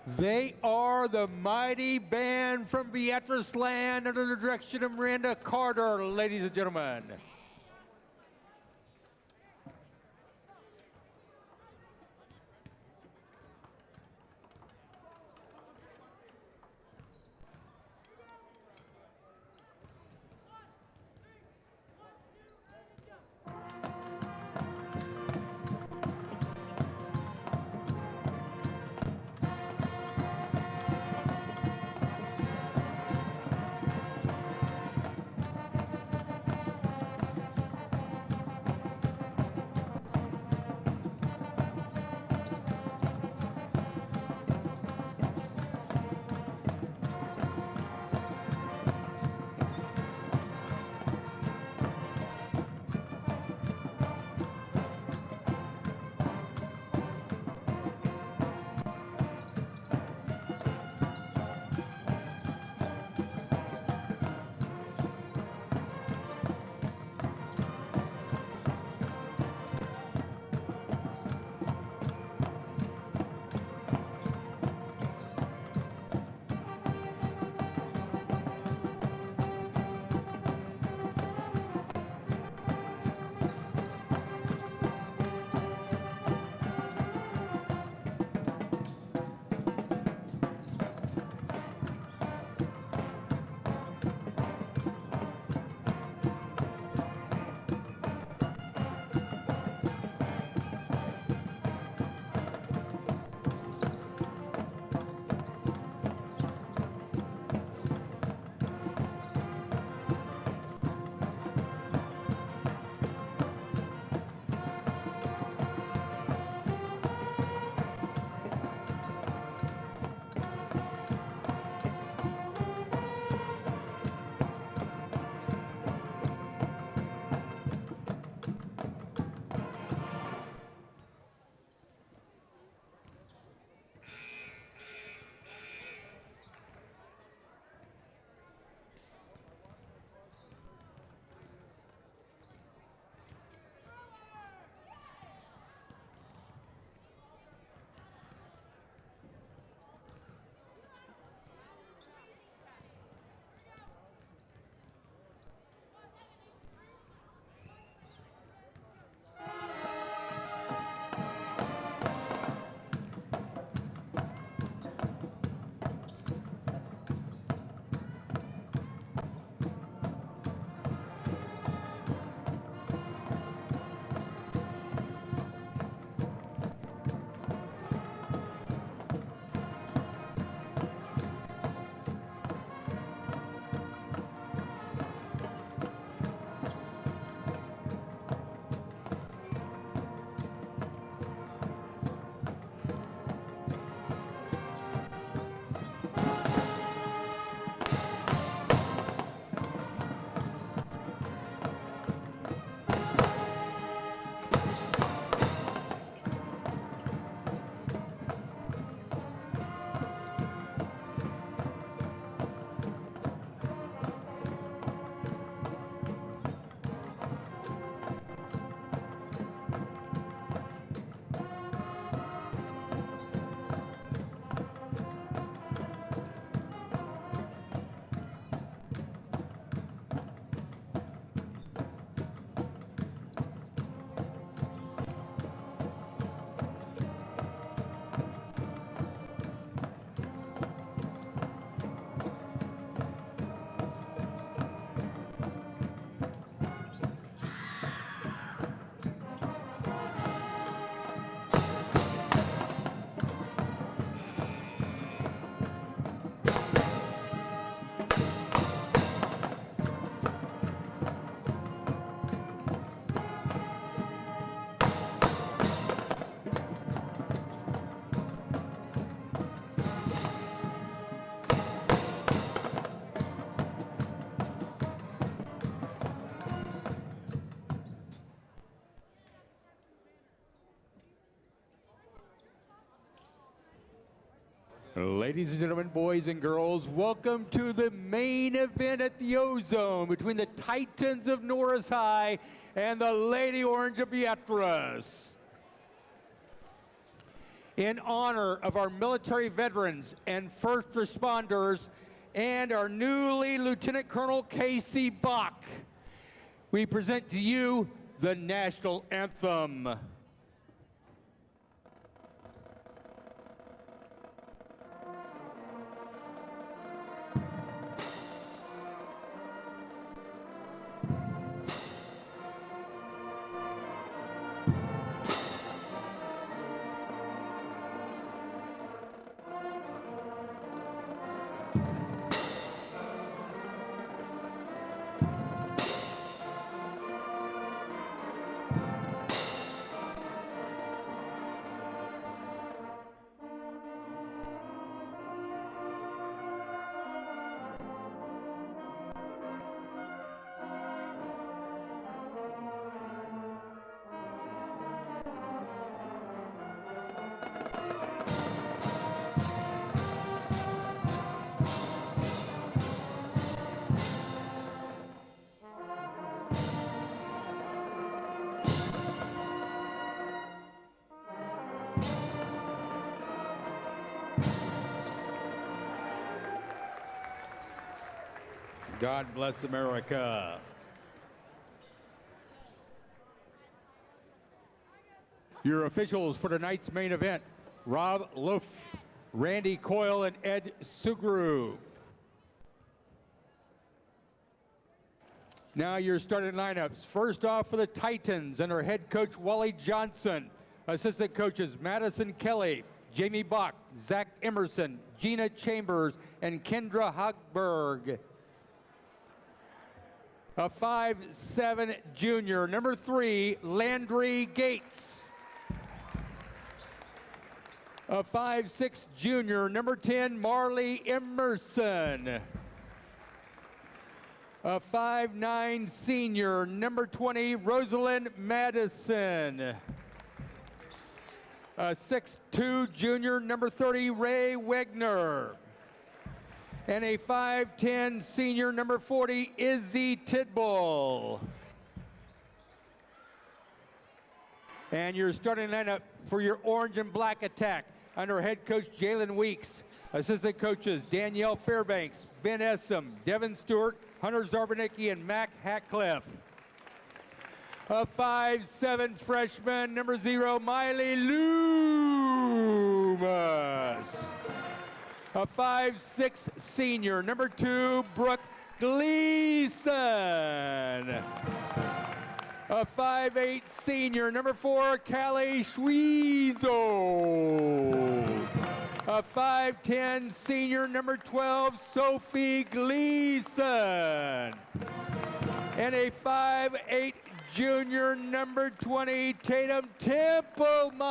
They are the mighty band from Beatrice land under the direction of Miranda Carter, ladies and gentlemen. Ladies and gentlemen, boys and girls, welcome to the main event at the O-Zone between the Titans of Norris High and the Lady Orange of Beatrice. in honor of our military veterans and first responders and our newly Lieutenant Colonel Casey Bach, we present to you the national anthem. God bless America. Your officials for tonight's main event, Rob Loof, Randy Coyle, and Ed Sugru. Now your starting lineups. First off for the Titans under head coach Wally Johnson. Assistant coaches Madison Kelly, Jamie Bach, Zach Emerson, Gina Chambers, and Kendra Hogberg. A 5'7" junior, number 3, Landry Gates. A 5'6" junior, number 10, Marley Emerson. A 5'9" senior, number 20, Rosalind Madison. A 6'2" junior, number 30, Ray Wegner. And a 5'10" senior, number 40, Izzy Tidball. And your starting lineup for your orange and black attack under head coach Jalen Weeks. Assistant coaches Danielle Fairbanks, Ben Essam, Devin Stewart, Hunter Zarbanicki, and Mac Hatcliffe. A 5'7" freshman, number 0, Miley Loomis. A 5'6" senior, number 2, Brooke Gleason. A 5'8" senior, number 4, Callie Schweezo. A 5'10" senior, number 12, Sophie Gleason. And a 5'8" junior, number 20, Tatum Templemeyer.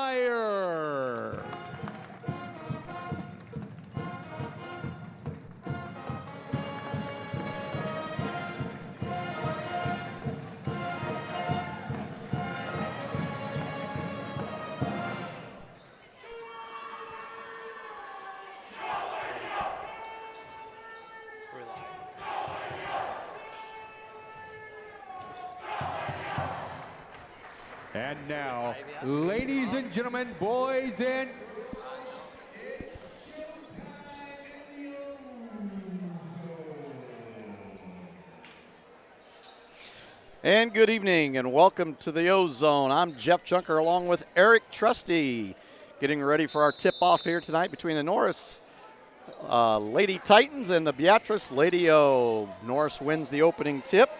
And now, ladies and gentlemen, boys and good evening and welcome to the O-Zone. I'm Jeff Junker along with Eric Trusty, getting ready for our tip-off here tonight between the Norris Lady Titans and the Beatrice Lady O. Norris wins the opening tip.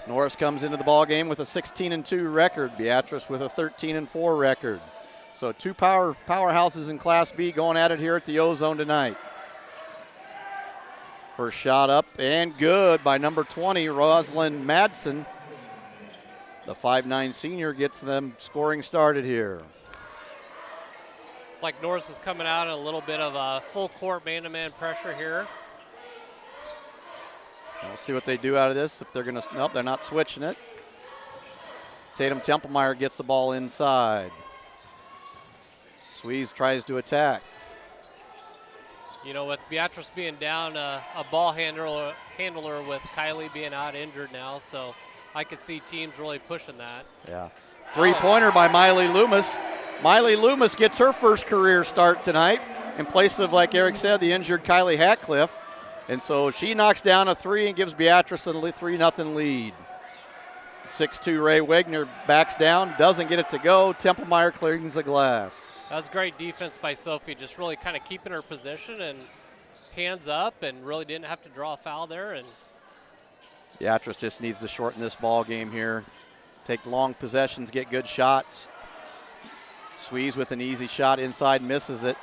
Norris comes into the ball game with a 16-2 record. Beatrice with a 13-4 record. So two powerhouses in Class B going at it here at the O-Zone tonight. First shot up and good by number 20, Rosalind Madsen. The 5'9" senior gets them scoring started here. It's like Norris is coming out in a little bit of a full court man-to-man pressure here. We'll see what they do out of this. If they're going to, nope, they're not switching it. Tatum Templemeyer gets the ball inside. Sweeze tries to attack. You know, with Beatrice being down a ball handler with Kylie being out injured now, so I could see teams really pushing that. Yeah. Three-pointer by Miley Loomis. Miley Loomis gets her first career start tonight in place of, like Eric said, the injured Kylie Hatcliffe. And so she knocks down a 3 and gives Beatrice a 3-0 lead. 6'2" Ray Wegner backs down, doesn't get it to go. Templemeyer clears the glass. That was great defense by Sophie, just really kind of keeping her position and hands up, and really didn't have to draw a foul there. And Beatrice just needs to shorten this ball game here. Take long possessions, get good shots. Sweeze with an easy shot inside, misses it.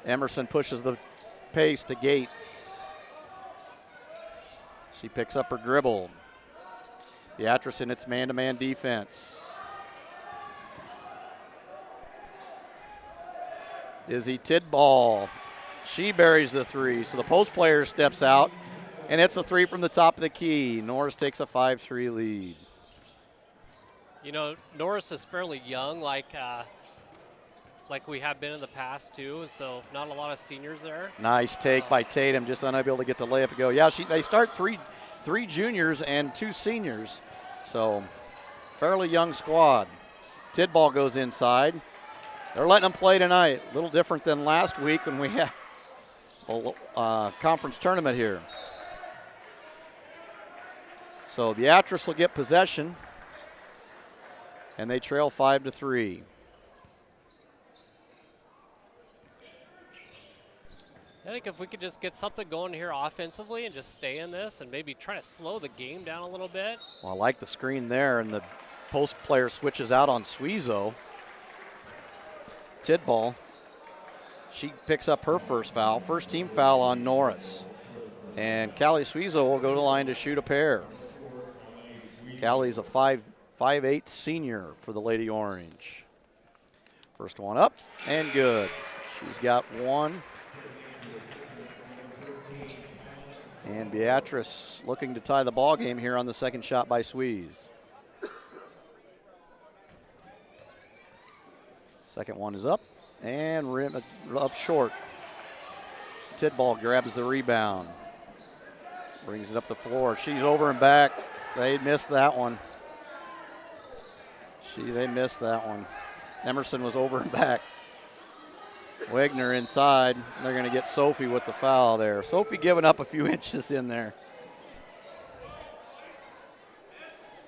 Emerson pushes the pace to Gates. She picks up her dribble. Beatrice in its man-to-man defense. Izzy Tidball. She buries the 3, so the post player steps out, and it's a 3 from the top of the key. Norris takes a 5-3 lead. you know, Norris is fairly young, like we have been in the past too. So not a lot of seniors there. Nice take by Tatum, just unable to get the layup to go. Yeah, they start three juniors and 2 seniors, so fairly young squad. Tidball goes inside. They're letting them play tonight. A little different than last week when we had a conference tournament here. So Beatrice will get possession, and they trail 5-3. I think if we could just get something going here offensively and just stay in this and maybe try to slow the game down a little bit. Well, I like the screen there, and the post player switches out on Suizo. Tidball, she picks up her first foul, first team foul on Norris. And Callie Suizo will go to the line to shoot a pair. Callie's a 5'8" senior for the Lady Orange. First one up and good. She's got one. And Beatrice looking to tie the ball game here on the second shot by Suiz. Second one is up and rim up short. Tidball grabs the rebound. Brings it up the floor. She's over and back. They missed that one. They missed that one. Emerson was over and back. Wagner inside. They're going to get Sophie with the foul there. Sophie giving up a few inches in there.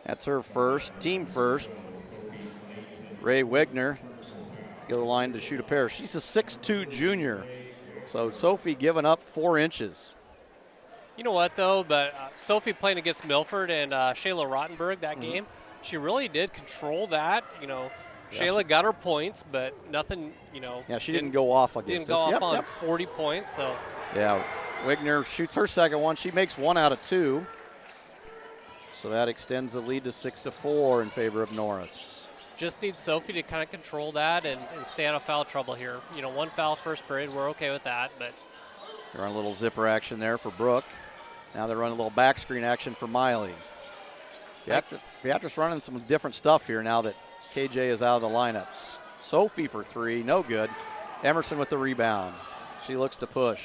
That's her first, team first. Ray Wagner go to the line to shoot a pair. She's a 6'2" junior. So Sophie giving up 4 inches. You know what, though? But Sophie playing against Milford and Shayla Rottenberg that game, she really did control that. You know, yes. Shayla got her points, but nothing, you know. Yeah, she didn't go off against Didn't go off on 40 points, so. Yeah, Wagner shoots her second one. She makes 1 out of 2. So that extends the lead to 6-4 in favor of Norris. Just need Sophie to kind of control that and stay out of foul trouble here. You know, 1 foul first period, we're okay with that, but. They're on a little zipper action there for Brooke. Now they're running a little back screen action for Miley. Beatrice running some different stuff here now that KJ is out of the lineup. Sophie for 3, no good. Emerson with the rebound. She looks to push.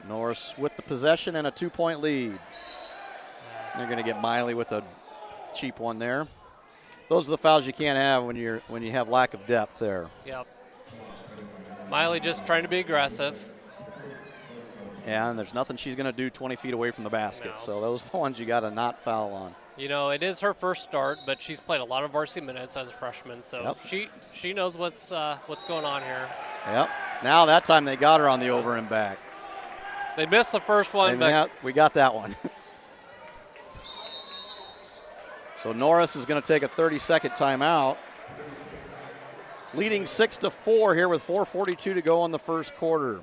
Norris with the possession and a 2-point lead. They're going to get Miley with a cheap one there. Those are the fouls you can't have when you have lack of depth there. Yep. Miley just trying to be aggressive. Yeah, and there's nothing she's going to do 20 feet away from the basket. No. So those are the ones you got to not foul on. You know, it is her first start, but she's played a lot of varsity minutes as a freshman, so she knows what's going on here. Yep. Now that time they got her on the over and back. They missed the first one, but we got that one. So Norris is going to take a 30-second timeout. Leading 6-4 here with 4:42 to go in the first quarter.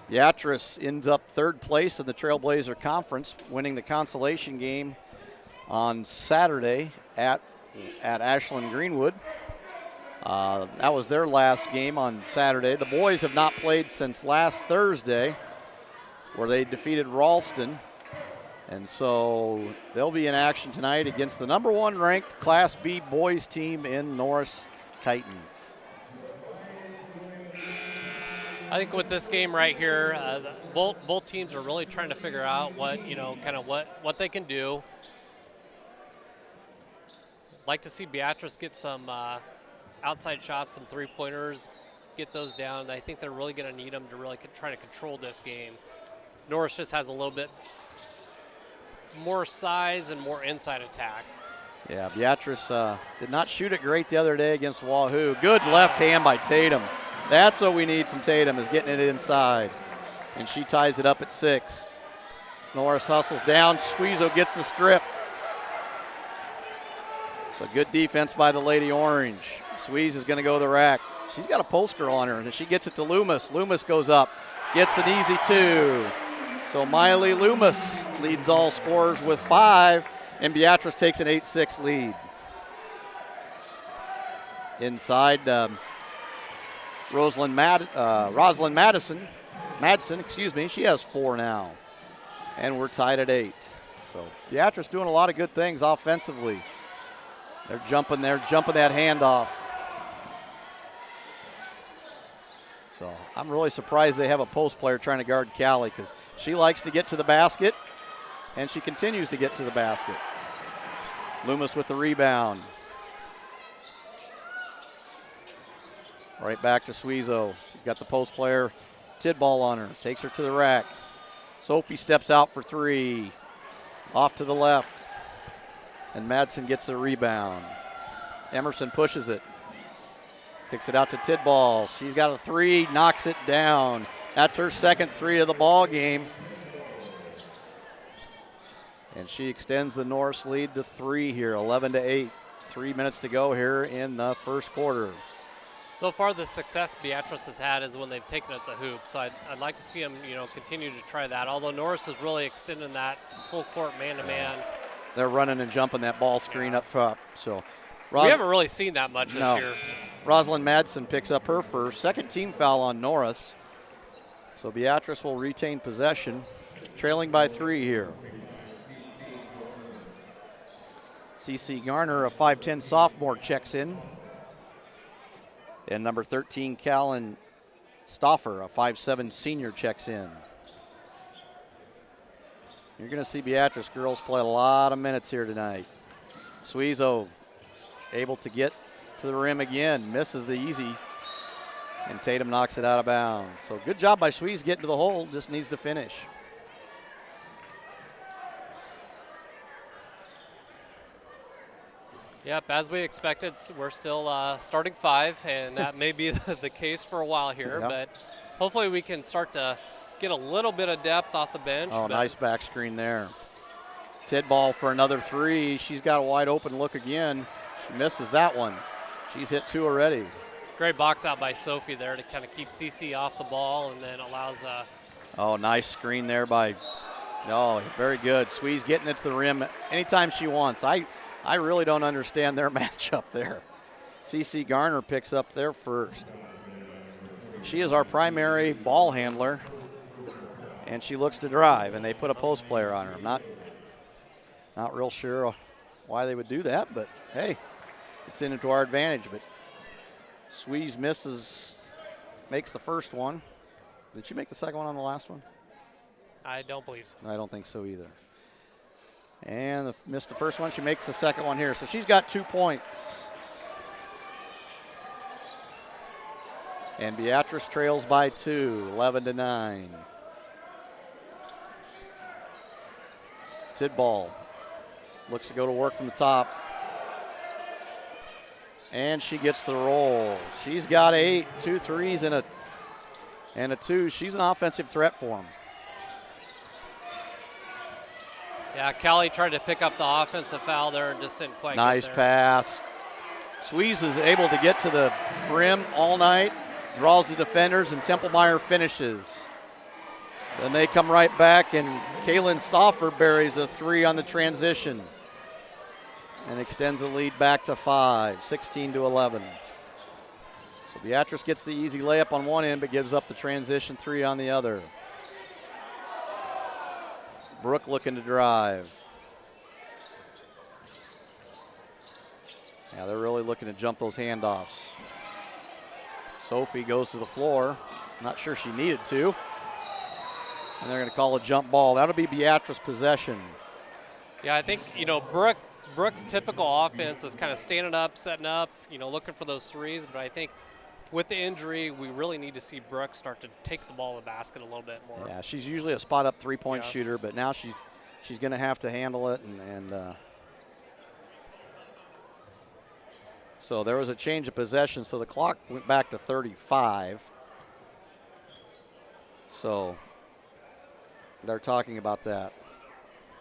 Beatrice ends up 3rd place in the Trailblazer Conference, winning the consolation game on Saturday at Ashland Greenwood. That was their last game on Saturday. The boys have not played since last Thursday, where they defeated Ralston. And so they'll be in action tonight against the #1 ranked Class B boys team in Norris Titans. I think with this game right here, both teams are really trying to figure out what they can do. like to see Beatrice get some outside shots, some three-pointers, get those down. I think they're really going to need them to really try to control this game. Norris just has a little bit more size and more inside attack. Yeah, Beatrice did not shoot it great the other day against Wahoo. Good left hand by Tatum. That's what we need from Tatum, is getting it inside. And she ties it up at 6. Norris hustles down. Squeezo gets the strip. So good defense by the Lady Orange. Squeeze is going to go to the rack. She's got a post girl on her, and she gets it to Loomis. Loomis goes up, gets an easy 2. So Miley Loomis leads all scorers with 5, and Beatrice takes an 8-6 lead. Inside, Rosalind Madsen, she has 4 now. And we're tied at 8. So Beatrice doing a lot of good things offensively. They're jumping that handoff. So I'm really surprised they have a post player trying to guard Callie, because she likes to get to the basket, and she continues to get to the basket. Loomis with the rebound. Right back to Squeezo. She's got the post player Tidball on her, takes her to the rack. Sophie steps out for 3. Off to the left. And Madsen gets the rebound. Emerson pushes it. Kicks it out to Tidball. She's got a 3, knocks it down. That's her second 3 of the ball game. And she extends the Norris lead to 3 here, 11-8. 3 minutes to go here in the first quarter. So far, the success Beatrice has had is when they've taken it to the hoop. So I'd like to see them, continue to try that. Although Norris is really extending that full court man-to-man. They're running and jumping that ball screen up top. So we haven't really seen that much this year. Rosalind Madsen picks up her first. Second team foul on Norris. So Beatrice will retain possession, trailing by 3 here. CC Garner, a 5'10 sophomore, checks in. And number 13, Callan Stoffer, a 5'7 senior, checks in. You're going to see Beatrice girls play a lot of minutes here tonight. Squeezo able to get to the rim again, misses the easy, and Tatum knocks it out of bounds. So good job by Squeeze getting to the hole, just needs to finish. Yep, as we expected, we're still starting 5, and that may be the case for a while here, Yep. but hopefully we can start to get a little bit of depth off the bench. Oh, nice back screen there. Tidball for another 3. She's got a wide open look again. She misses that one. She's hit 2 already. Great box out by Sophie there to kind of keep CC off the ball, and then allows Oh, nice screen there by, very good. Squeeze getting it to the rim anytime she wants. I really don't understand their matchup there. CC Garner picks up there first. She is our primary ball handler, and she looks to drive, and they put a post player on her. I'm not real sure why they would do that, but hey, it's into our advantage. But Squeeze makes the first one. Did she make the second one on the last one? I don't believe so. I don't think so either. And missed the first one. She makes the second one here. So she's got 2 points. And Beatrice trails by 2, 11-9. Tidball looks to go to work from the top. And she gets the roll. She's got 8, 2 threes and a 2. She's an offensive threat for them. Yeah, Callie tried to pick up the offensive foul there and just didn't quite Nice get there. pass. Squeeze is able to get to the rim all night, draws the defenders, and Templemeyer finishes. Then they come right back, and Kaylin Stoffer buries a 3 on the transition and extends the lead back to 5, 16-11. So Beatrice gets the easy layup on one end, but gives up the transition 3 on the other. Brooke looking to drive. Yeah, they're really looking to jump those handoffs. Sophie goes to the floor. Not sure she needed to. And they're going to call a jump ball. That'll be Beatrice possession. Yeah, I think, Brooke Brooks' typical offense is kind of standing up, setting up, looking for those threes. But I think with the injury, we really need to see Brooks start to take the ball to the basket a little bit more. Yeah, she's usually a spot-up three-point shooter, but now she's going to have to handle it. So there was a change of possession, so the clock went back to 35. So they're talking about that.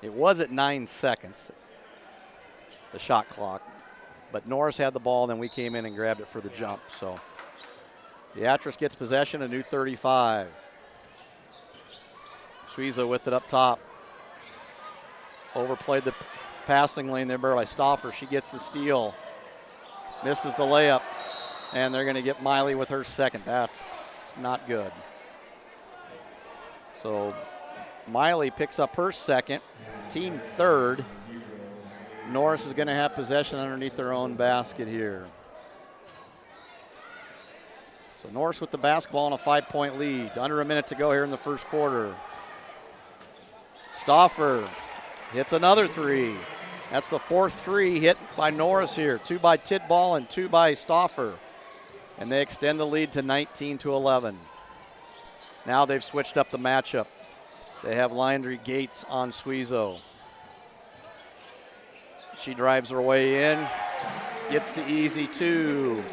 It was at 9 seconds, the shot clock, but Norris had the ball, then we came in and grabbed it for the jump. So Beatrice gets possession, a new 35. Suiza with it up top. Overplayed the passing lane there by Stauffer. She gets the steal. Misses the layup, and they're going to get Miley with her second. That's not good. So Miley picks up her second, team third. Norris is going to have possession underneath their own basket here. So Norris with the basketball and a 5-point lead. Under a minute to go here in the first quarter. Stauffer hits another three. That's the fourth three hit by Norris here. 2 by Tidball and 2 by Stauffer. And they extend the lead to 19-11. Now they've switched up the matchup. They have Landry Gates on Suizo. She drives her way in, gets the easy 2.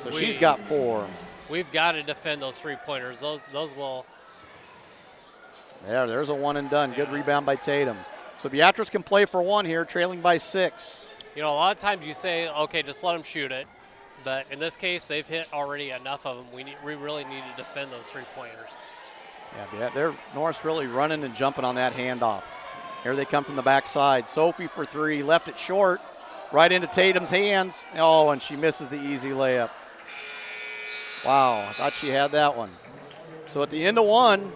So she's got 4. We've got to defend those three-pointers. Those will. Yeah, there's a one and done. Good rebound by Tatum. So Beatrice can play for one here, trailing by 6. A lot of times you say, okay, just let them shoot it. But in this case, they've hit already enough of them. We really need to defend those three-pointers. Yeah, they're Norris really running and jumping on that handoff. Here they come from the backside. Sophie for 3, left it short, right into Tatum's hands. Oh, and she misses the easy layup. Wow, I thought she had that one. So at the end of one,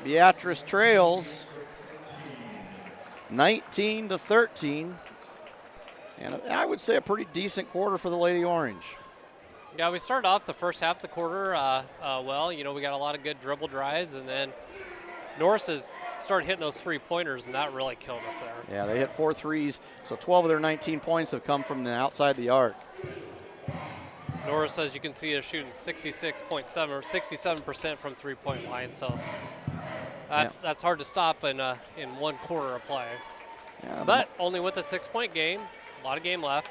Beatrice trails 19-13. And I would say a pretty decent quarter for the Lady Orange. Yeah, we started off the first half of the quarter well. We got a lot of good dribble drives, and then Norris has started hitting those three-pointers, and that really killed us there. Yeah, they hit 4 threes, so 12 of their 19 points have come from the outside the arc. Norris, as you can see, is shooting 66.7 or 67% from three-point line, so that's hard to stop in one quarter of play. Yeah, but only with a 6-point game, a lot of game left.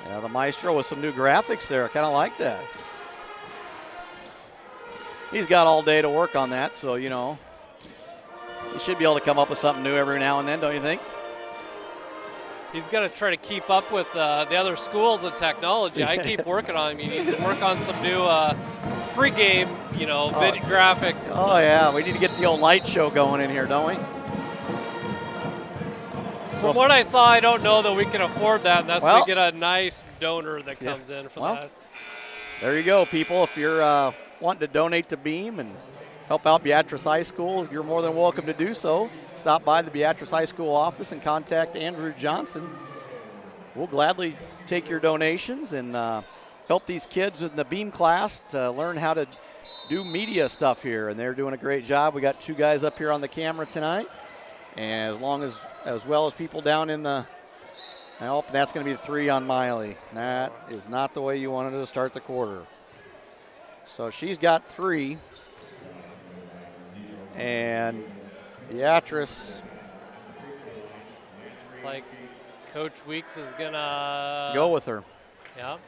Yeah, the Maestro with some new graphics there. I kind of like that. He's got all day to work on that, so, he should be able to come up with something new every now and then, don't you think? He's going to try to keep up with the other schools of technology. I keep working on him. He needs to work on some new pre-game, video graphics and stuff. Oh, yeah. We need to get the old light show going in here, don't we? From what I saw, I don't know that we can afford that, and that's we get a nice donor that comes in for that. There you go, people. If you're wanting to donate to Beam and help out Beatrice High School, you're more than welcome to do so. Stop by the Beatrice High School office and contact Andrew Johnson. We'll gladly take your donations and help these kids in the Beam class to learn how to do media stuff here, and they're doing a great job. We got 2 guys up here on the camera tonight, and as well as people down in the that's going to be 3 on Miley. That is not the way you wanted to start the quarter. So she's got 3. And Beatrice. It's like Coach Weeks is going to go with her. Yeah.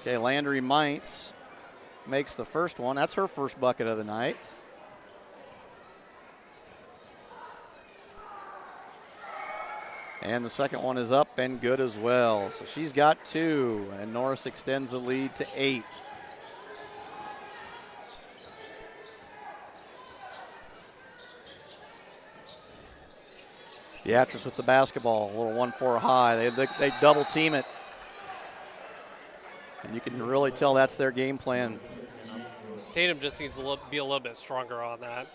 Okay, Landry Mintz makes the first one. That's her first bucket of the night. And the second one is up and good as well. So she's got 2, and Norris extends the lead to 8. Beatrice with the basketball, a little 1-4 high. They double team it. And you can really tell that's their game plan. Tatum just needs to be a little bit stronger on that.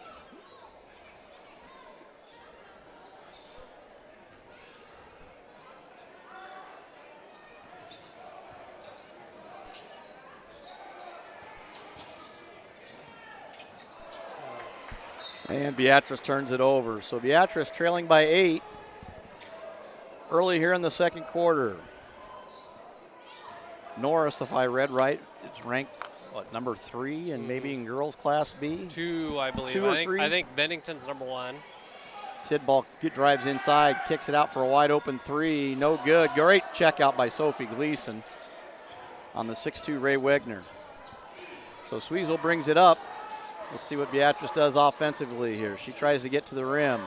And Beatrice turns it over. So Beatrice trailing by 8. early here in the second quarter. Norris, if I read right, is ranked, what, number 3 and maybe in girls Class B? 2, I believe. 2 or 3? I think Bennington's number 1. Tidball drives inside, kicks it out for a wide open 3. No good. Great check out by Sophie Gleason on the 6'2" Ray Wegner. So Sweezel brings it up. Let's see what Beatrice does offensively here. She tries to get to the rim.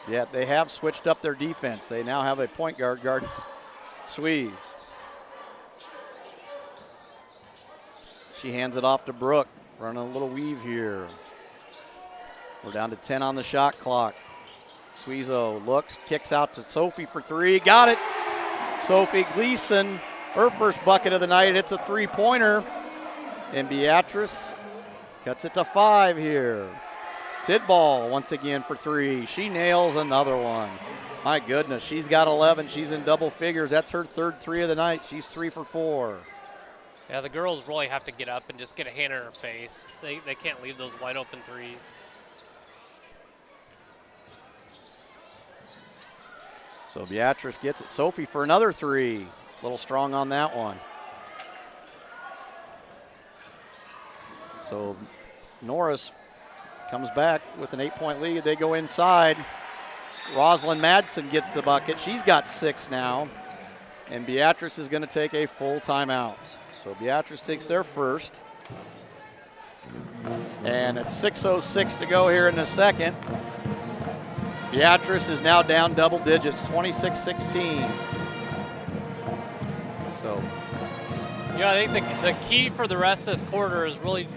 Yeah, they have switched up their defense. They now have a point guard guarding Sweeze. She hands it off to Brooke, running a little weave here. We're down to 10 on the shot clock. Sweezo looks, kicks out to Sophie for 3. Got it. Sophie Gleason, her first bucket of the night. It's a 3-pointer. And Beatrice cuts it to 5 here. Tidball once again for 3. She nails another one. My goodness, she's got 11. She's in double figures. That's her third 3 of the night. She's 3 for 4. Yeah, the girls really have to get up and just get a hand in her face. They can't leave those wide open threes. So Beatrice gets it. Sophie for another 3. A little strong on that one. So Norris comes back with an 8-point lead. They go inside. Rosalind Madsen gets the bucket. She's got 6 now. And Beatrice is going to take a full timeout. So Beatrice takes their first. And it's 6:06 to go here in the second. Beatrice is now down double digits, 26-16. So, Yeah, I think the key for the rest of this quarter is really,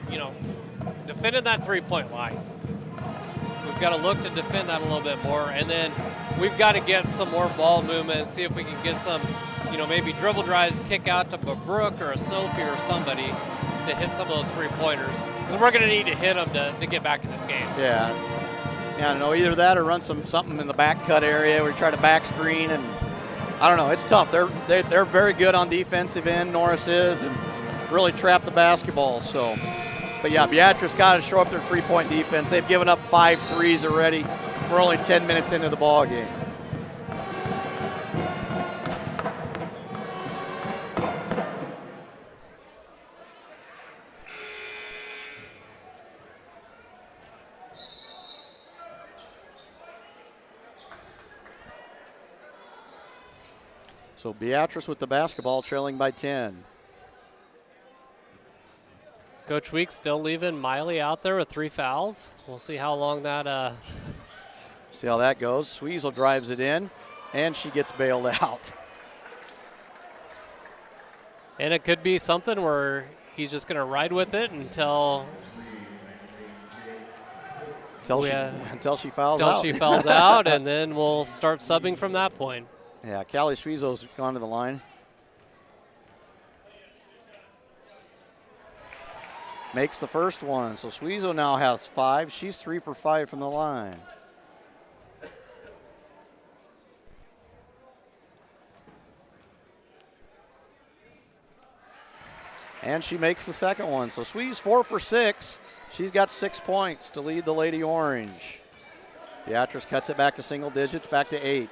defending that three-point line. We've got to look to defend that a little bit more, and then we've got to get some more ball movement, see if we can get some, maybe dribble drives, kick out to a Brooke or a Sophie or somebody to hit some of those three-pointers. Because we're going to need to hit them to get back in this game. Yeah, I don't know, either that or run something in the back cut area where you try to back screen, and I don't know, it's tough. They're very good on defensive end, Norris is, and really trap the basketball. So, but yeah, Beatrice got to show up their three-point defense. They've given up 5 threes already. We're only 10 minutes into the ball game. So Beatrice with the basketball, trailing by 10. Coach Weeks still leaving Miley out there with 3 fouls. We'll see how long that. See how that goes. Sweezel drives it in, and she gets bailed out. And it could be something where he's just going to ride with it until she fouls out. Until she fouls out, and then we'll start subbing from that point. Yeah, Callie Sweezel's gone to the line. Makes the first one. So Sweezel now has 5. She's 3 for 5 from the line. And she makes the second one. So Sweeze 4 for 6. She's got 6 points to lead the Lady Orange. Beatrice cuts it back to single digits, back to 8.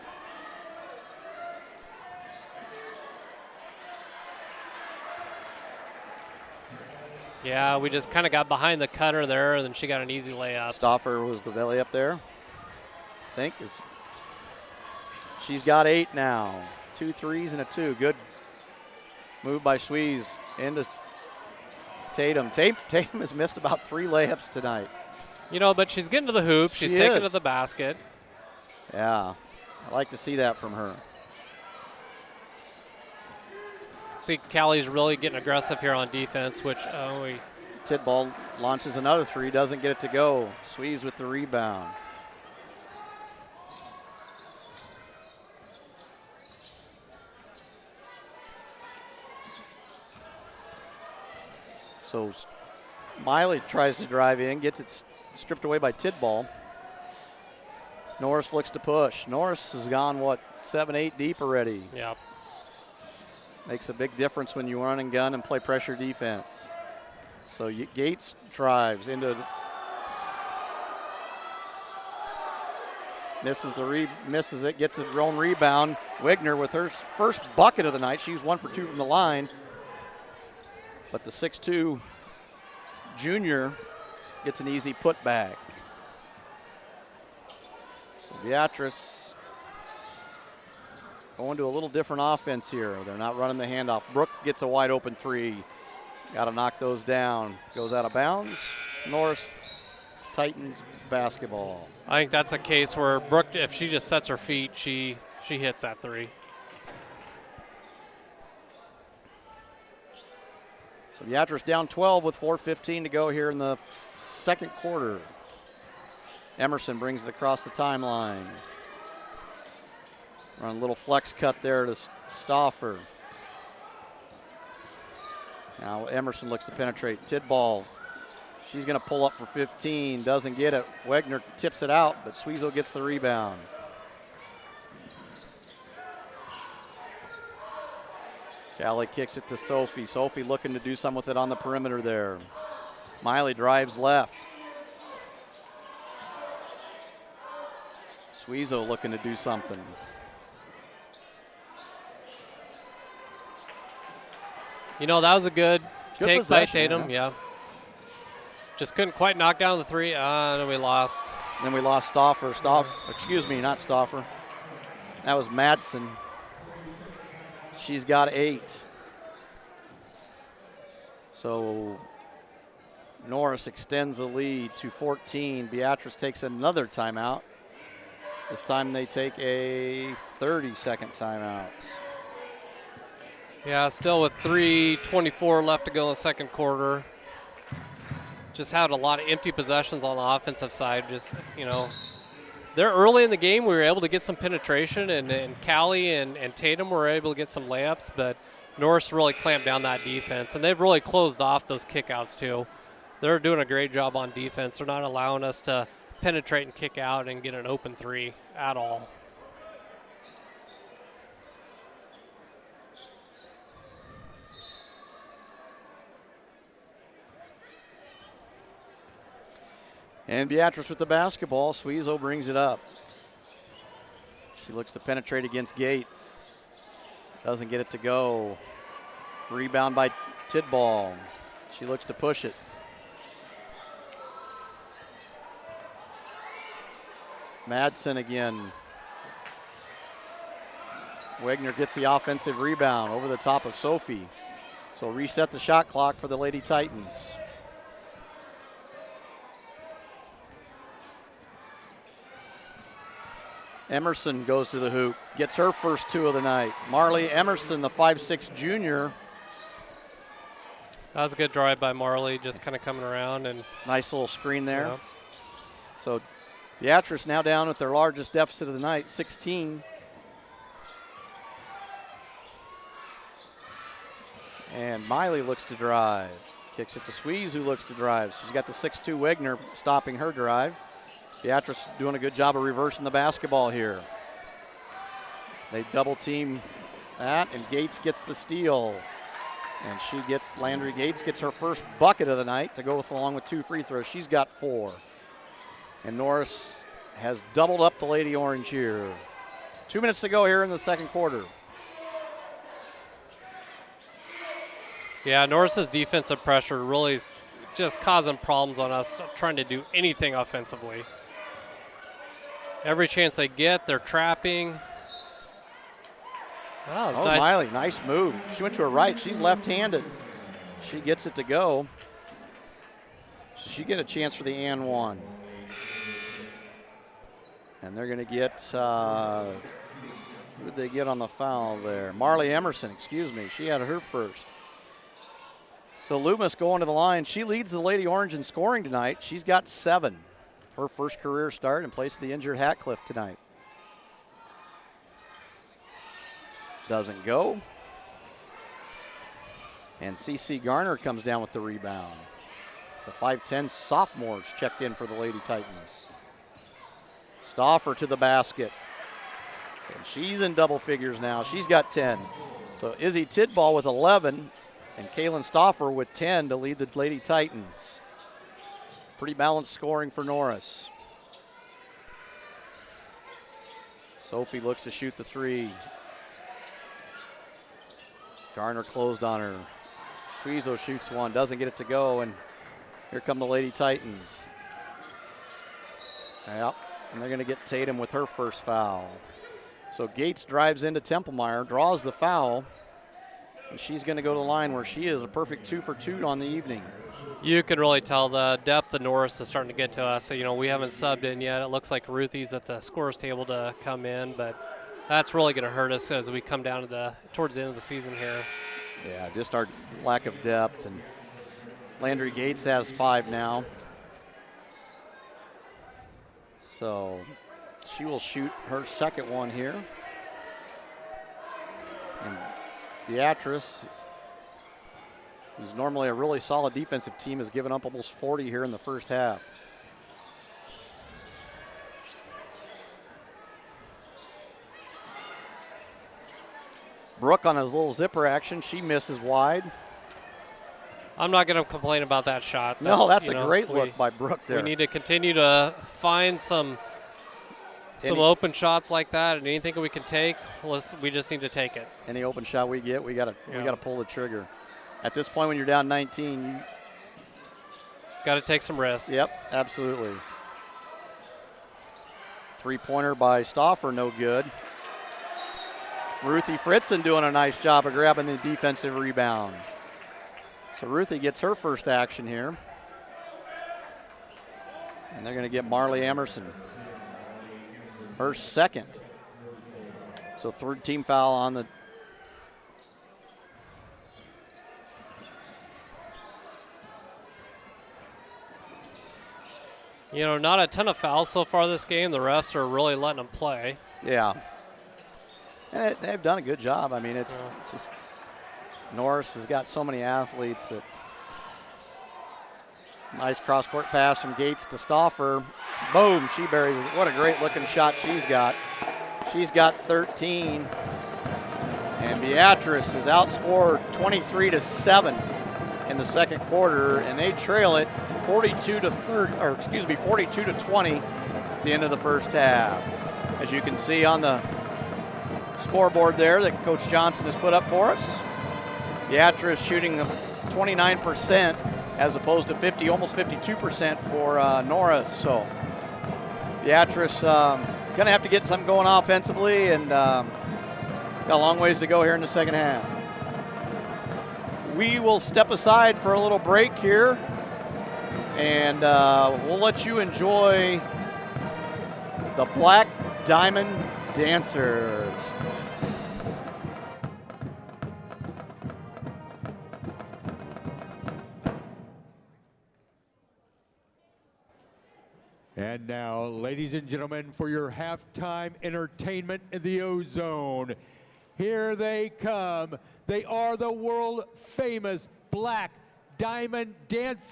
Yeah, we just kind of got behind the cutter there, and then she got an easy layup. Stauffer was the belly up there, I think. She's got 8 now. 2 threes and a 2. Good move by Sweeze into Tatum. Tatum has missed about 3 layups tonight. But she's getting to the hoop. She's taking to the basket. Yeah, I like to see that from her. See, Callie's really getting aggressive here on defense, which Tidball launches another 3, doesn't get it to go. Sweeze with the rebound. So Miley tries to drive in, gets it stripped away by Tidball. Norris looks to push. Norris has gone, 7-8 deep already. Yep. Makes a big difference when you run and gun and play pressure defense. So Gates drives into misses it, gets her own rebound. Wigner with her first bucket of the night. She's 1 for 2 from the line. But the 6'2" junior gets an easy putback. So Beatrice going to a little different offense here. They're not running the handoff. Brooke gets a wide open three. Got to knock those down. Goes out of bounds. Norris Titans basketball. I think that's a case where Brooke, if she just sets her feet, she hits that three. So Beatrice down 12 with 4:15 to go here in the second quarter. Emerson brings it across the timeline. Run a little flex cut there to Stauffer. Now Emerson looks to penetrate. Tidball. She's going to pull up for 15. Doesn't get it. Wegner tips it out, but Suizo gets the rebound. Callie kicks it to Sophie. Sophie looking to do something with it on the perimeter there. Miley drives left. Suizo looking to do something. You know, that was a good take by Tatum, yeah. yeah. Just couldn't quite knock down the three. And we lost. Then we lost Stauffer. Excuse me, not Stauffer. That was Madsen. She's got 8. So Norris extends the lead to 14. Beatrice takes another timeout. This time they take a 30-second timeout. Yeah, still with 3:24 left to go in the second quarter. Just had a lot of empty possessions on the offensive side. Just, you know, they're early in the game. We were able to get some penetration, and Callie and Tatum were able to get some layups, but Norris really clamped down that defense, and they've really closed off those kickouts too. They're doing a great job on defense. They're not allowing us to penetrate and kick out and get an open three at all. And Beatrice with the basketball. Suizo brings it up. She looks to penetrate against Gates. Doesn't get it to go. Rebound by Tidball. She looks to push it. Madsen again. Wegner gets the offensive rebound over the top of Sophie. So reset the shot clock for the Lady Titans. Emerson goes to the hoop, gets her first 2 of the night. Marley Emerson, the 5'6" junior. That was a good drive by Marley, just kind of coming around. And nice little screen there. Yeah. So Beatrice now down at their largest deficit of the night, 16. And Miley looks to drive. Kicks it to Squeeze, who looks to drive. She's got the 6'2" Wegner stopping her drive. Beatrice doing a good job of reversing the basketball here. They double team that, and Gates gets the steal. And Landry Gates gets her first bucket of the night to go along with 2 free throws. She's got 4. And Norris has doubled up the Lady Orange here. 2 minutes to go here in the second quarter. Yeah, Norris's defensive pressure really is just causing problems on us trying to do anything offensively. Every chance they get, they're trapping. Oh, nice. Miley, nice move. She went to her right. She's left-handed. She gets it to go. So she get a chance for the and one. And they're going to get, who did they get on the foul there? Marley Emerson, excuse me. She had her first. So Loomis going to the line. She leads the Lady Orange in scoring tonight. She's got 7. Her first career start in place of the injured Hatcliffe tonight. Doesn't go. And CC Garner comes down with the rebound. The 5'10" sophomores checked in for the Lady Titans. Stauffer to the basket. And she's in double figures now. She's got 10. So Izzy Tidball with 11 and Kaylin Stauffer with 10 to lead the Lady Titans. Pretty balanced scoring for Norris. Sophie looks to shoot the three. Garner closed on her. Suizo shoots one, doesn't get it to go, and here come the Lady Titans. Yep, and they're going to get Tatum with her first foul. So Gates drives into Templemeyer, draws the foul, and she's going to go to the line where she is a perfect 2 for 2 on the evening. You can really tell the depth of Norris is starting to get to us. So, we haven't subbed in yet. It looks like Ruthie's at the scorer's table to come in, but that's really going to hurt us as we come down to towards the end of the season here. Yeah, just our lack of depth, and Landry Gates has 5 now. So she will shoot her second one here. And Beatrice, who's normally a really solid defensive team, has given up almost 40 here in the first half. Brooke on his little zipper action, she misses wide. I'm not going to complain about that shot. That's a great look by Brooke there. We need to continue to find some open shots like that, and anything we can take, we just need to take it. Any open shot we get, we got to pull the trigger. At this point, when you're down 19, you got to take some risks. Yep, absolutely. Three-pointer by Stauffer, no good. Ruthie Fritzen doing a nice job of grabbing the defensive rebound. So Ruthie gets her first action here. And they're going to get Marley Emerson her second. So third team foul on the not a ton of fouls so far this game. The refs are really letting them play. Yeah. And they've done a good job. I mean, it's just Norris has got so many athletes that nice cross-court pass from Gates to Stauffer. Boom, she buries it. What a great-looking shot she's got. She's got 13. And Beatrice has outscored 23-7 in the second quarter, and they trail it 42 to 20 at the end of the first half. As you can see on the scoreboard there that Coach Johnson has put up for us, Beatrice shooting 29% as opposed to 50, almost 52% for Norris. So Beatrice going to have to get something going offensively, and got a long ways to go here in the second half. We will step aside for a little break here, and we'll let you enjoy the Black Diamond Dancers. And now, ladies and gentlemen, for your halftime entertainment in the Ozone, here they come. They are the world-famous Black Diamond Dancers.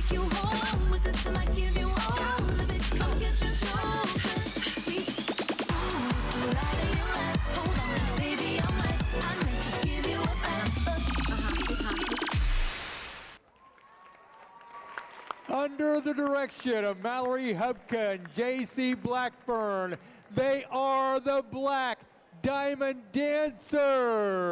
take you home. With this, I might give you all of it. Come get your dose. Sweet. Ooh, it's the ride of your life. Hold on, 'cause baby, I might just give you a Under the direction of Mallory Hubka and J.C. Blackburn, they are the Black Diamond Dancers.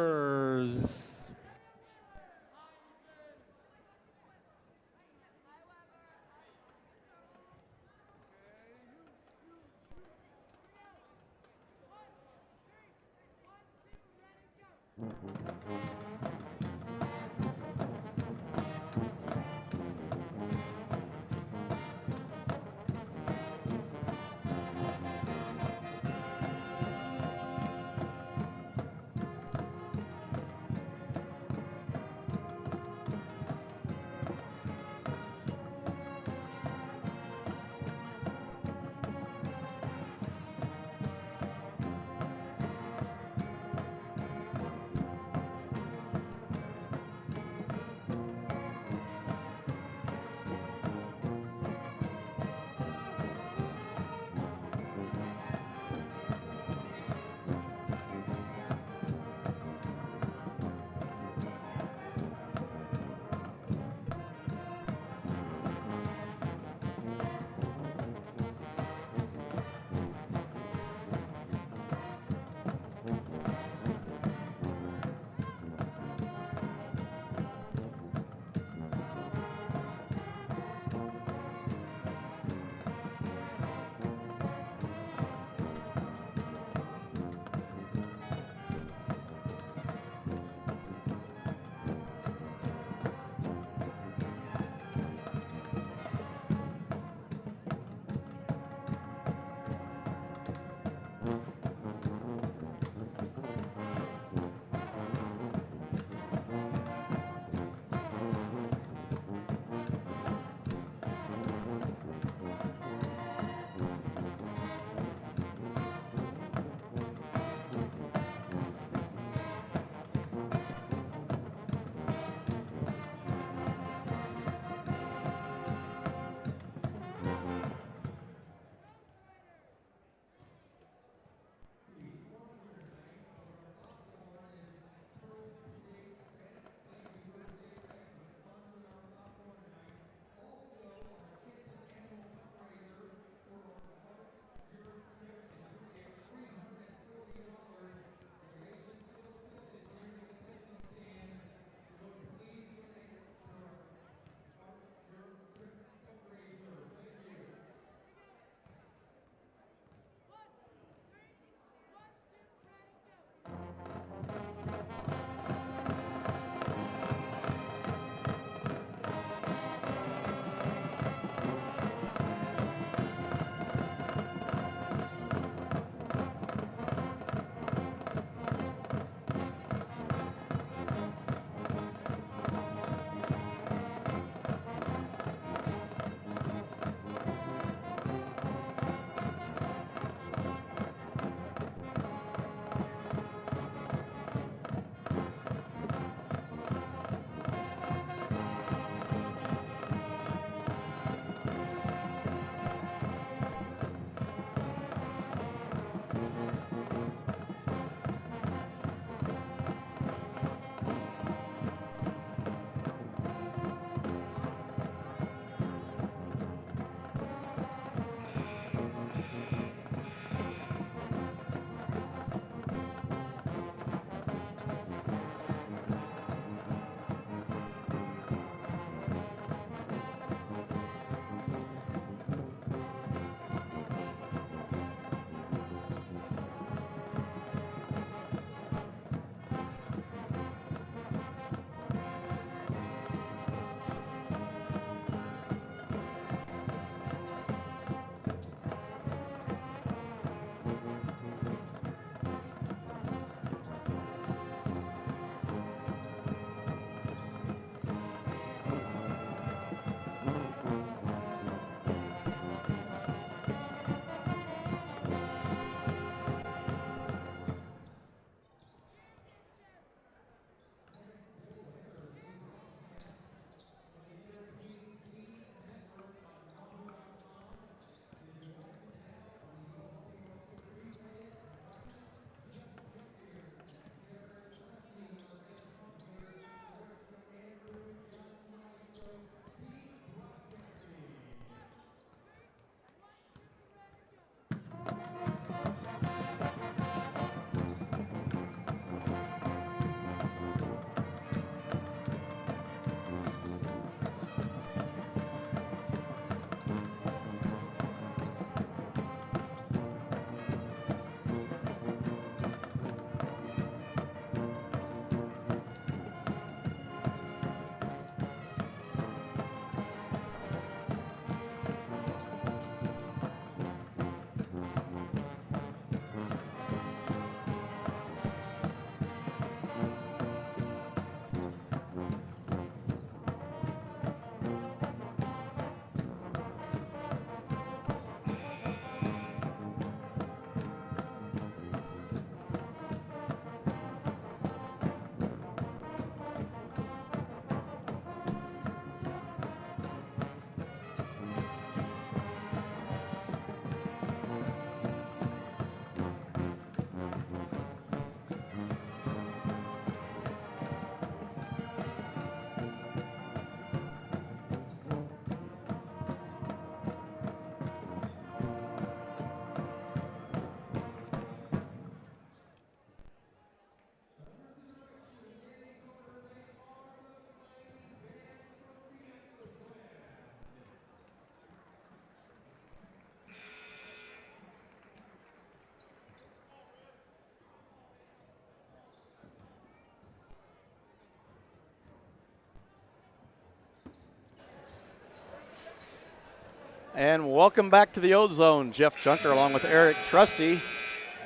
And welcome back to the O-Zone. Jeff Junker along with Eric Trusty.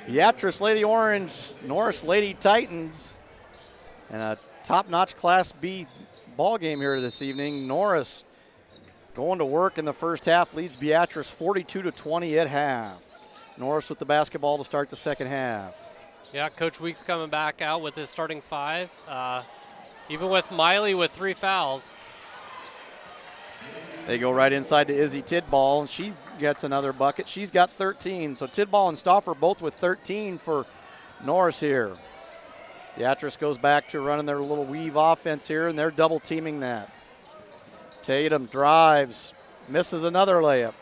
Beatrice Lady Orange, Norris Lady Titans. And a top-notch Class B ball game here this evening. Norris going to work in the first half, leads Beatrice 42-20 at half. Norris with the basketball to start the second half. Yeah, Coach Weeks coming back out with his starting five. Even with Miley with 3 fouls. They go right inside to Izzy Tidball, and she gets another bucket. She's got 13, so Tidball and Stauffer both with 13 for Norris here. Beatrice goes back to running their little weave offense here, and they're double teaming that. Tatum drives, misses another layup.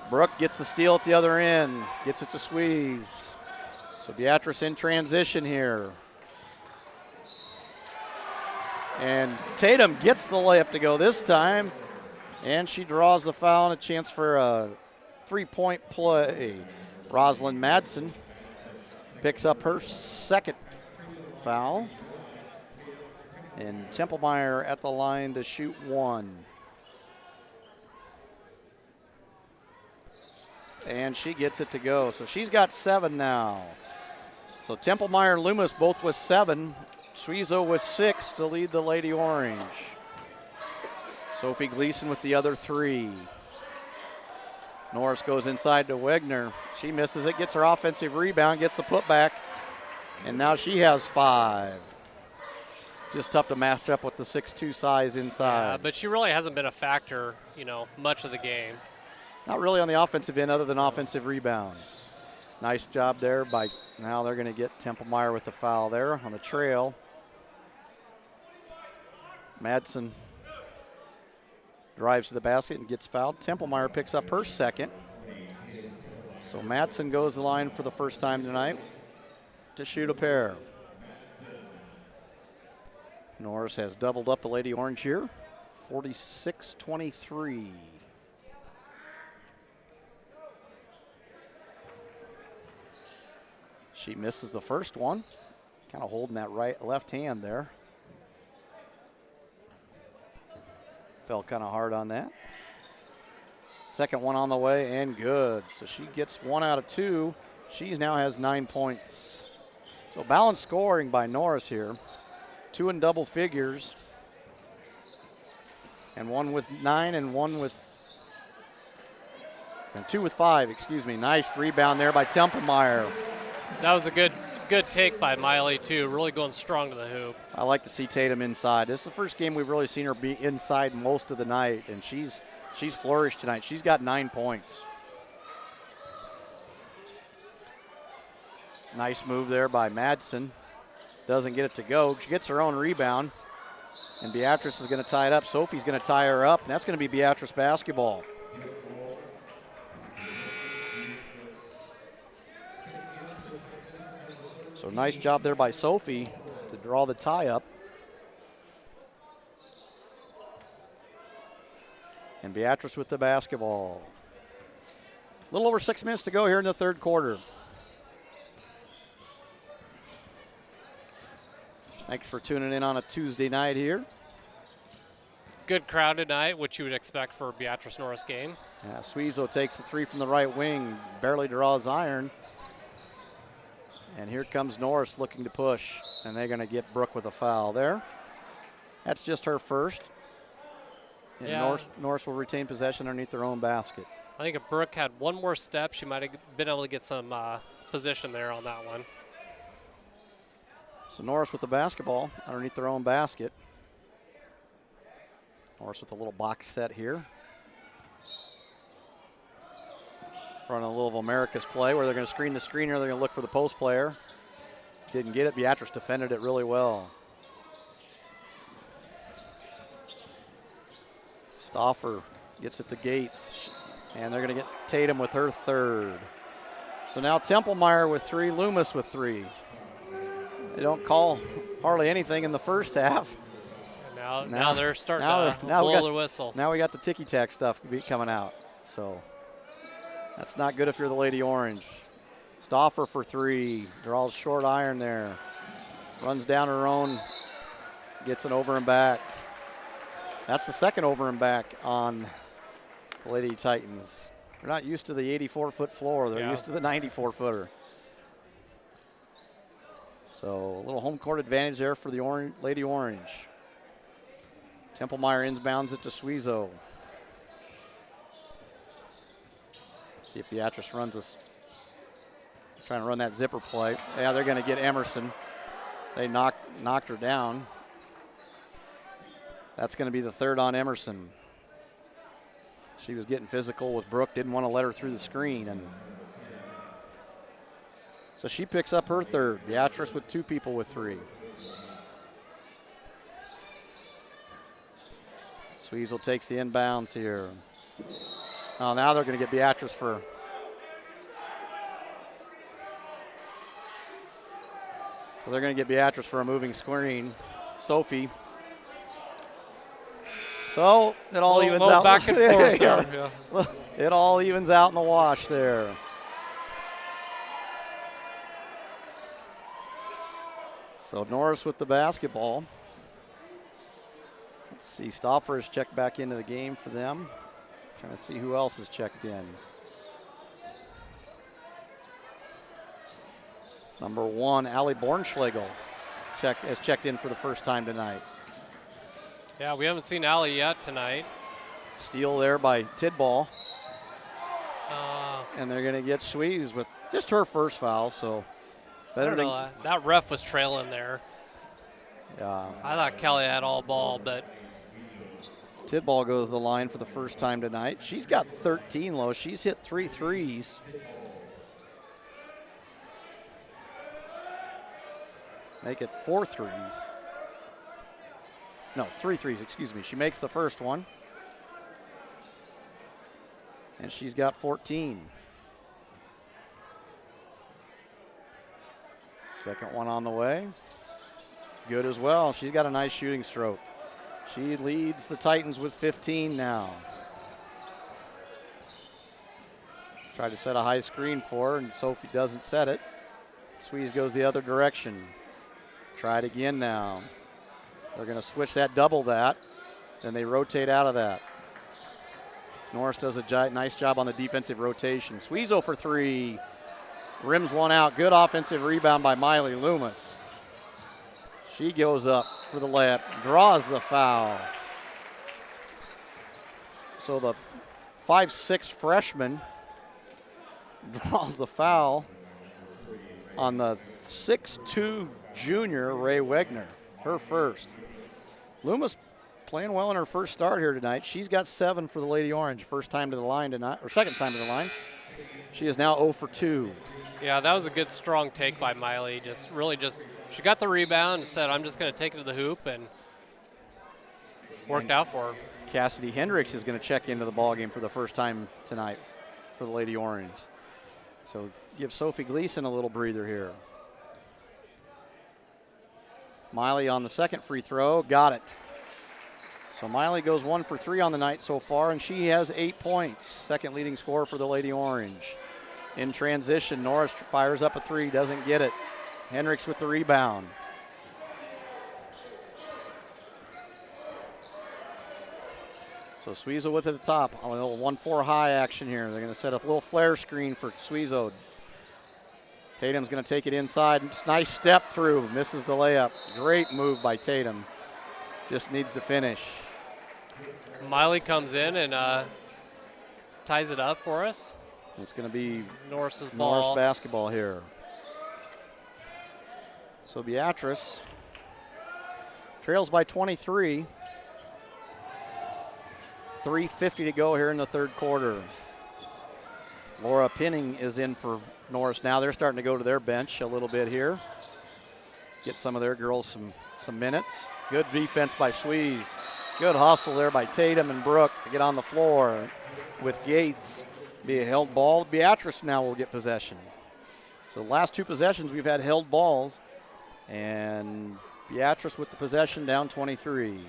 Brooke gets the steal at the other end, gets it to Squeeze. So Beatrice in transition here. And Tatum gets the layup to go this time, and she draws the foul and a chance for a 3-point play. Rosalind Madsen picks up her second foul. And Templemeyer at the line to shoot 1. And she gets it to go. So she's got 7 now. So Templemeyer and Loomis both with 7. Suizo with 6 to lead the Lady Orange. Sophie Gleason with the other 3. Norris goes inside to Wegner. She misses it, gets her offensive rebound, gets the putback, and now she has 5. Just tough to match up with the 6'2" size inside. Yeah, but she really hasn't been a factor, much of the game. Not really on the offensive end other than offensive rebounds. Nice job there by, now they're going to get Templemeyer with the foul there on the trail. Madsen drives to the basket and gets fouled. Templemeyer picks up her second. So Madsen goes the line for the first time tonight to shoot a pair. Norris has doubled up the Lady Orange here, 46-23. She misses the first one, kind of holding that left hand there. Fell kind of hard on that. Second one on the way and good. So she gets 1 out of 2. She now has 9 points. So balanced scoring by Norris here. 2 in double figures. And 1 with 9 and 2 with 5, excuse me. Nice rebound there by Templemeyer. That was a good take by Miley, too. Really going strong to the hoop. I like to see Tatum inside. This is the first game we've really seen her be inside most of the night, and she's flourished tonight. She's got 9 points. Nice move there by Madsen. Doesn't get it to go. She gets her own rebound, and Beatrice is going to tie it up. Sophie's going to tie her up, and that's going to be Beatrice basketball. So nice job there by Sophie to draw the tie up. And Beatrice with the basketball. A little over 6 minutes to go here in the third quarter. Thanks for tuning in on a Tuesday night here. Good crowd tonight, which you would expect for a Beatrice Norris game. Yeah, Suizo takes the 3 from the right wing, barely draws iron. And here comes Norris looking to push, and they're going to get Brooke with a foul there. That's just her first. And Yeah. Norris will retain possession underneath their own basket. I think if Brooke had one more step, she might have been able to get some position there on that one. So Norris with the basketball underneath their own basket. Norris with a little box set here. Running a little of America's play where they're going to screen the screener, they're going to look for the post player. Didn't get it. Beatrice defended it really well. Stauffer gets it to Gates, and they're going to get Tatum with her third. So now Templemeyer with 3, Loomis with 3. They don't call hardly anything in the first half. Now they're starting to blow the whistle. Now we got the ticky-tack stuff coming out. So that's not good if you're the Lady Orange. Stauffer for 3, draws short iron there. Runs down her own, gets an over and back. That's the second over and back on The Lady Titans. They're not used to the 84-foot floor. They're Yeah. used to the 94-footer. So a little home court advantage there for the Lady Orange. Templemeyer inbounds it to Suizo. See if Beatrice runs us. Trying to run that zipper play. Yeah, they're going to get Emerson. They knocked her down. That's going to be the third on Emerson. She was getting physical with Brooke, didn't want to let her through the screen. And so she picks up her third. Beatrice with 2 people with 3. Suizel takes the inbounds here. Oh, now they're going to get Beatrice for. So they're going to get Beatrice for a moving screen. Sophie. So it all evens out. Back and forth Yeah. there. Yeah. It all evens out in the wash there. So Norris with the basketball. Let's see, Stauffer has checked back into the game for them. Trying to see who else has checked in. Number 1, Allie Bornschlegel has checked in for the first time tonight. Yeah, we haven't seen Allie yet tonight. Steal there by Tidball. Uh, And they're going to get Sweez with just her first foul, so I better don't than. know. That ref was trailing there. Yeah. I thought Kelly had all ball, but Tidball goes to the line for the first time tonight. She's got 13 low. She's hit 3 threes. Make it 4 threes. No, 3 threes, excuse me. She makes the first one. And she's got 14. Second one on the way. Good as well. She's got a nice shooting stroke. She leads the Titans with 15 now. Tried to set a high screen for her, and Sophie doesn't set it. Sweez goes the other direction. Try it again now. They're going to switch that, double that, then they rotate out of that. Norris does a nice job on the defensive rotation. Suizo for 3. Rims one out. Good offensive rebound by Miley Loomis. She goes up for the layup, draws the foul. So the 5'6" freshman draws the foul on the 6'2" junior, Ray Wegner, her first. Loomis playing well in her first start here tonight. She's got 7 for the Lady Orange. First time to the line tonight, or second time to the line. She is now 0 for 2. yeah, that was a good strong take by Miley. She got the rebound and said, I'm just going to take it to the hoop, and worked out for her. Cassidy Hendricks is going to check into the ballgame for the first time tonight for the Lady Orange. So give Sophie Gleason a little breather here. Miley on the second free throw, got it. So Miley goes 1 for 3 on the night so far, and she has 8 points. Second leading scorer for the Lady Orange. In transition, Norris fires up a 3, doesn't get it. Hendricks with the rebound. So Suizo with it at the top. A little 1-4 high action here. They're going to set a little flare screen for Suizo. Tatum's going to take it inside. Nice step through. Misses the layup. Great move by Tatum. Just needs to finish. Miley comes in and ties it up for us. It's going to be Norris's ball. Norris basketball here. So Beatrice trails by 23. 3:50 to go here in the third quarter. Laura Pinning is in for Norris now. They're starting to go to their bench a little bit here. Get some of their girls some minutes. Good defense by Sweez. Good hustle there by Tatum and Brooke to get on the floor with Gates. Be a held ball. Beatrice now will get possession. So the last 2 possessions we've had held balls. And Beatrice with the possession down 23.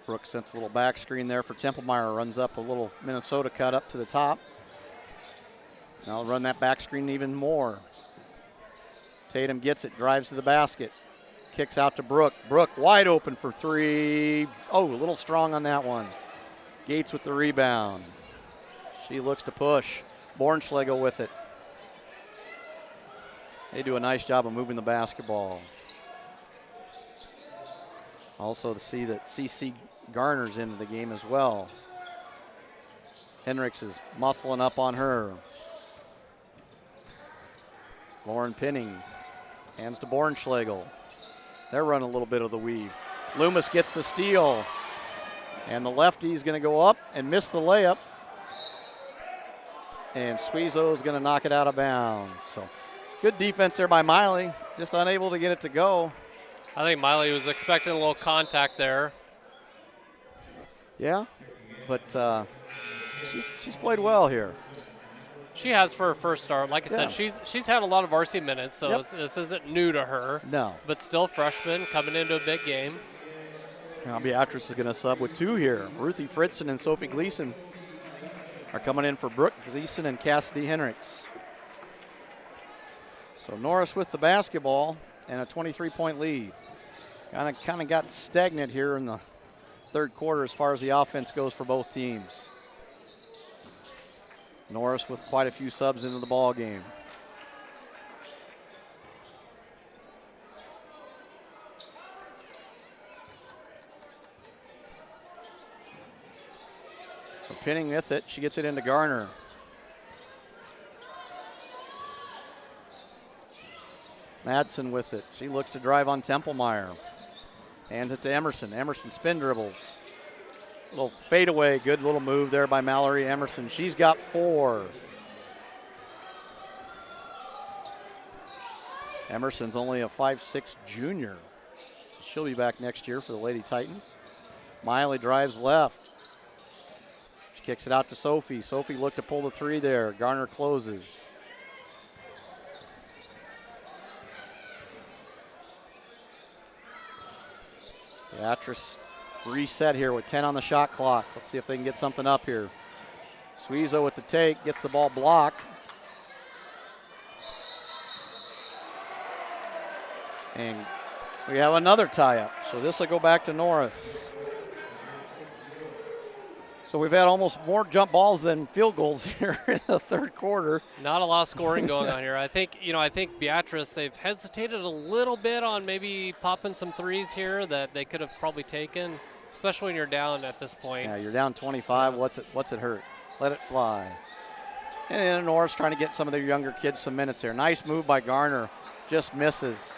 Brooks sends a little back screen there for Templemeyer. Runs up a little Minnesota cut up to the top. Now run that back screen even more. Tatum gets it, drives to the basket. kicks out to Brooke. Brooke wide open for three. Oh, a little strong on that one. Gates with the rebound. She looks to push. Bornschlegel with it. They do a nice job of moving the basketball. Also to see that CC Garner's into the game as well. Hendricks is muscling up on her. Lauren Pinning hands to Bornschlegel. They're running a little bit of the weave. Loomis gets the steal. And the lefty is going to go up and miss the layup. And Suizo is going to knock it out of bounds. So good defense there by Miley, just unable to get it to go. I think Miley was expecting a little contact there. Yeah, but she's played well here. She has for her first start. Like I said, she's had a lot of varsity minutes, so this isn't new to her. No. But still freshman coming into a big game. Now Beatrice is going to sub with two here. Ruthie Fritzen and Sophie Gleason are coming in for Brooke Gleason and Cassidy Hendricks. So Norris with the basketball and a 23-point lead. Kind of got stagnant here in the third quarter as far as the offense goes for both teams. Norris with quite a few subs into the ball game. So Pinning with it, she gets it into Garner. Madsen with it. She looks to drive on Templemeyer. Hands it to Emerson. Emerson spin dribbles. Little fadeaway, good little move there by Mallory Emerson. She's got 4. Emerson's only a 5'6" junior. She'll be back next year for the Lady Titans. Miley drives left. She kicks it out to Sophie. Sophie looked to pull the 3 there. Garner closes. Beatrice reset here with 10 on the shot clock. Let's see if they can get something up here. Suizo with the take, gets the ball blocked. And we have another tie-up. So this will go back to Norris. So we've had almost more jump balls than field goals here in the third quarter. Not a lot of scoring going on here. I think Beatrice, they've hesitated a little bit on maybe popping some threes here that they could have probably taken, especially when you're down at this point. Yeah, you're down 25. What's it hurt? Let it fly. And then Norris trying to get some of their younger kids some minutes here. Nice move by Garner. Just misses.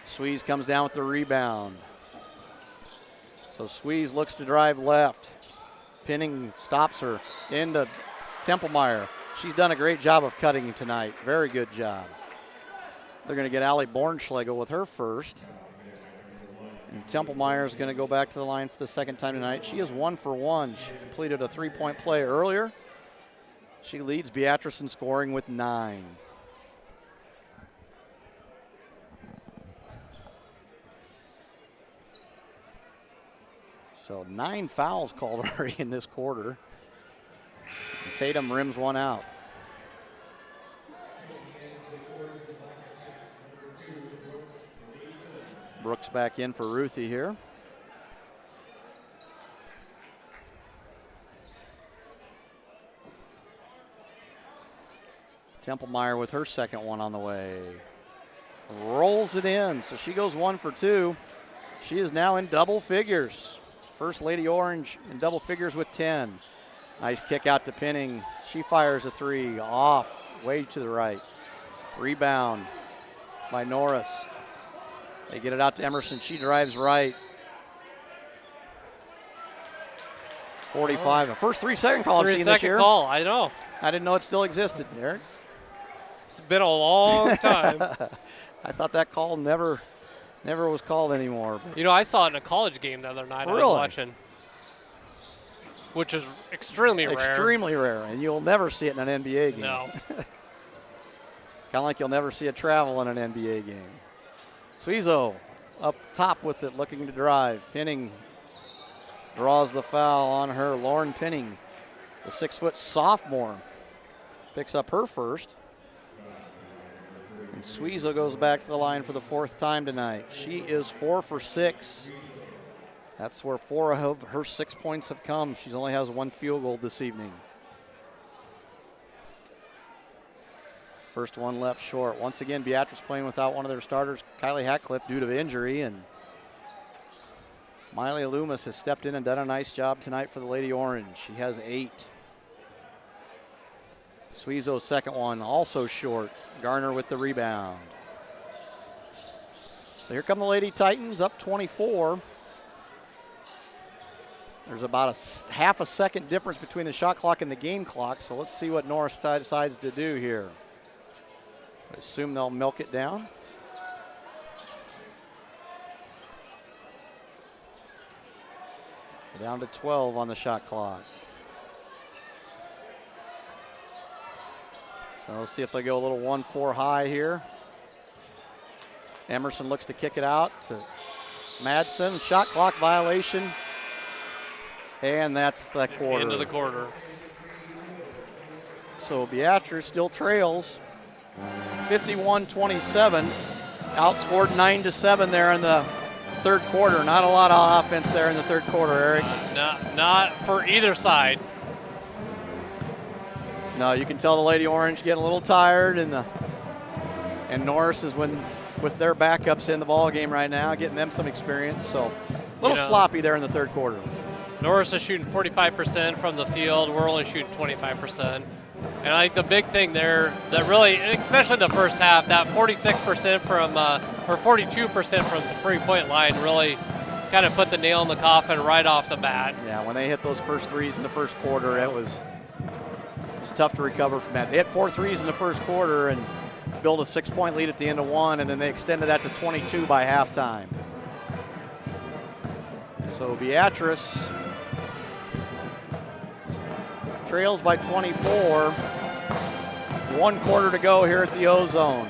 Sweeze comes down with the rebound. So Sweeze looks to drive left. Pinning stops her into Templemeyer. She's done a great job of cutting tonight. Very good job. They're going to get Allie Bornschlegel with her first. And Templemeyer is going to go back to the line for the second time tonight. She is 1 for 1. She completed a 3-point play earlier. She leads Beatrice in scoring with 9. So 9 fouls called already in this quarter. And Tatum rims one out. Brooks back in for Ruthie here. Templemeyer with her second one on the way. Rolls it in, so she goes 1 for 2. She is now in double figures. First Lady Orange in double figures with 10. Nice kick out to Pinning. She fires a 3 off, way to the right. Rebound by Norris. They get it out to Emerson. She drives right. 45. The first 3-second call I've seen this year. 3-second call, I know. I didn't know it still existed, Eric. It's been a long time. I thought that call never was called anymore. You know, I saw it in a college game the other night. Really? I was watching, which is extremely rare. Extremely rare, and you'll never see it in an NBA game. No. Kind of like you'll never see a travel in an NBA game. Suizo up top with it, looking to drive. Pinning draws the foul on her. Lauren Pinning, the 6-foot sophomore, picks up her first. And Suizo goes back to the line for the 4th time tonight. She is 4 for 6. That's where 4 of her 6 points have come. She only has 1 field goal this evening. First one left short. Once again, Beatrice playing without one of their starters, Kylie Hatcliffe, due to injury, and Miley Loomis has stepped in and done a nice job tonight for the Lady Orange. She has 8. Suizo's second one also short. Garner with the rebound. So here come the Lady Titans, up 24. There's about a half a second difference between the shot clock and the game clock, so let's see what Norris decides to do here. I assume they'll milk it down. Down to 12 on the shot clock. So let's see if they go a little 1-4 high here. Emerson looks to kick it out to Madsen. Shot clock violation. And that's the quarter. Into the quarter. So Beatrice still trails 51-27. Outscored 9-7 there in the third quarter. Not a lot of offense there in the third quarter, Eric. Not for either side. No, you can tell the Lady Orange getting a little tired, and Norris is with their backups in the ball game right now, getting them some experience. So a little sloppy there in the third quarter. Norris is shooting 45% from the field. We're only shooting 25%. And I think the big thing there that really, especially in the first half, that 46% from, or 42% from the three-point line really kind of put the nail in the coffin right off the bat. Yeah, when they hit those first threes in the first quarter, it was tough to recover from that. They hit 4 threes in the first quarter and built a 6-point lead at the end of one, and then they extended that to 22 by halftime. So Beatrice trails by 24. 1 quarter to go here at the O-Zone.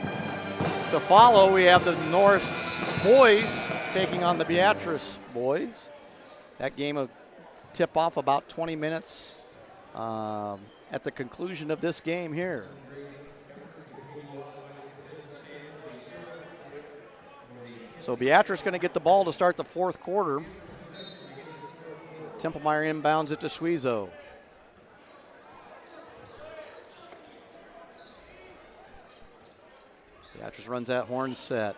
To follow, we have the Norris boys taking on the Beatrice boys. That game will tip off about 20 minutes at the conclusion of this game here. So Beatrice going to get the ball to start the fourth quarter. Templemeyer inbounds it to Suizo. Beatrice runs that horn set.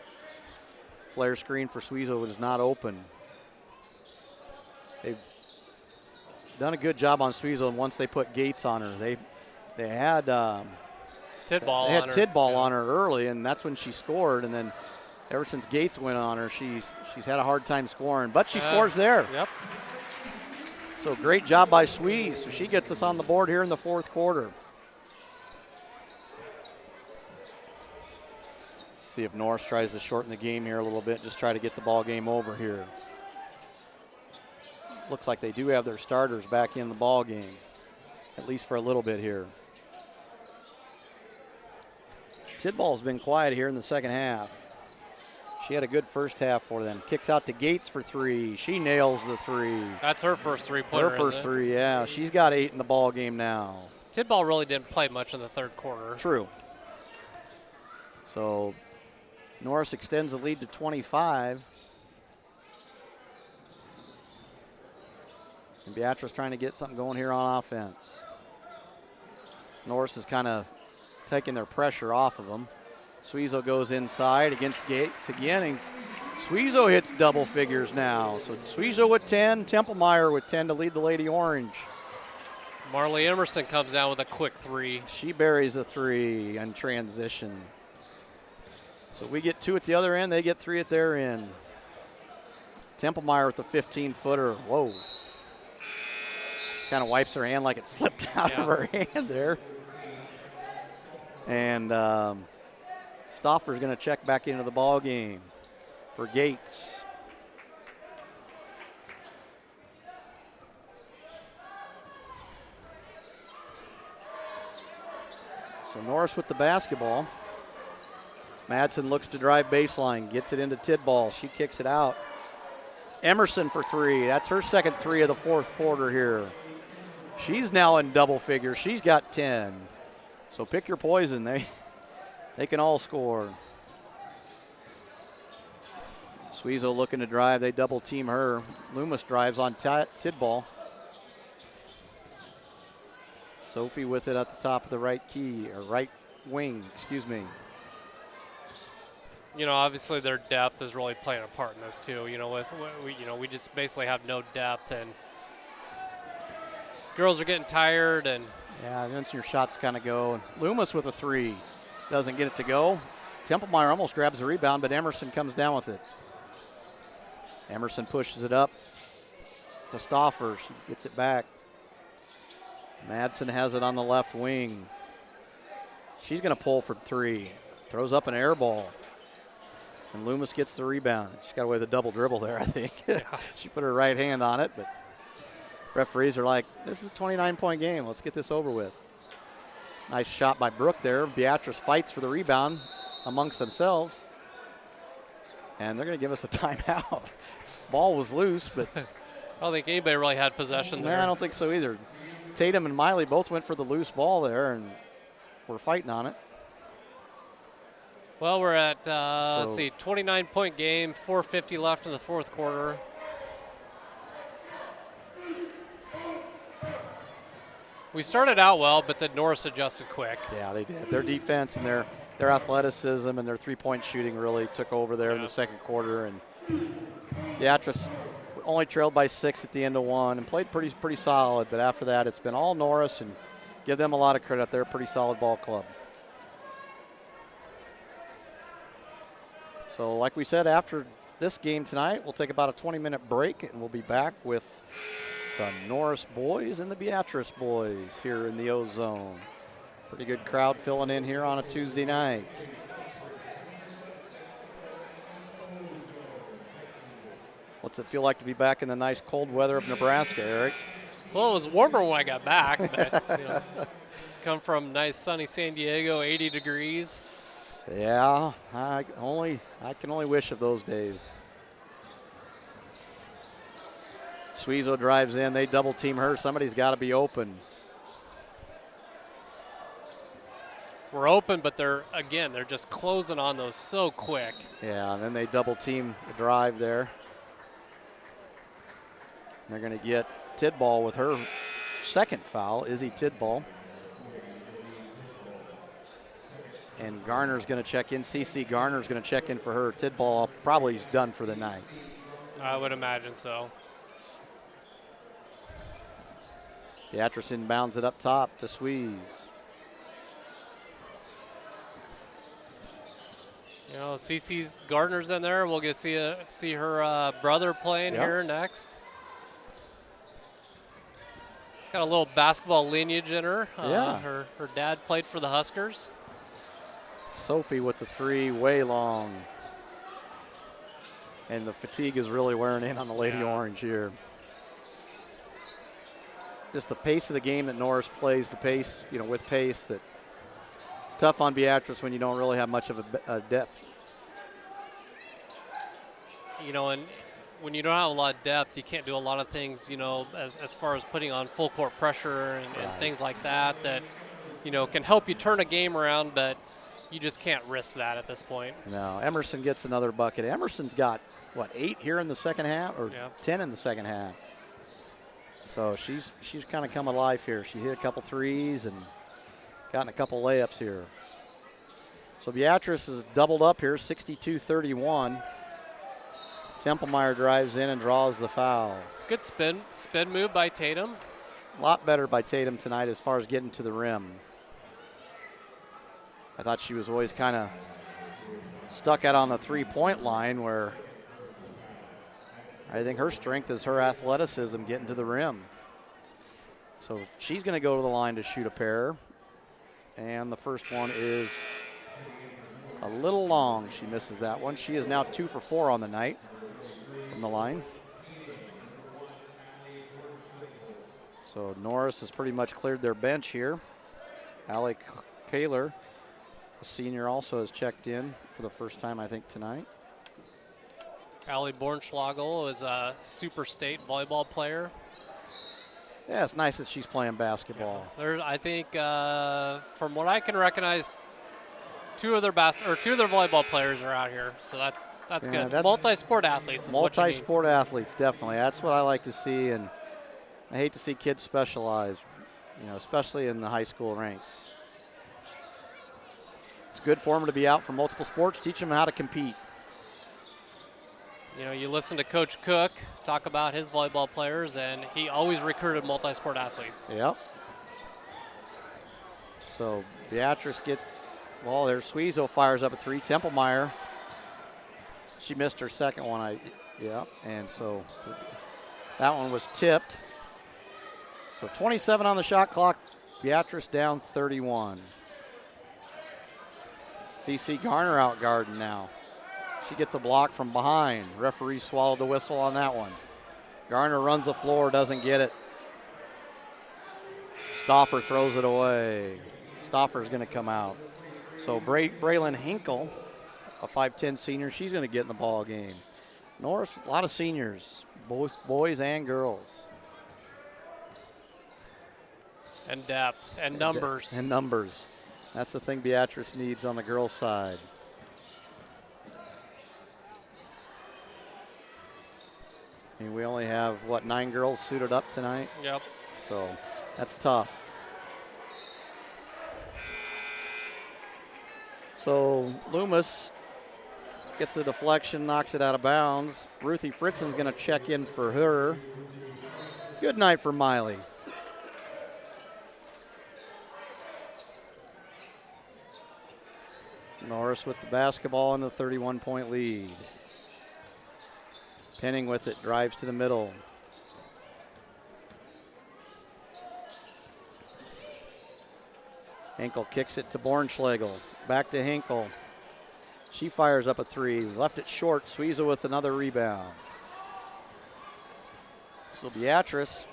Flare screen for Suizo is not open. They've done a good job on Suizo, and once they put Gates on her, they had Tidball on her early, and that's when she scored. And then ever since Gates went on her, she's had a hard time scoring, but she scores there. Yep. So great job by Suizo. So she gets us on the board here in the fourth quarter. See if Norris tries to shorten the game here a little bit, just try to get the ball game over here. Looks like they do have their starters back in the ball game, at least for a little bit here. Tidball's been quiet here in the second half. She had a good first half for them. Kicks out to Gates for 3. She nails the 3. That's her first three-pointer. Her first 3, yeah. She's got 8 in the ball game now. Tidball really didn't play much in the third quarter. True. So Norris extends the lead to 25. And Beatrice trying to get something going here on offense. Norris is kind of taking their pressure off of them. Suizo goes inside against Gates again, and Suizo hits double figures now. So Suizo with 10, Templemeyer with 10 to lead the Lady Orange. Marley Emerson comes down with a quick 3. She buries a 3 in transition. So we get 2 at the other end, they get 3 at their end. Templemeyer with the 15-footer. Whoa. Kind of wipes her hand like it slipped out of her hand there. And Stauffer's going to check back into the ball game for Gates. So Norris with the basketball. Madsen looks to drive baseline, gets it into Tidball. She kicks it out. Emerson for 3. That's her second 3 of the fourth quarter here. She's now in double figures. She's got 10. So pick your poison. They They can all score. Suizo looking to drive. They double team her. Loomis drives on Tidball. Sophie with it at the top of the right key, or right wing, excuse me. You know, obviously their depth is really playing a part in this too. You know, we just basically have no depth, and girls are getting tired. And Yeah, then your shots kind of go. And Loomis with a 3. Doesn't get it to go. Templemeyer almost grabs the rebound, but Emerson comes down with it. Emerson pushes it up to Stauffer. She gets it back. Madsen has it on the left wing. She's going to pull for 3. Throws up an air ball. And Loomis gets the rebound. She's got away with a double dribble there, I think. She put her right hand on it, but referees are like, this is a 29-point game. Let's get this over with. Nice shot by Brooke there. Beatrice fights for the rebound amongst themselves. And they're going to give us a timeout. Ball was loose, but I don't think anybody really had possession there. I don't think so either. Tatum and Miley both went for the loose ball there, and we're fighting on it. Well, we're at, let's see, 29-point game, 4:50 left in the fourth quarter. We started out well, but then Norris adjusted quick. Yeah, they did. Their defense and their athleticism and their three-point shooting really took over there in the second quarter. And Beatrice only trailed by 6 at the end of 1 and played pretty solid. But after that, it's been all Norris, and give them a lot of credit. They're a pretty solid ball club. So like we said, after this game tonight, we'll take about a 20-minute break, and we'll be back with the Norris boys and the Beatrice boys here in the O-Zone. Pretty good crowd filling in here on a Tuesday night. What's it feel like to be back in the nice cold weather of Nebraska, Eric? Well, it was warmer when I got back, but come from nice sunny San Diego, 80 degrees. Yeah, I can only wish of those days. Suizo drives in. They double team her. Somebody's got to be open. We're open, but they're just closing on those so quick. Yeah, and then they double team the drive there. And they're going to get Tidball with her second foul, Izzy Tidball. And Garner's going to check in. CC Garner's going to check in for her. Tidball probably is done for the night. I would imagine so. Beatrice inbounds it up top to Sweeze. You know, CC's Gardner's in there. We'll get to see her brother playing here next. Got a little basketball lineage in her. Her dad played for the Huskers. Sophie with the 3, way long. And the fatigue is really wearing in on the Lady Orange here. Just the pace of the game that Norris plays, the pace, with pace, that it's tough on Beatrice when you don't really have much of a depth. And when you don't have a lot of depth, you can't do a lot of things, as far as putting on full court pressure and things like that, can help you turn a game around, but you just can't risk that at this point. No, Emerson gets another bucket. Emerson's got, 8 here in the second half, or 10 in the second half. So she's kind of come alive here. She hit a couple threes and gotten a couple layups here. So Beatrice is doubled up here, 62-31. Templemeyer drives in and draws the foul. Good spin move by Tatum. A lot better by Tatum tonight as far as getting to the rim. I thought she was always kind of stuck out on the three-point line, where I think her strength is her athleticism getting to the rim. So she's going to go to the line to shoot a pair. And the first one is a little long. She misses that one. She is now 2 for 4 on the night from the line. So Norris has pretty much cleared their bench here. Allie Kaler, a senior, also has checked in for the first time, I think, tonight. Allie Bornschlagel is a super state volleyball player. Yeah, it's nice that she's playing basketball. I think, from what I can recognize, two of their volleyball players are out here, so that's Yeah, good. that's- Multi-sport athletes. Is what you need. Multi-sport athletes, definitely. That's what I like to see, and I hate to see kids specialize, especially in the high school ranks. It's good for them to be out for multiple sports, teach them how to compete. You listen to Coach Cook talk about his volleyball players, and he always recruited multi-sport athletes. Yep. So Beatrice gets, there's Suizo fires up a 3. Templemeyer, she missed her second one, and so that one was tipped. So 27 on the shot clock, Beatrice down 31. CC Garner out guarding now. She gets a block from behind. Referee swallowed the whistle on that one. Garner runs the floor, doesn't get it. Stauffer throws it away. Stauffer's going to come out. So Braylon Hinkle, a 5'10 senior, she's going to get in the ball game. Norris, a lot of seniors, both boys and girls. And depth and numbers. And numbers. That's the thing Beatrice needs on the girls' side. I mean, we only have, 9 girls suited up tonight? Yep. So that's tough. So Loomis gets the deflection, knocks it out of bounds. Ruthie Fritzen's going to check in for her. Good night for Miley. Norris with the basketball and the 31-point lead. Penning with it, drives to the middle. Hinkle kicks it to Bornschlegel. Back to Hinkle. She fires up a 3. Left it short. Suiza with another rebound. So Beatrice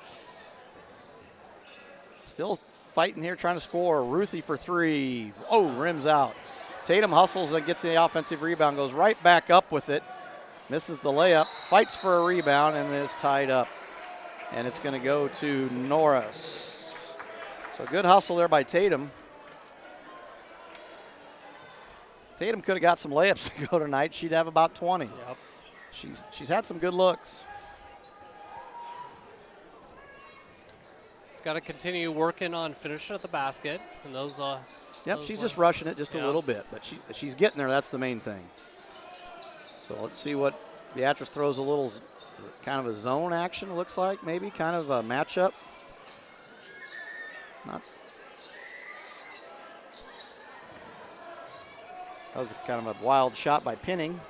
still fighting here, trying to score. Ruthie for 3. Oh, rims out. Tatum hustles and gets the offensive rebound, goes right back up with it. Misses the layup, fights for a rebound, and is tied up. And it's going to go to Norris. So good hustle there by Tatum. Tatum could have got some layups to go tonight. She'd have about 20. Yep. She's had some good looks. He's got to continue working on finishing at the basket, and those. Yep, those she's ones- just rushing it just a Yeah. little bit, but she's getting there. That's the main thing. So let's see what Beatrice throws. A little kind of a zone action, it looks like, maybe kind of a matchup. Not. That was kind of a wild shot by Penning.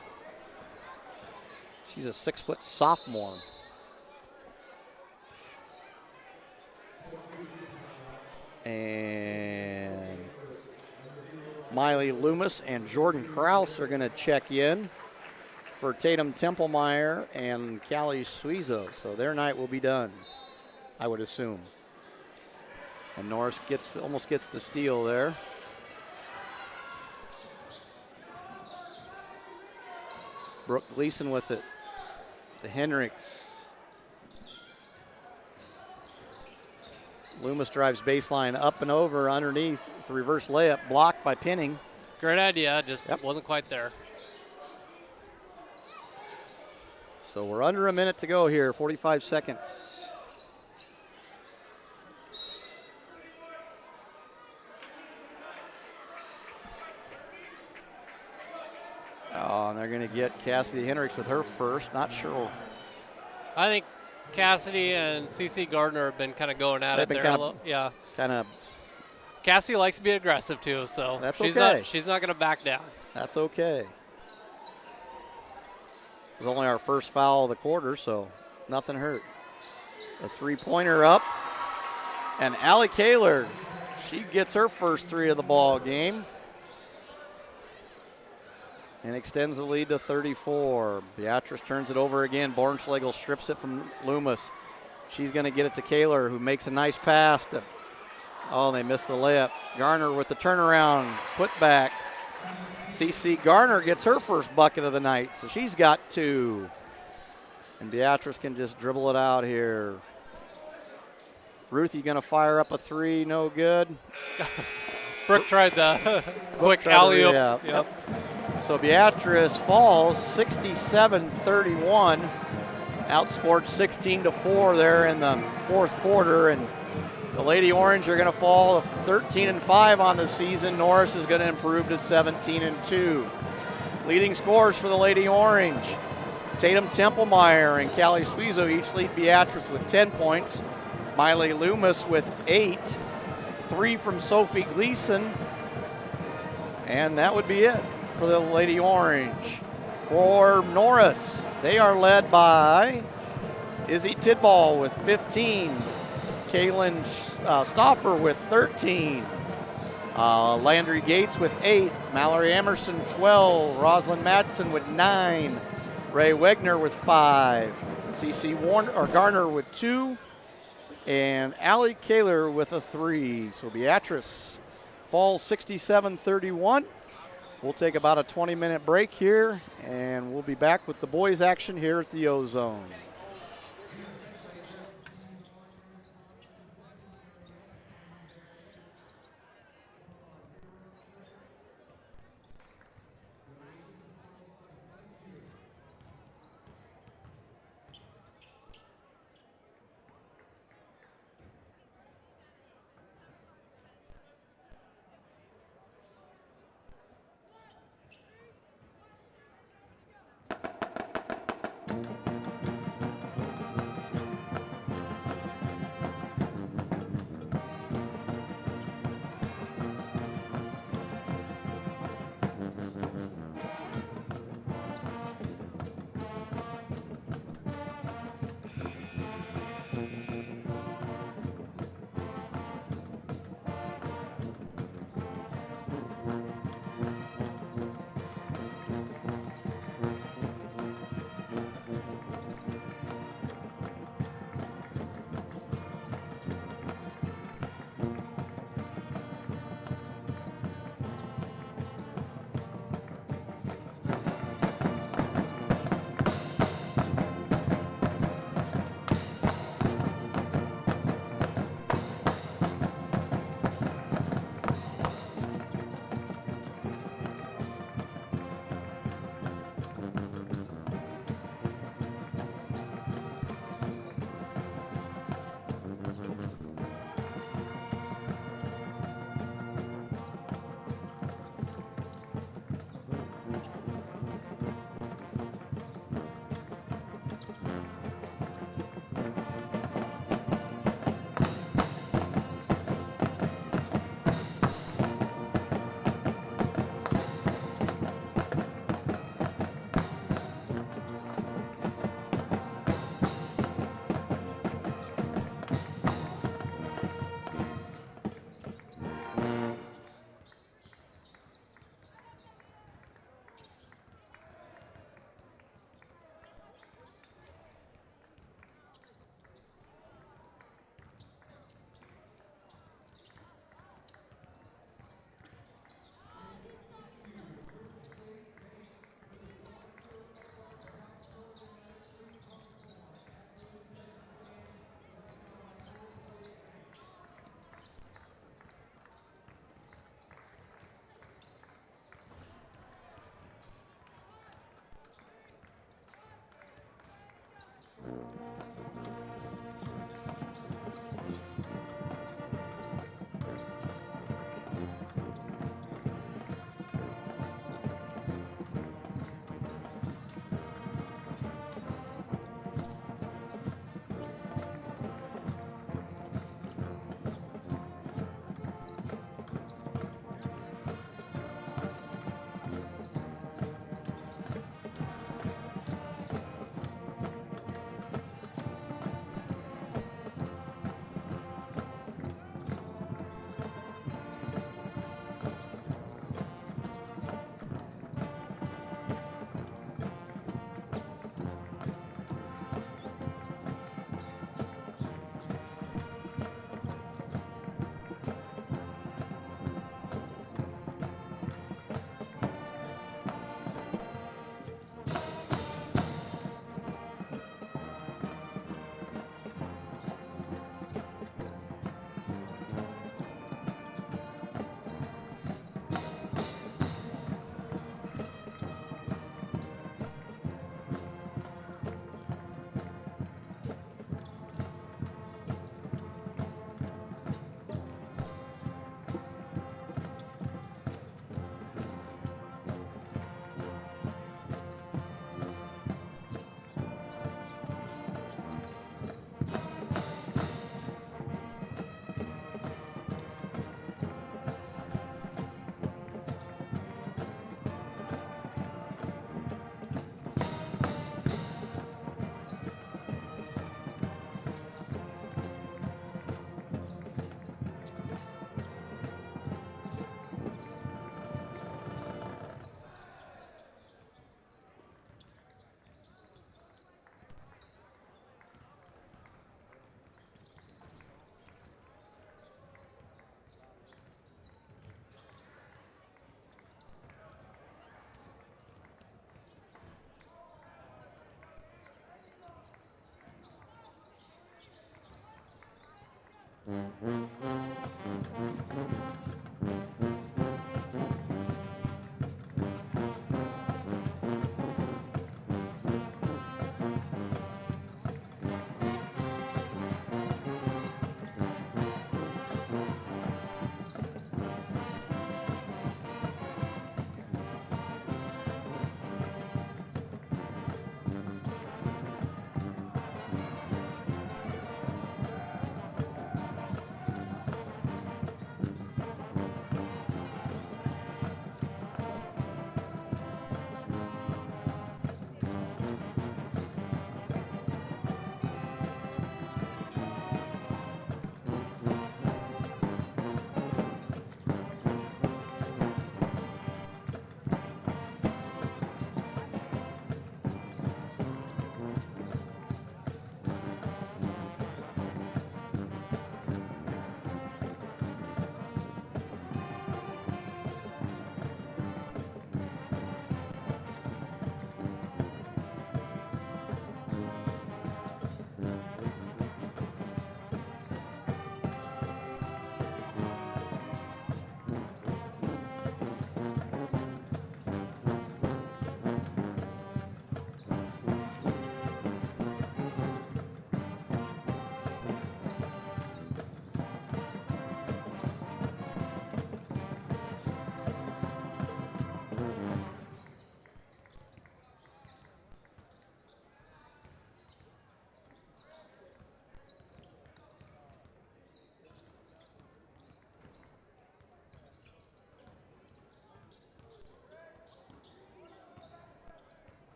She's a 6-foot sophomore. And Miley Loomis and Jordan Kraus are going to check in for Tatum Templemeyer and Callie Suizo. So their night will be done, I would assume. And Norris almost gets the steal there. Brooke Gleason with it to Hendricks. Loomis drives baseline up and over underneath the reverse layup, blocked by Penning. Great idea, just Yep. wasn't quite there. So we're under a minute to go here, 45 seconds. Oh, and they're going to get Cassidy Hendricks with her first. Not sure. I think Cassidy and CC Gardner have been kind of going at They've it been there. kinda- a little. Yeah. Kind of, Cassie likes to be aggressive too, so That's she's okay. not going to back down. that's okay. It was only our first foul of the quarter, so nothing hurt. A three-pointer up. And Allie Kaler, she gets her first 3 of the ball game. And extends the lead to 34. Beatrice turns it over again. Bornschlegel strips it from Loomis. She's going to get it to Kaler, who makes a nice pass. They missed the layup. Garner with the turnaround, put back. CC Garner gets her first bucket of the night, so she's got 2. And Beatrice can just dribble it out here. Ruthie going to fire up a 3, no good. Brooke tried the quick tried to alley-oop. rehab. Yep. So Beatrice falls 67-31, outscored 16-4 there in the fourth quarter, and the Lady Orange are going to fall 13-5 on the season. Norris is going to improve to 17-2. Leading scorers for the Lady Orange: Tatum Templemeyer and Callie Suizo each lead Beatrice with 10 points. Miley Loomis with 8, 3 from Sophie Gleason, and that would be it for the Lady Orange. For Norris, they are led by Izzy Tidball with 15, Kaylin Stoffer with 13, Landry Gates with 8, Mallory Emerson 12, Rosalind Madsen with 9, Ray Wegner with 5, CC Garner with 2, and Allie Kaler with a 3. So Beatrice falls 67-31. We'll take about a 20-minute break here, and we'll be back with the boys' action here at the O-Zone.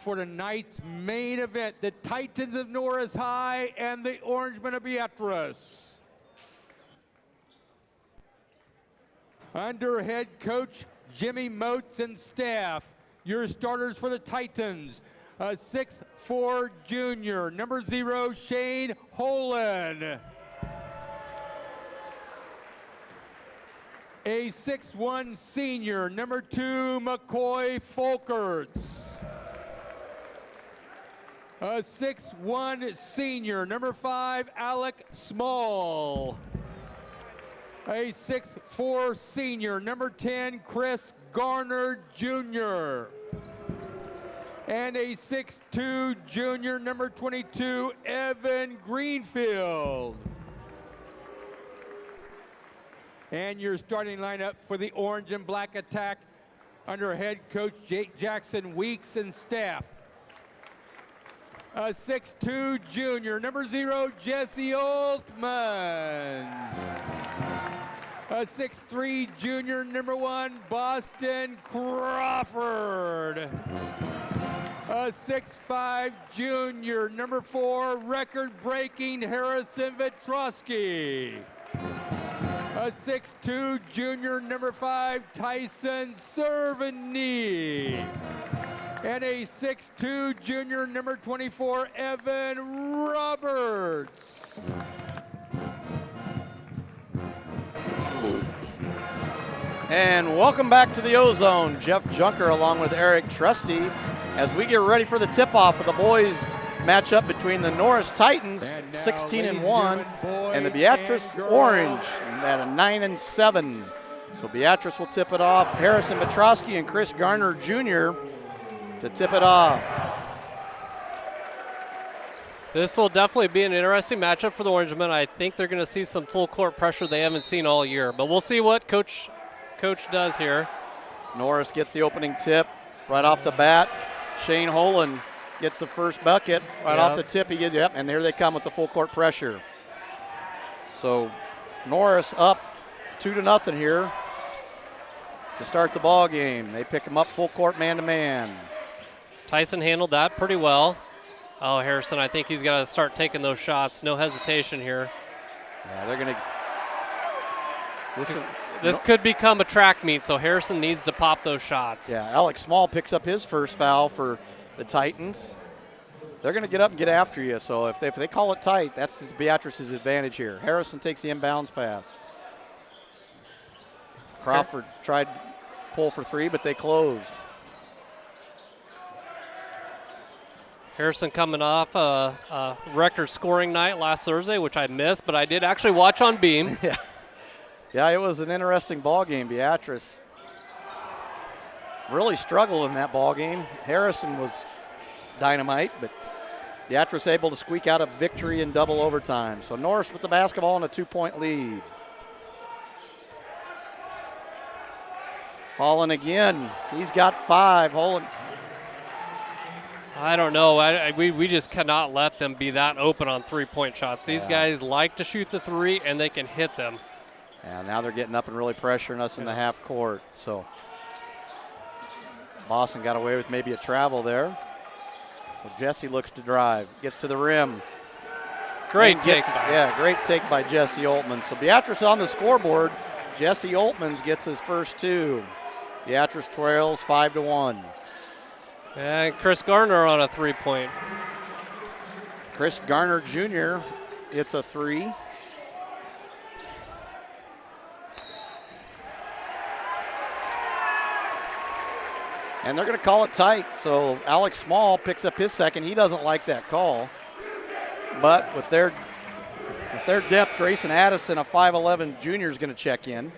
for tonight's main event, the Titans of Norris High and the Orangemen of Beatrice. Under head coach Jimmy Moats and staff, your starters for the Titans, a 6'4" junior, number 0, Shane Holen. A 6'1" senior, number 2, McCoy Folkerts. A 6'1" senior, number 5, Alec Small. A 6'4" senior, number 10, Chris Garner Jr. And a 6'2" junior, number 22, Evan Greenfield. And your starting lineup for the orange and black attack under head coach Jake Jackson Weeks and staff. A 6'2" junior, number 0, Jesse Oltmans. A 6'3" junior, number 1, Boston Crawford. A 6'5" junior, number 4, record-breaking Harrison Beatrice. A 6'2" junior, number 5, Tyson Servany. And a 6'2" junior, number 24, Evan Roberts. And welcome back to the O-Zone. Jeff Junker along with Eric Trusty as we get ready for the tip-off of the boys matchup between the Norris Titans, 16-1, and the Beatrice Orange at a 9-7. So Beatrice will tip it off. Harrison Beatrice and Chris Garner Jr. to tip it off. This will definitely be an interesting matchup for the Orangemen. I think they're going to see some full court pressure they haven't seen all year, but we'll see what Coach does here. Norris gets the opening tip right off the bat. Shane Holen gets the first bucket right off the tip. And here they come with the full court pressure. So Norris up 2-0 here to start the ball game. They pick him up full court man-to-man. Tyson handled that pretty well. Oh, Harrison, I think he's got to start taking those shots. No hesitation here. Yeah, they're going to. This could become a track meet, so Harrison needs to pop those shots. Yeah, Alex Small picks up his first foul for the Titans. They're going to get up and get after you, so if they call it tight, that's Beatrice's advantage here. Harrison takes the inbounds pass. Crawford tried to pull for 3, but they closed. Harrison coming off a record scoring night last Thursday, which I missed, but I did actually watch on Beam. Yeah, it was an interesting ball game. Beatrice really struggled in that ball game. Harrison was dynamite, but Beatrice able to squeak out a victory in double overtime. So Norris with the basketball and a 2-point lead. Holen again. He's got 5. Holen. I don't know. We just cannot let them be that open on three-point shots. These guys like to shoot the 3, and they can hit them. And now they're getting up and really pressuring us in the half court. So Boston got away with maybe a travel there. So Jesse looks to drive, gets to the rim. Great take. Great take by Jesse Oltmans. So Beatrice on the scoreboard. Jesse Oltmans gets his first 2. Beatrice trails 5-1. And Chris Garner on a 3-point. Chris Garner Jr. hits a 3. And they're going to call it tight. So Alex Small picks up his second. He doesn't like that call. But with their depth, Grayson Addison, a 5'11 junior, is going to check in.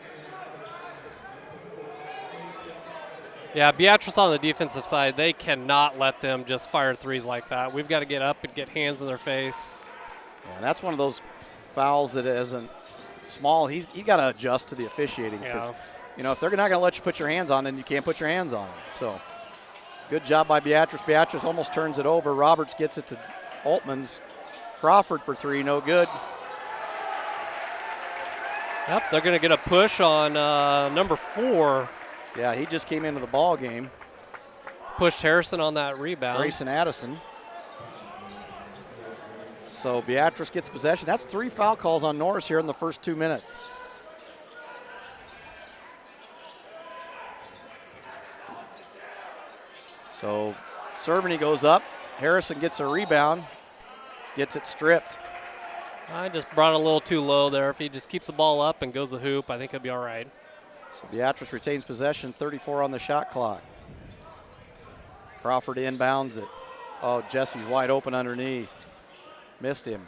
Yeah, Beatrice on the defensive side, they cannot let them just fire 3s like that. We've got to get up and get hands in their face. Yeah, that's one of those fouls that isn't Small. He's got to adjust to the officiating because, if they're not going to let you put your hands on, then you can't put your hands on them. So good job by Beatrice. Beatrice almost turns it over. Roberts gets it to Oltmans. Crawford for 3, no good. Yep, they're going to get a push on number 4. Yeah, he just came into the ball game. pushed Harrison on that rebound. Grayson Addison. So Beatrice gets possession. That's 3 foul calls on Norris here in the first 2 minutes. So Cerveny goes up. Harrison gets a rebound, gets it stripped. I just brought it a little too low there. If he just keeps the ball up and goes the hoop, I think he'll be all right. So Beatrice retains possession, 34 on the shot clock. Crawford inbounds it. Oh, Jesse's wide open underneath. Missed him.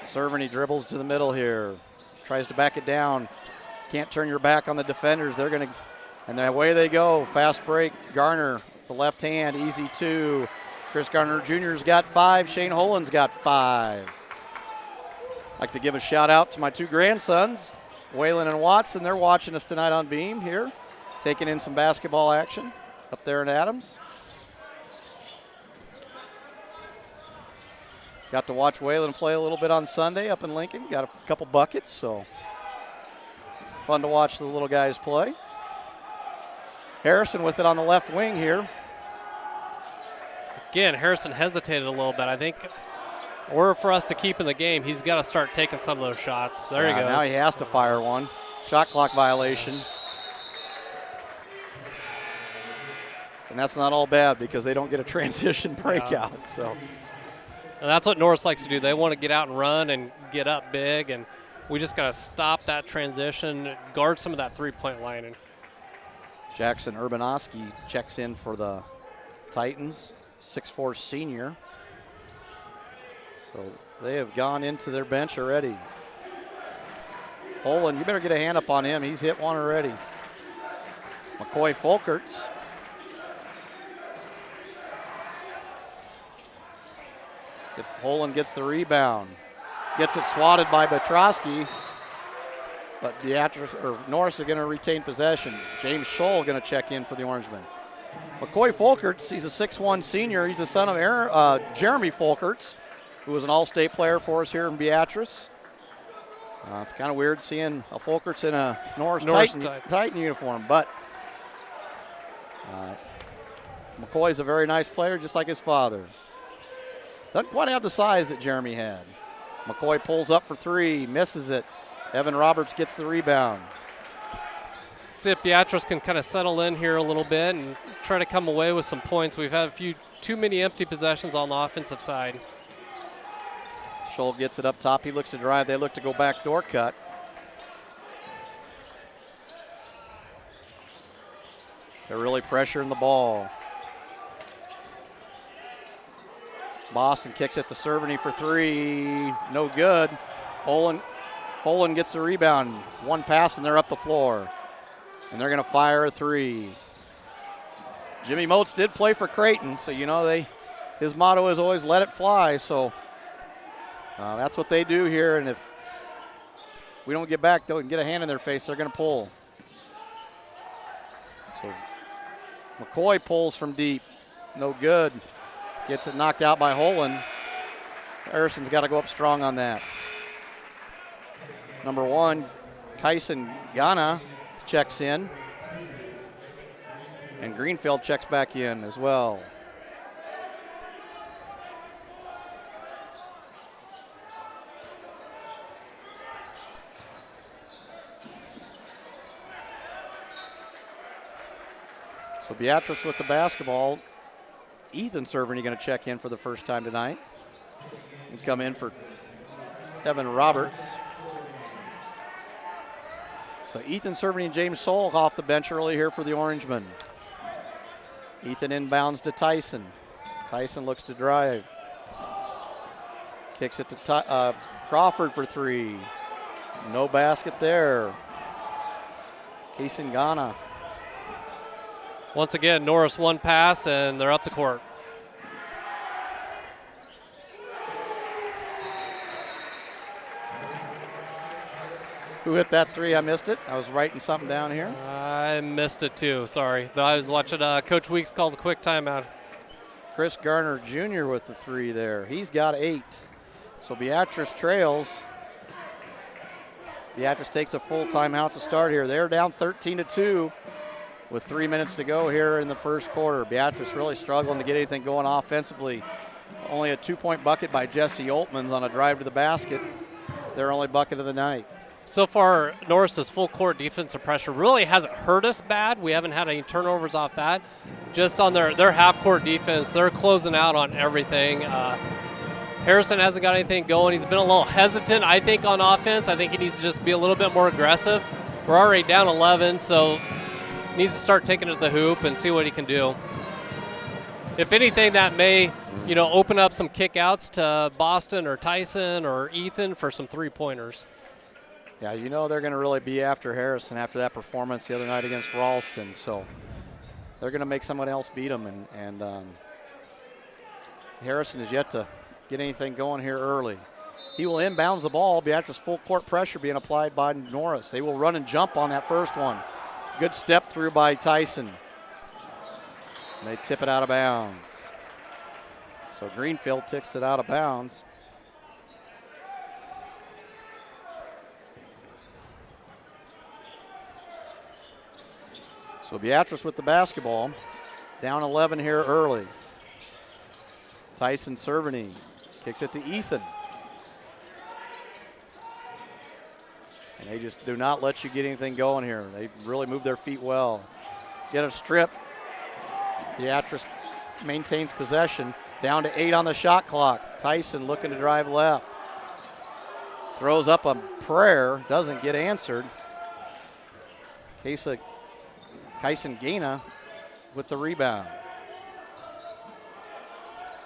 Cerveny dribbles to the middle here. Tries to back it down. Can't turn your back on the defenders. They're going to, and away they go. Fast break. Garner, the left hand, easy 2. Chris Garner Jr.'s got 5. Shane Holen's got 5. I'd like to give a shout out to my 2 grandsons, Waylon and Watson. They're watching us tonight on Beam here, taking in some basketball action up there in Adams. Got to watch Waylon play a little bit on Sunday up in Lincoln. Got a couple buckets, so fun to watch the little guys play. Harrison with it on the left wing here. Again, Harrison hesitated a little bit. I think in order for us to keep in the game, he's got to start taking some of those shots. There he goes. Now he has to fire one. Shot clock violation. And that's not all bad because they don't get a transition breakout. So. And that's what Norris likes to do. They want to get out and run and get up big, and we just got to stop that transition, guard some of that three-point line. And Jackson Urbanowski checks in for the Titans, 6'4" senior. So they have gone into their bench already. Holen, you better get a hand up on him. He's hit one already. McCoy Folkerts. Holen gets the rebound. Gets it swatted by Beatrice. But Beatrice or Norris are going to retain possession. James Scholl going to check in for the Orangemen. McCoy Folkerts, he's a 6'1" senior. He's the son of Jeremy Folkerts, who was an all-state player for us here in Beatrice. It's kind of weird seeing a Folkerts in a Norris Titan uniform, but McCoy's a very nice player, just like his father. Doesn't quite have the size that Jeremy had. McCoy pulls up for 3, misses it. Evan Roberts gets the rebound. See if Beatrice can kind of settle in here a little bit and try to come away with some points. We've had too many empty possessions on the offensive side. Scholl gets it up top. He looks to drive. They look to go back door cut. They're really pressuring the ball. Boston kicks it to Cerveny for 3. No good. Holen gets the rebound. One pass and they're up the floor. And they're going to fire a 3. Jimmy Motes did play for Creighton, so you know his motto is always let it fly. So that's what they do here. And if we don't get back, they'll get a hand in their face. They're going to pull. So McCoy pulls from deep. No good. Gets it knocked out by Holen. Harrison's got to go up strong on that. Number 1, Kyson Ghana checks in. And Greenfield checks back in as well. So Beatrice with the basketball. Ethan Cerveny going to check in for the first time tonight. And come in for Evan Roberts. So Ethan Cerveny and James Scholl off the bench early here for the Orangemen. Ethan inbounds to Tyson. Tyson looks to drive. Kicks it to Crawford for 3. No basket there. Kason Ghana. Once again, Norris one pass, and they're up the court. Who hit that 3? I missed it. I was writing something down here. I missed it too, sorry. But I was watching Coach Weeks calls a quick timeout. Chris Garner Jr. with the 3 there. He's got 8. So Beatrice trails. Beatrice takes a full timeout to start here. They're down 13-2. with 3 minutes to go here in the first quarter. Beatrice really struggling to get anything going offensively. Only a 2-point bucket by Jesse Oltmans on a drive to the basket. Their only bucket of the night. So far, Norris's full court defensive pressure really hasn't hurt us bad. We haven't had any turnovers off that. Just on their half court defense, they're closing out on everything. Harrison hasn't got anything going. He's been a little hesitant, I think, on offense. I think he needs to just be a little bit more aggressive. We're already down 11, so needs to start taking it to the hoop and see what he can do. If anything, that may, open up some kickouts to Boston or Tyson or Ethan for some three-pointers. Yeah, they're going to really be after Harrison after that performance the other night against Ralston. So they're going to make someone else beat them. And Harrison is yet to get anything going here early. He will inbounds the ball. Beatrice full court pressure being applied by Norris. They will run and jump on that first one. Good step through by Tyson. They tip it out of bounds. So Greenfield ticks it out of bounds. So Beatrice with the basketball. Down 11 here early. Tyson Cerveny kicks it to Ethan. And they just do not let you get anything going here. They really move their feet well. Get a strip. Beatrice maintains possession. Down to 8 on the shot clock. Tyson looking to drive left. Throws up a prayer. Doesn't get answered. Kyson Gaina with the rebound.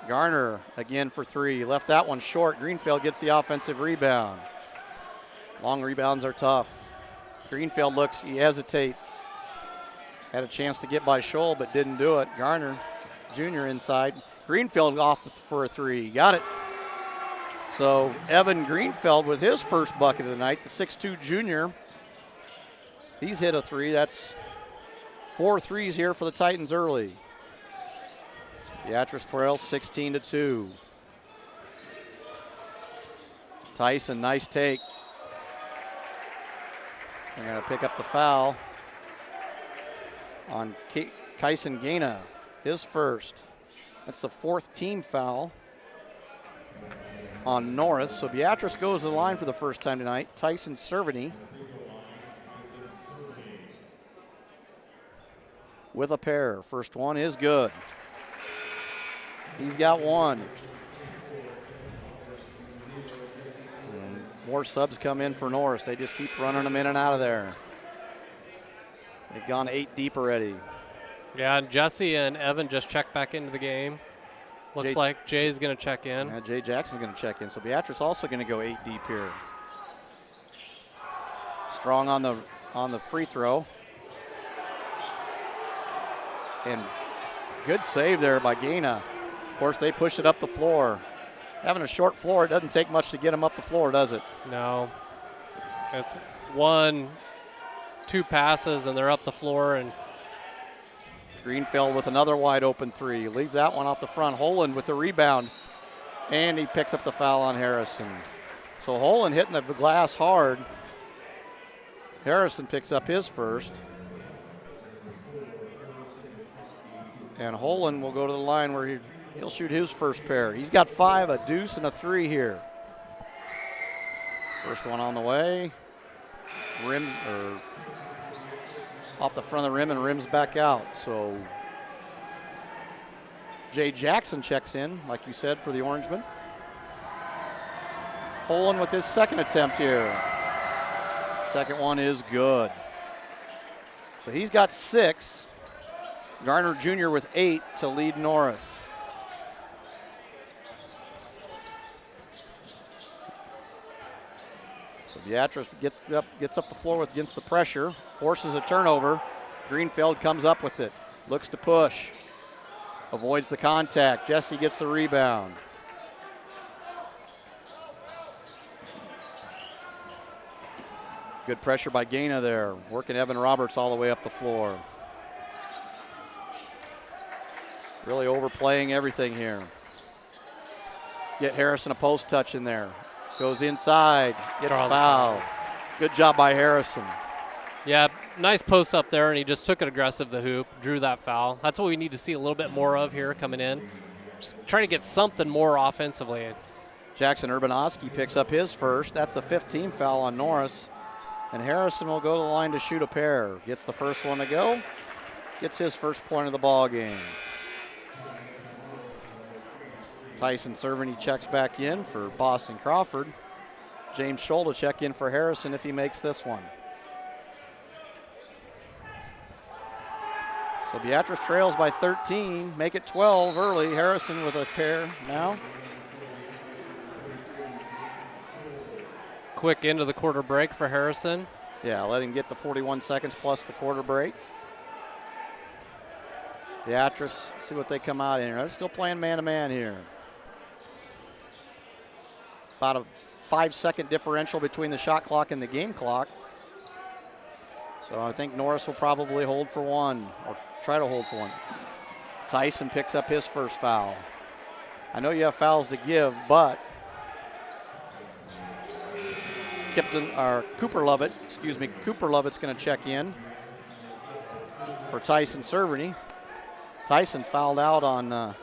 Garner again for 3. Left that one short. Greenfield gets the offensive rebound. Long rebounds are tough. Greenfield looks, he hesitates. Had a chance to get by Scholl, but didn't do it. Garner, junior inside. Greenfield off for a 3. Got it. So Evan Greenfield with his first bucket of the night, the 6'2 junior. He's hit a 3. That's 4 threes here for the Titans early. Beatrice trails 16-2. Tyson, nice take. They're going to pick up the foul on Kyson Gaina, his first. That's the 4th team foul on Norris. So Beatrice goes to the line for the first time tonight. Tyson Cerveny with a pair. First one is good. He's got one. And more subs come in for Norris. They just keep running them in and out of there. They've gone 8 deep already. Yeah, and Jesse and Evan just checked back into the game. Looks like Jay's going to check in. Yeah, Jay Jackson's going to check in. So Beatrice also going to go 8 deep here. Strong on the free throw. And good save there by Gaina. Of course, they push it up the floor. Having a short floor, it doesn't take much to get them up the floor, does it? No. It's 1, 2 passes, and they're up the floor. And Greenfield with another wide open 3. Leave that one off the front. Holand with the rebound. And he picks up the foul on Harrison. So Holand hitting the glass hard. Harrison picks up his first. And Holand will go to the line where he'll shoot his first pair. He's got 5, a deuce, and a 3 here. First one on the way. Off the front of the rim and rims back out. So Jay Jackson checks in, like you said, for the Orangemen. Holand with his second attempt here. Second one is good. So he's got 6. Garner Jr. with 8 to lead Norris. So Beatrice gets up the floor against the pressure, forces a turnover. Greenfield comes up with it, looks to push, avoids the contact. Jesse gets the rebound. Good pressure by Gaina there, working Evan Roberts all the way up the floor. Really overplaying everything here. Get Harrison a post touch in there. Goes inside, gets fouled. Good job by Harrison. Yeah, nice post up there, and he just took it aggressive, the hoop, drew that foul. That's what we need to see a little bit more of here coming in. Just trying to get something more offensively. Jackson Urbanowski picks up his first. That's the 15th foul on Norris. And Harrison will go to the line to shoot a pair. Gets the first one to go. Gets his first point of the ball game. Tyson Cerveny checks back in for Boston Crawford. James Scholl to check in for Harrison if he makes this one. So Beatrice trails by 13, make it 12 early. Harrison with a pair now. Quick into the quarter break for Harrison. Yeah, let him get the 41 seconds plus the quarter break. Beatrice, see what they come out in here. They're still playing man-to-man here. About a 5-second differential between the shot clock and the game clock. So I think Norris will probably hold for one, or try to hold for one. Tyson picks up his first foul. I know you have fouls to give, but Cooper Lovett's going to check in for Tyson Cerveny. Tyson fouled out on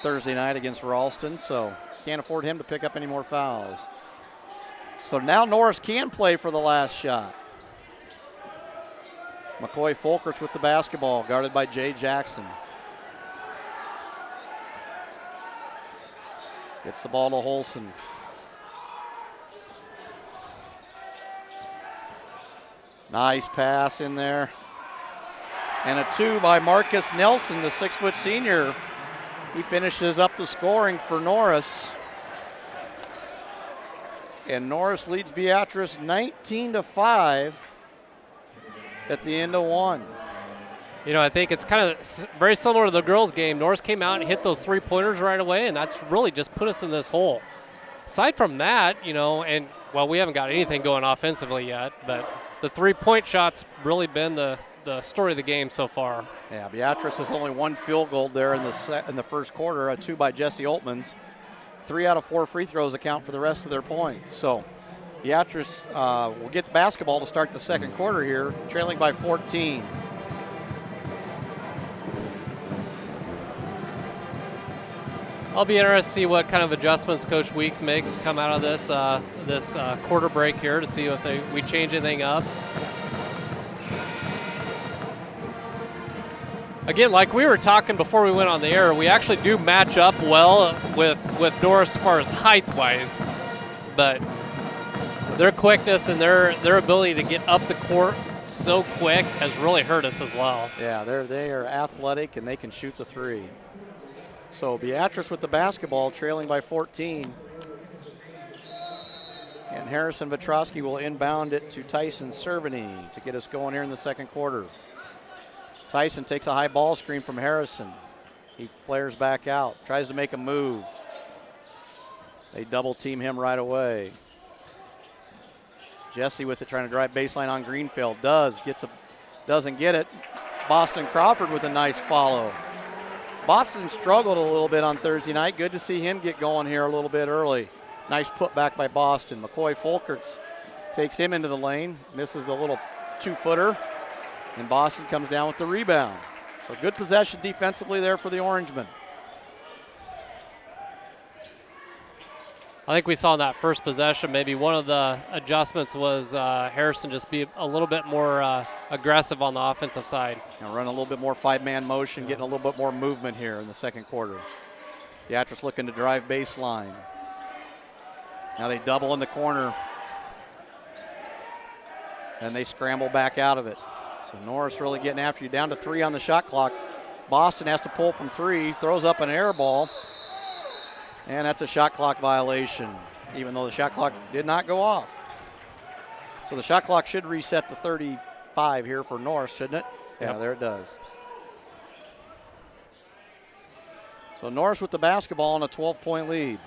Thursday night against Ralston, so can't afford him to pick up any more fouls. So now Norris can play for the last shot. McCoy Folkerts with the basketball, guarded by Jay Jackson. Gets the ball to Holson. Nice pass in there. And a two by Marcus Nelson, the 6-foot senior. He finishes up the scoring for Norris. And Norris leads Beatrice 19-5 at the end of one. You know, I think it's kind of very similar to the girls' game. Norris came out and hit those three-pointers right away, and that's really just put us in this hole. Aside from that, you know, and, well, we haven't got anything going offensively yet, but the three-point shot's really been the story of the game so far. Yeah, Beatrice has only one field goal there in the first quarter, a two by Jesse Oltmans. 3 out of 4 free throws account for the rest of their points. So Beatrice will get the basketball to start the second quarter here, trailing by 14. I'll be interested to see what kind of adjustments Coach Weeks makes come out of this quarter break here to see if we change anything up. Again, like we were talking before we went on the air, we actually do match up well with Norris as far as height-wise, but their quickness and their ability to get up the court so quick has really hurt us as well. Yeah, they are athletic and they can shoot the three. So Beatrice with the basketball, trailing by 14. And Harrison Vetrosky will inbound it to Tyson Cerveny to get us going here in the second quarter. Tyson takes a high ball screen from Harrison. He flares back out, tries to make a move. They double team him right away. Jesse with it, trying to drive baseline on Greenfield. Doesn't get it. Boston Crawford with a nice follow. Boston struggled a little bit on Thursday night. Good to see him get going here a little bit early. Nice putback by Boston. McCoy Folkerts takes him into the lane. Misses the little two-footer. And Boston comes down with the rebound. So good possession defensively there for the Orangemen. I think we saw in that first possession maybe one of the adjustments was Harrison just be a little bit more aggressive on the offensive side. Now run a little bit more five-man motion, getting a little bit more movement here in the second quarter. Beatrice looking to drive baseline. Now they double in the corner. And they scramble back out of it. So Norris really getting after you. Down to 3 on the shot clock. Boston has to pull from 3, throws up an air ball. And that's a shot clock violation, even though the shot clock did not go off. So the shot clock should reset to 35 here for Norris, shouldn't it? Yeah, there it does. So Norris with the basketball on a 12-point lead.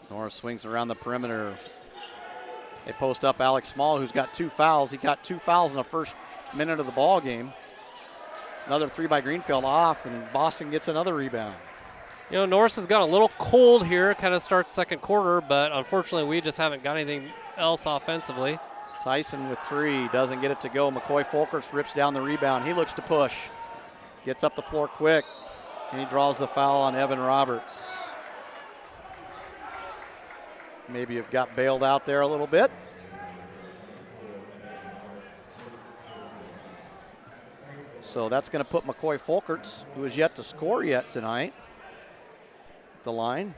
Norris swings around the perimeter. They post up Alex Small, who's got 2 fouls. He got 2 fouls in the first minute of the ball game. Another 3 by Greenfield off, and Boston gets another rebound. You know, Norris has got a little cold here, kind of starts second quarter, but unfortunately we just haven't got anything else offensively. Tyson with 3, doesn't get it to go. McCoy Folkers rips down the rebound. He looks to push. Gets up the floor quick, and he draws the foul on Evan Roberts. Maybe have got bailed out there a little bit. So that's going to put McCoy Folkers, who is yet to score yet tonight, at the line.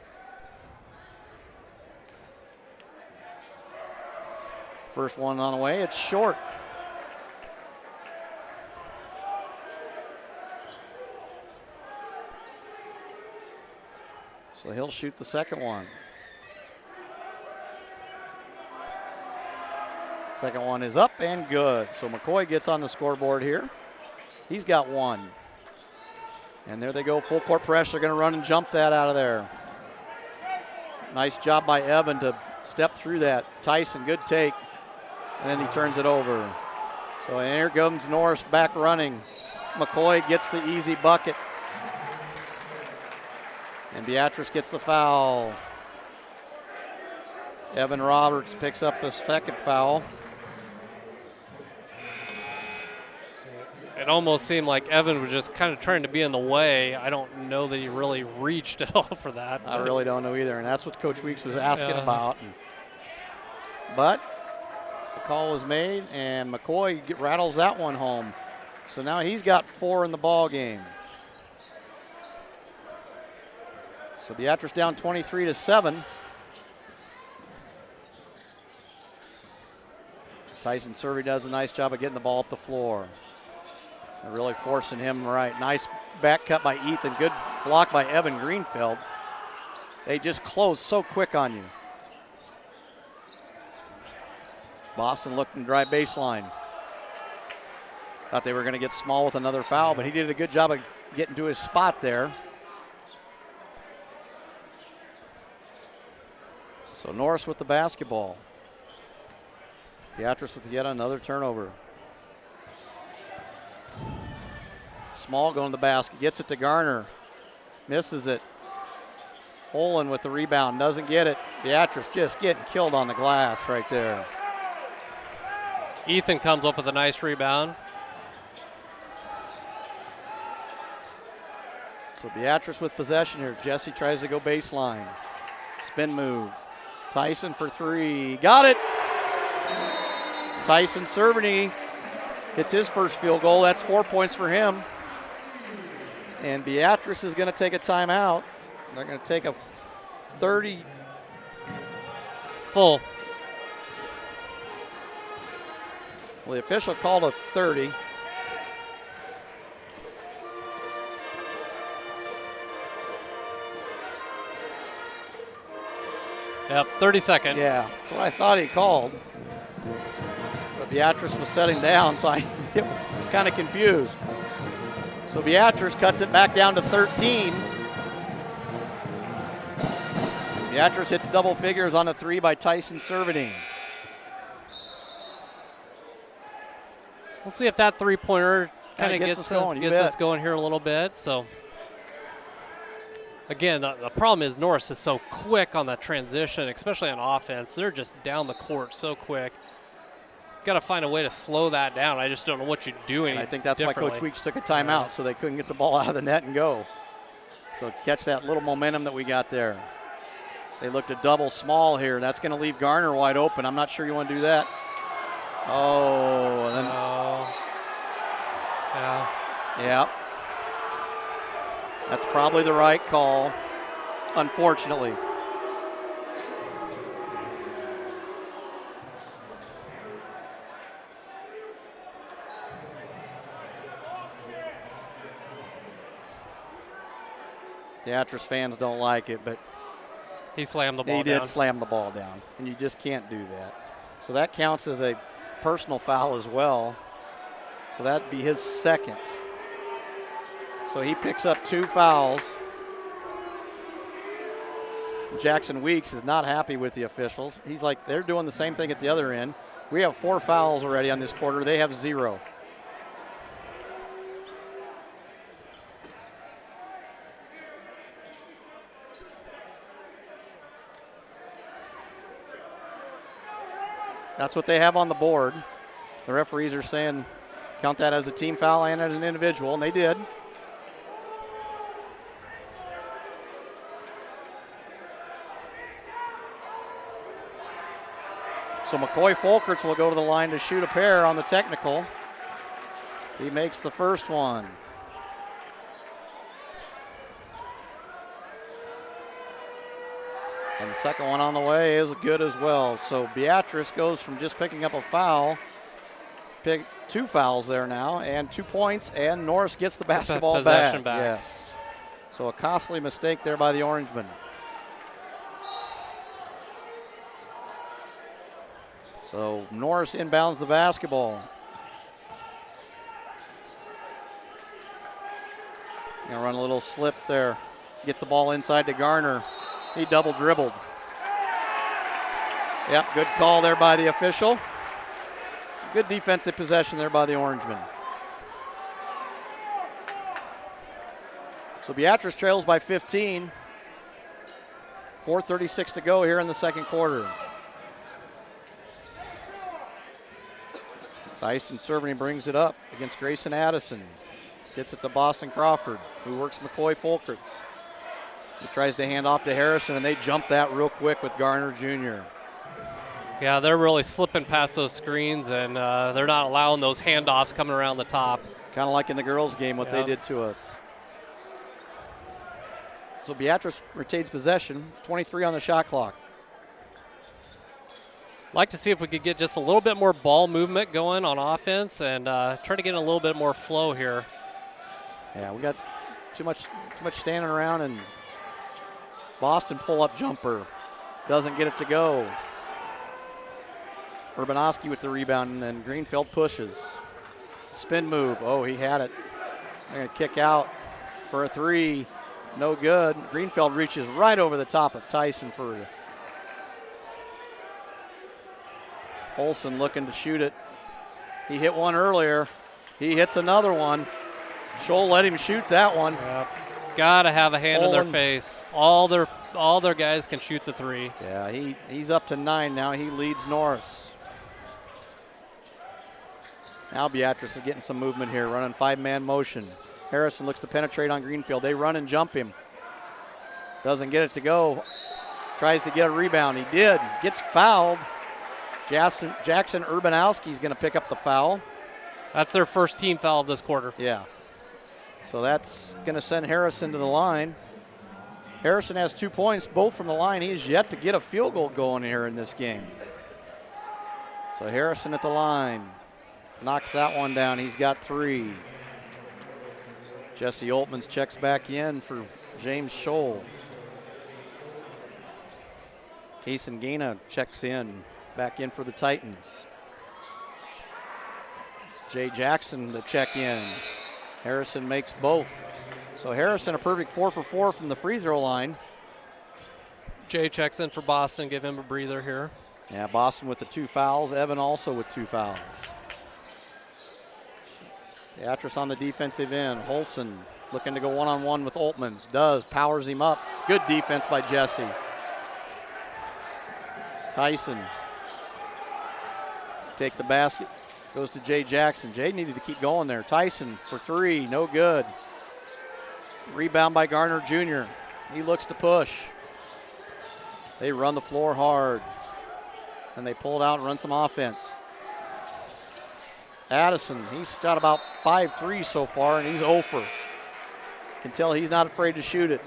First one on the way, it's short. So he'll shoot the second one. Second one is up and good. So McCoy gets on the scoreboard here. He's got 1. And there they go, full court press. They're going to run and jump that out of there. Nice job by Evan to step through that. Tyson, good take. And then he turns it over. So here comes Norris back running. McCoy gets the easy bucket. And Beatrice gets the foul. Evan Roberts picks up the second foul. It almost seemed like Evan was just kind of trying to be in the way. I don't know that he really reached at all for that. I really don't know either, and that's what Coach Weeks was asking about. But the call was made, and McCoy rattles that one home. So now he's got 4 in the ball game. So Beatrice down 23-7. Tyson Survey does a nice job of getting the ball up the floor. They're really forcing him right. Nice back cut by Ethan. Good block by Evan Greenfield. They just close so quick on you. Boston looking dry baseline. Thought they were going to get small with another foul, but he did a good job of getting to his spot there. So Norris with the basketball. Beatrice with yet another turnover. Small going to the basket, gets it to Garner. Misses it. Olin with the rebound, doesn't get it. Beatrice just getting killed on the glass right there. Ethan comes up with a nice rebound. So Beatrice with possession here. Jesse tries to go baseline. Spin move. Tyson for 3. Got it! Tyson Cerveny hits his first field goal. That's 4 points for him. And Beatrice is going to take a timeout. They're going to take a 30. Full. Well, the official called a 30. Yep, 30-second. Yeah, that's what I thought he called. But Beatrice was setting down, so I was kind of confused. So Beatrice cuts it back down to 13. Beatrice hits double figures on a 3 by Tyson Cerveny. We'll see if that three-pointer kind of gets us going here a little bit. So, again, the problem is Norris is so quick on the transition, especially on offense. They're just down the court so quick. Got to find a way to slow that down. I just don't know what you're doing. And I think that's why Coach Weeks took a timeout, so they couldn't get the ball out of the net and go. So catch that little momentum that we got there. They looked at double small here. That's going to leave Garner wide open. I'm not sure you want to do that. Oh, and then. Yeah. Yeah. That's probably the right call, unfortunately. Beatrice fans don't like it, but he slammed the ball down. He did slam the ball down, and you just can't do that. So that counts as a personal foul as well. So that'd be his second. So he picks up 2 fouls. Jackson Weeks is not happy with the officials. He's like, they're doing the same thing at the other end. We have 4 fouls already on this quarter. They have 0. That's what they have on the board. The referees are saying count that as a team foul and as an individual, and they did. So McCoy Folkerts will go to the line to shoot a pair on the technical. He makes the first one. And the second one on the way is good as well. So Beatrice goes from just picking up a foul, pick 2 fouls there now, and 2 points, and Norris gets the basketball Possession back. Yes. So a costly mistake there by the Orangemen. So Norris inbounds the basketball. Gonna run a little slip there. Get the ball inside to Garner. He double dribbled. Yep, good call there by the official. Good defensive possession there by the Orangemen. So Beatrice trails by 15. 4:36 to go here in the second quarter. Tyson serving, he brings it up against Grayson Addison. Gets it to Boston Crawford, who works McCoy Folkerts. He tries to hand off to Harrison, and they jump that real quick with Garner Jr. Yeah, they're really slipping past those screens, and they're not allowing those handoffs coming around the top. Kind of like in the girls' game, what they did to us. So Beatrice retains possession, 23 on the shot clock. Like to see if we could get just a little bit more ball movement going on offense and try to get a little bit more flow here. Yeah, we got too much standing around, and Boston pull-up jumper. Doesn't get it to go. Urbanowski with the rebound, and then Greenfield pushes. Spin move. Oh, he had it. They're going to kick out for a 3. No good. Greenfield reaches right over the top of Tyson for Olsen looking to shoot it. He hit one earlier. He hits another one. Scholl let him shoot that one. Yep. Gotta have a hand in their face. All their guys can shoot the 3. Yeah, he's up to 9 now. He leads Norris. Now Beatrice is getting some movement here, running 5-man motion. Harrison looks to penetrate on Greenfield. They run and jump him. Doesn't get it to go. Tries to get a rebound. He did. Gets fouled. Jackson Urbanowski is going to pick up the foul. That's their first team foul of this quarter. Yeah. So that's going to send Harrison to the line. Harrison has 2 points, both from the line. He has yet to get a field goal going here in this game. So Harrison at the line. Knocks that one down. He's got 3. Jesse Oltmans checks back in for James Scholl. Kaysen Gaina checks back in for the Titans. Jay Jackson the check in. Harrison makes both. So Harrison a perfect 4 for 4 from the free throw line. Jay checks in for Boston, give him a breather here. Yeah, Boston with the 2 fouls. Evan also with 2 fouls. Beatrice on the defensive end. Holson looking to go one-on-one with Oltmans. Powers him up. Good defense by Jesse. Tyson. Take the basket. Goes to Jay Jackson. Jay needed to keep going there. Tyson for 3. No good. Rebound by Garner Jr. He looks to push. They run the floor hard. And they pull it out and run some offense. Addison, he's shot about 5 threes so far, and he's 0 for. Can tell he's not afraid to shoot it.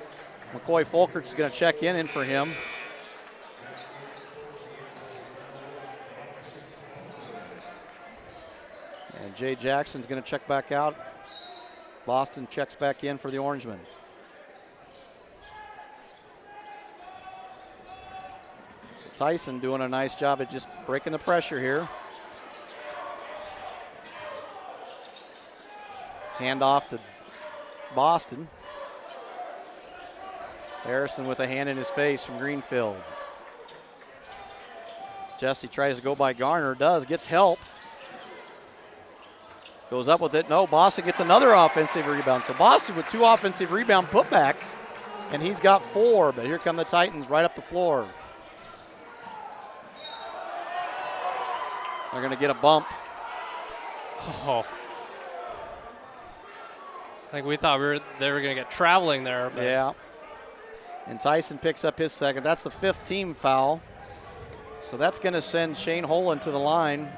McCoy Folkerts is going to check in for him. And Jay Jackson's going to check back out. Boston checks back in for the Orangemen. So Tyson doing a nice job at just breaking the pressure here. Hand off to Boston. Harrison with a hand in his face from Greenfield. Jesse tries to go by Garner, gets help. Goes up with it, no, Boston gets another offensive rebound. So Boston with 2 offensive rebound putbacks, and he's got 4, but here come the Titans right up the floor. They're going to get a bump. Oh. I think we thought they were going to get traveling there. But Yeah. And Tyson picks up his second. That's the 5th team foul. So that's going to send Shane Holen to the line.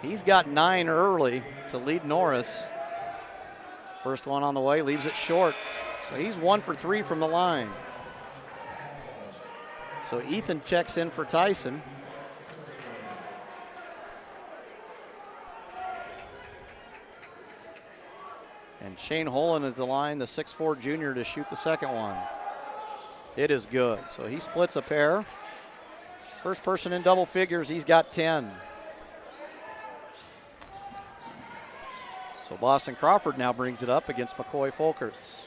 He's got 9 early to lead Norris. First one on the way, leaves it short. So he's 1 for 3 from the line. So Ethan checks in for Tyson. And Shane Holen is the line, the 6'4" junior, to shoot the second one. It is good. So he splits a pair. First person in double figures, he's got 10. So Boston Crawford now brings it up against McCoy Folkerts.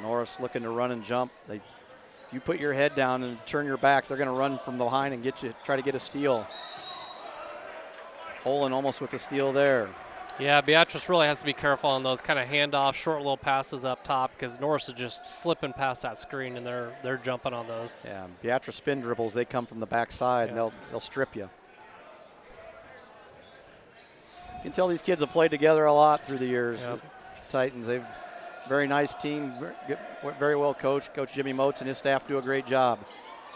Norris looking to run and jump. If you put your head down and turn your back, they're going to run from behind and try to get a steal. Holen almost with the steal there. Yeah, Beatrice really has to be careful on those kind of handoff, short little passes up top because Norris is just slipping past that screen and they're jumping on those. Yeah, Beatrice spin dribbles, they come from the backside and they'll strip you. You can tell these kids have played together a lot through the years. Yep. Titans, they've very nice team, very well coached. Coach Jimmy Motes and his staff do a great job.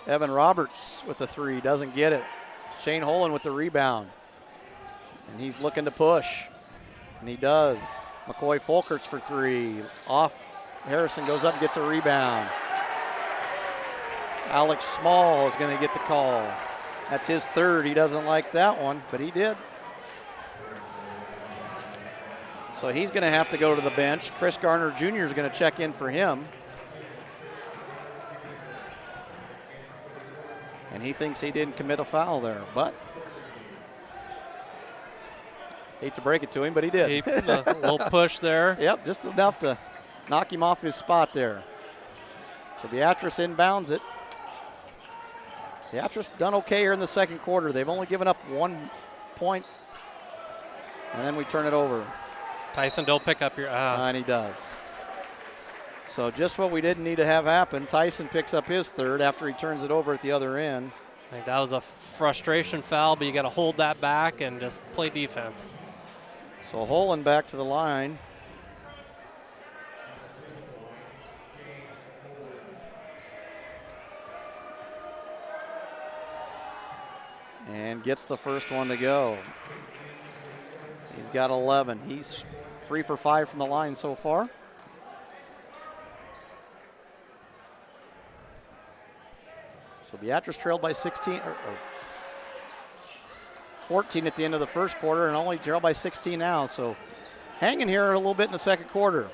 Evan Roberts with the 3, doesn't get it. Shane Holen with the rebound. And he's looking to push. And he does. McCoy Folkerts for 3. Off. Harrison goes up and gets a rebound. Alex Small is going to get the call. That's his 3rd. He doesn't like that one, but he did. So he's going to have to go to the bench. Chris Garner Jr. is going to check in for him. And he thinks he didn't commit a foul there, but hate to break it to him, but he did. A little push there. Yep, just enough to knock him off his spot there. So Beatrice inbounds it. Beatrice done okay here in the second quarter. They've only given up 1 point, and then we turn it over. Tyson, don't pick up your. And he does. So just what we didn't need to have happen. Tyson picks up his 3rd after he turns it over at the other end. I think that was a frustration foul, but you got to hold that back and just play defense. So Holen back to the line. And gets the first one to go. He's got 11. He's 3 for 5 from the line so far. So Beatrice trailed by 16, or 14 at the end of the first quarter and only trailed by 16 now. So hanging here a little bit in the second quarter.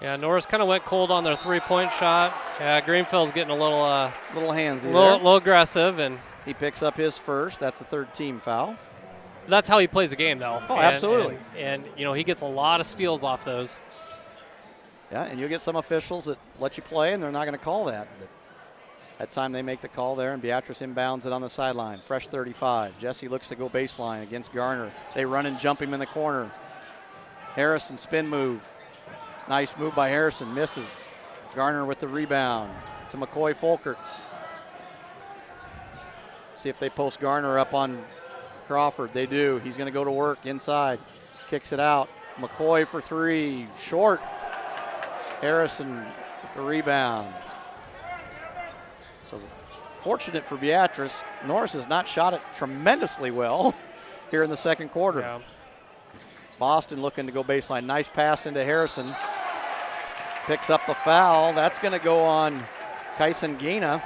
Yeah, Norris kind of went cold on their 3-point shot. Yeah, Greenfield's getting a little handsy there. little aggressive, and he picks up his first. That's the 3rd team foul. That's how he plays the game, though. Oh, absolutely. And you know, he gets a lot of steals off those. Yeah, and you'll get some officials that let you play, and they're not going to call that. But that time they make the call there, and Beatrice inbounds it on the sideline. Fresh 35. Jesse looks to go baseline against Garner. They run and jump him in the corner. Harrison spin move. Nice move by Harrison. Misses. Garner with the rebound to McCoy Folkerts. See if they post Garner up on Crawford. They do. He's going to go to work inside. Kicks it out. McCoy for 3. Short. Harrison with the rebound. So fortunate for Beatrice, Norris has not shot it tremendously well here in the second quarter. Yeah. Boston looking to go baseline. Nice pass into Harrison. Picks up the foul. That's going to go on Kyson Gina.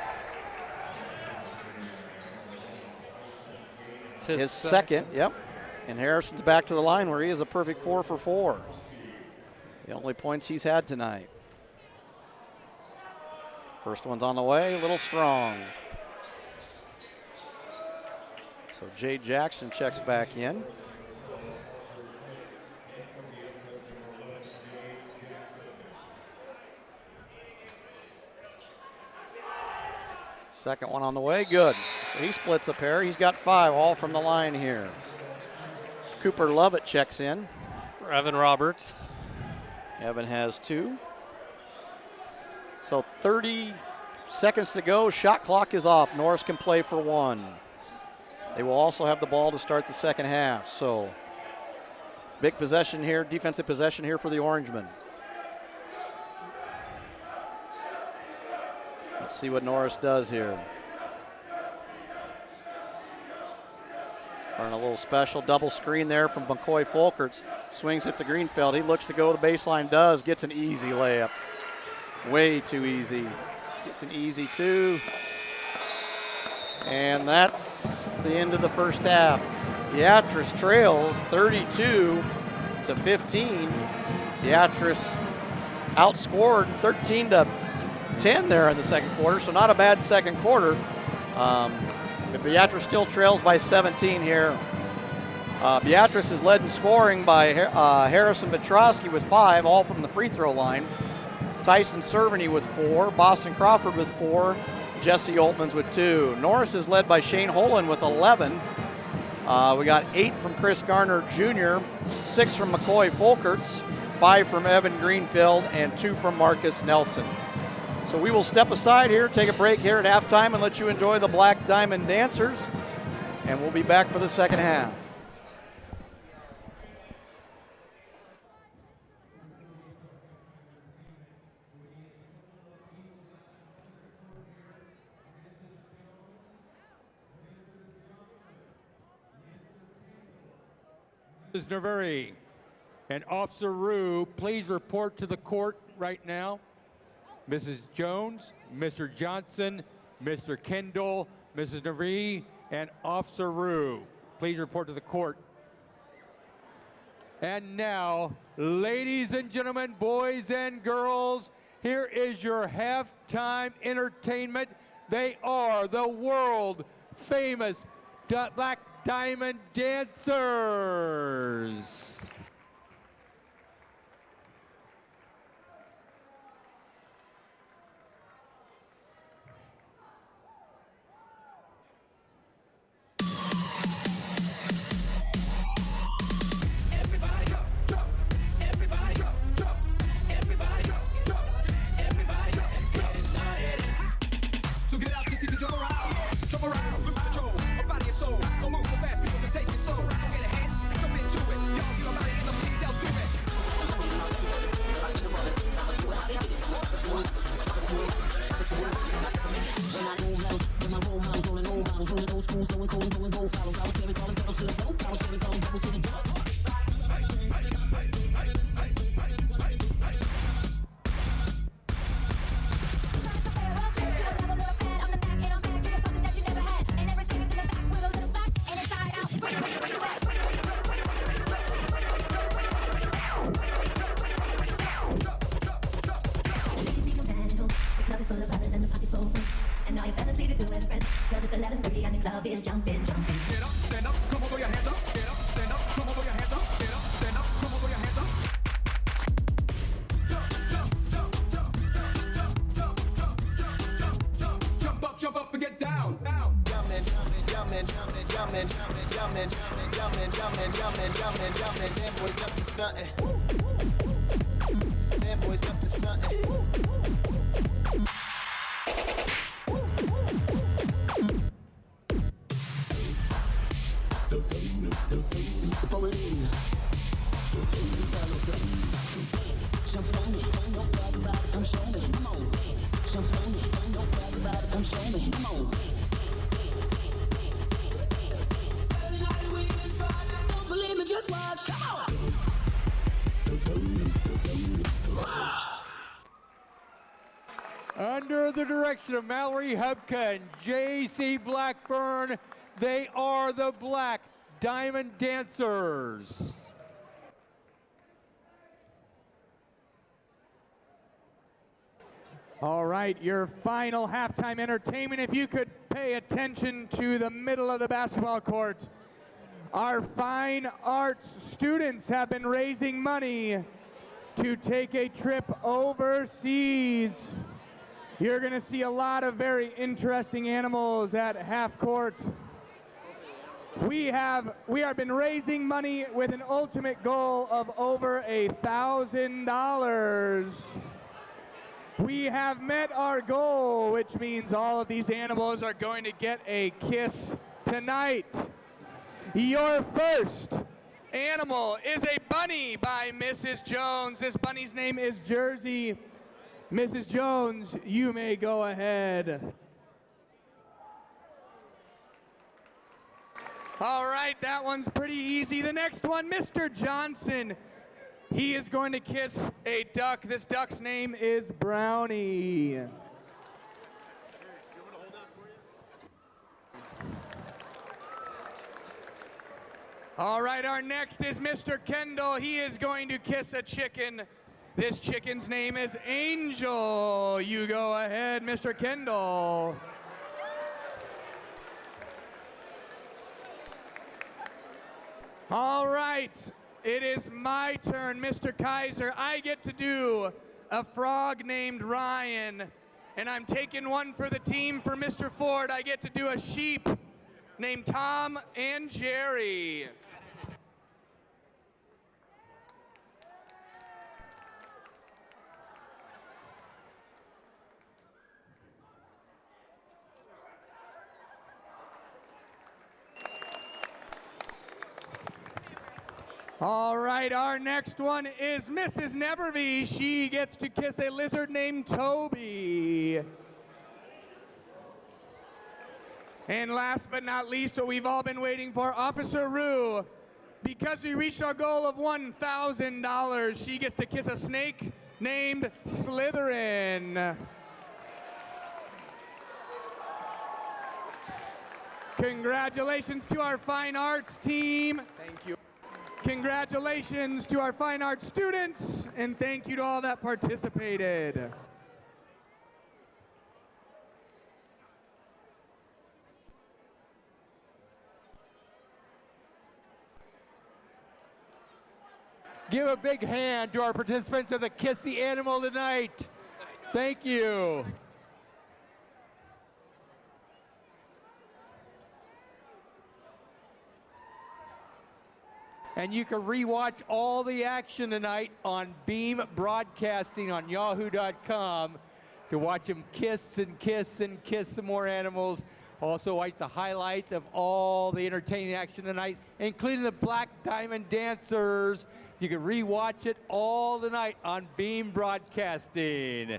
It's His second, yep. And Harrison's back to the line where he is a perfect 4 for 4. The only points he's had tonight. First one's on the way, a little strong. So Jay Jackson checks back in. Second one on the way, good. So he splits a pair. He's got 5, all from the line here. Cooper Lovett checks in. For Evan Roberts. Evan has 2. So 30 seconds to go. Shot clock is off. Norris can play for one. They will also have the ball to start the second half. So big possession here, defensive possession here for the Orangemen. Let's see what Norris does here. Running a little special double screen there from McCoy Folkerts. Swings it to Greenfield. He looks to go to the baseline, does. Gets an easy layup. Way too easy. Gets an easy two. And that's the end of the first half. Beatrice trails 32 to 15. Beatrice outscored 13 to 10 there in the second quarter, so not a bad second quarter. But Beatrice still trails by 17 here. Beatrice is led in scoring by Harrison Beatrosky with 5, all from the free throw line. Tyson Cerveny with 4, Boston Crawford with 4, Jesse Oltmans with 2. Norris is led by Shane Holan with 11. We got 8 from Chris Garner Jr., 6 from McCoy Folkerts, 5 from Evan Greenfield, and 2 from Marcus Nelson. So we will step aside here, take a break here at halftime, and let you enjoy the Black Diamond Dancers, and we'll be back for the second half. Mrs. Neveri and Officer Rue, please report to the court right now. Mrs. Jones, Mr. Johnson, Mr. Kendall, Mrs. Neveri, and Officer Rue, please report to the court. And now, ladies and gentlemen, boys and girls, here is your halftime entertainment. They are the world famous Black Diamond Dancers. Under the direction of Mallory Hubka and J.C. Blackburn, they are the Black Diamond Dancers. All right, your final halftime entertainment. If you could pay attention to the middle of the basketball court. Our fine arts students have been raising money to take a trip overseas. You're going to see a lot of very interesting animals at half court. We have been raising money with an ultimate goal of over $1,000. We have met our goal, which means all of these animals are going to get a kiss tonight. Your first animal is a bunny by Mrs. Jones. This bunny's name is Jersey. Mrs. Jones, you may go ahead. All right, that one's pretty easy. The next one, Mr. Johnson. He is going to kiss a duck. This duck's name is Brownie. All right, our next is Mr. Kendall. He is going to kiss a chicken. This chicken's name is Angel. You go ahead, Mr. Kendall. All right, it is my turn, Mr. Kaiser. I get to do a frog named Ryan, and I'm taking one for the team for Mr. Ford. I get to do a sheep named Tom and Jerry. All right, our next one is Mrs. Nevervee. She gets to kiss a lizard named Toby. And last but not least, what we've all been waiting for, Officer Rue. Because we reached our goal of $1,000, she gets to kiss a snake named Slytherin. Congratulations to our fine arts team. Thank you. Congratulations to our fine arts students, and thank you to all that participated. Give a big hand to our participants of the Kiss the Animal tonight. Thank you. And you can rewatch all the action tonight on Beam Broadcasting on yahoo.com to watch them kiss and kiss and kiss some more animals. Also watch the highlights of all the entertaining action tonight, including the Black Diamond Dancers. You can rewatch it all tonight on Beam Broadcasting.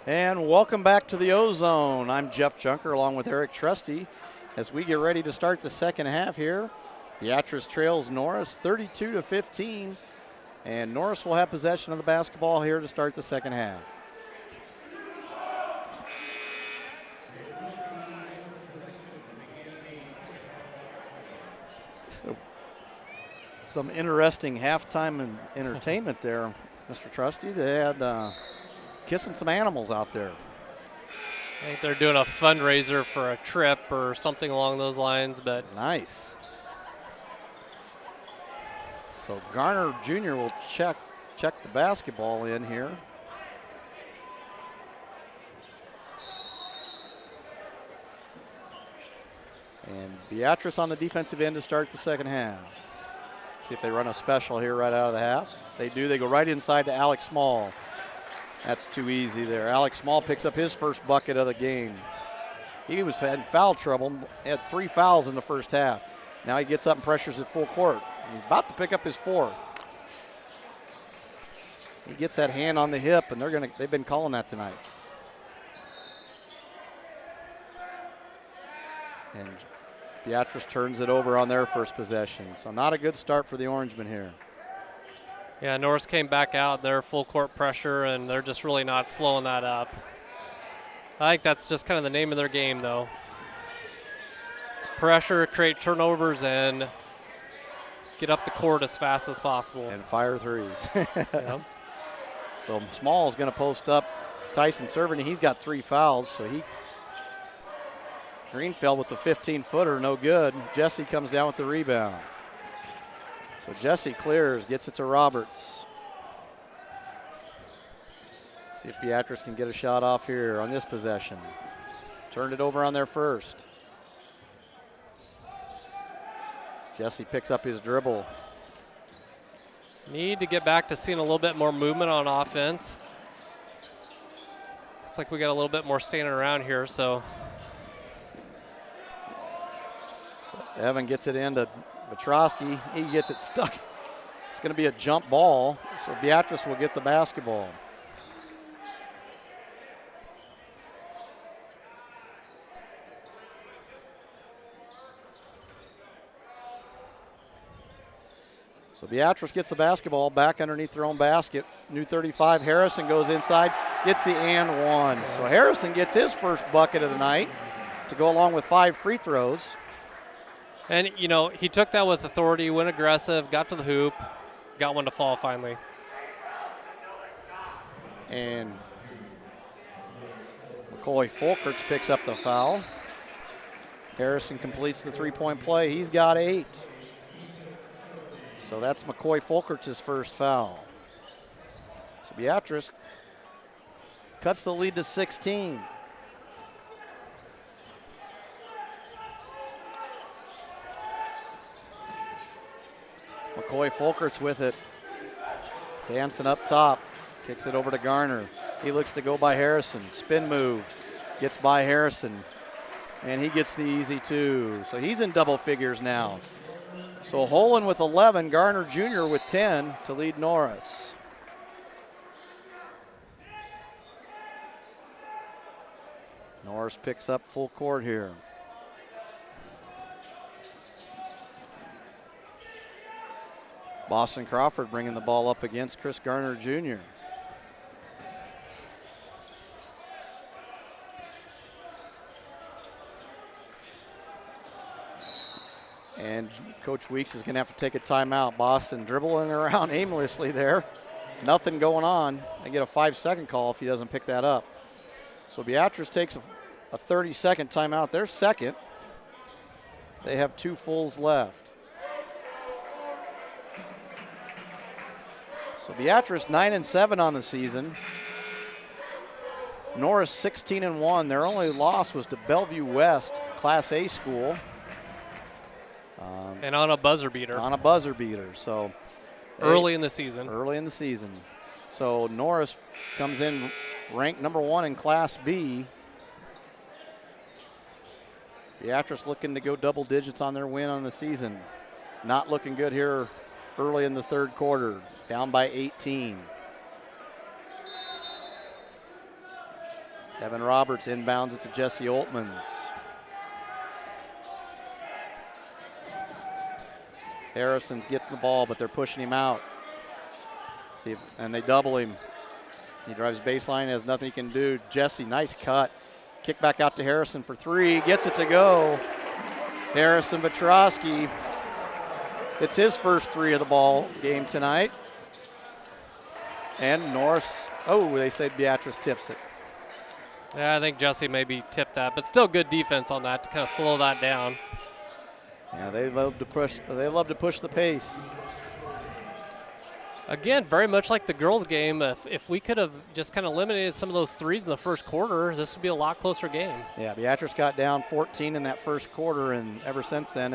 And welcome back to the O-Zone. I'm Jeff Junker along with Eric Trusty as we get ready to start the second half here. Beatrice trails Norris 32-15, and Norris will have possession of the basketball here to start the second half. So, some interesting halftime entertainment there, Mr. Trusty. They had kissing some animals out there. I think they're doing a fundraiser for a trip or something along those lines, but Nice. So Garner Jr. will check the basketball in here. And Beatrice on the defensive end to start the second half. See if they run a special here right out of the half. They do. They go right inside to Alex Small. That's too easy there. Alex Small picks up his first bucket of the game. He was had foul trouble, had 3 fouls in the first half. Now he gets up and pressures at full court. He's about to pick up his 4th. He gets that hand on the hip, and they've been calling that tonight. And Beatrice turns it over on their first possession. So not a good start for the Orangemen here. yeah, Norris came back out. They're full court pressure, and they're just really not slowing that up. I think that's just kind of the name of their game, though. It's pressure, create turnovers, and get up the court as fast as possible. And fire threes. Yep. So Small is going to post up Tyson Servant. He's got 3 fouls, so Greenfeld with the 15-footer, no good. Jesse comes down with the rebound. So Jesse clears, gets it to Roberts. See if Beatrice can get a shot off here on this possession. Turned it over on their first. Jesse picks up his dribble. Need to get back to seeing a little bit more movement on offense. Looks like we got a little bit more standing around here, so. Evan gets it into Beatrice. He gets it stuck. It's going to be a jump ball, so Beatrice will get the basketball. So Beatrice gets the basketball back underneath their own basket. New 35, Harrison goes inside, gets the and one. So Harrison gets his first bucket of the night to go along with 5 free throws. And, you know, he took that with authority, went aggressive, got to the hoop, got one to fall finally. And McCoy Folkerts picks up the foul. Harrison completes the 3-point play. He's got 8. So that's McCoy Folkerts' first foul. So Beatrice cuts the lead to 16. McCoy Folkerts with it. Dancing up top. Kicks it over to Garner. He looks to go by Harrison. Spin move. Gets by Harrison. And he gets the easy 2. So he's in double figures now. So Holland with 11, Garner Jr. with 10 to lead Norris. Norris picks up full court here. Boston Crawford bringing the ball up against Chris Garner Jr. And Coach Weeks is going to have to take a timeout. Boston dribbling around aimlessly there. Nothing going on. They get a 5-second call if he doesn't pick that up. So Beatrice takes a 30-second timeout. They're second. They have 2 fulls left. So Beatrice 9-7 on the season. Norris 16-1. Their only loss was to Bellevue West, Class A school. And on a buzzer beater. On a buzzer beater. So early in the season. Early in the season. So Norris comes in ranked number 1 in Class B. Beatrice looking to go double digits on their win on the season. Not looking good here early in the third quarter. Down by 18. Evan Roberts inbounds it to Jesse Oltmans. Harrison's getting the ball, but they're pushing him out. And they double him. He drives baseline, has nothing he can do. Jesse, nice cut. Kick back out to Harrison for three. Gets it to go. Harrison Beatrice. It's his first three of the ball game tonight. And Norris, they say Beatrice tips it. Yeah, I think Jesse maybe tipped that, but still good defense on that to kind of slow that down. Yeah, they love to push. They love to push the pace. Again, very much like the girls' game. If we could have just kind of eliminated some of those threes in the first quarter, this would be a lot closer game. Yeah, Beatrice got down 14 in that first quarter, and ever since then,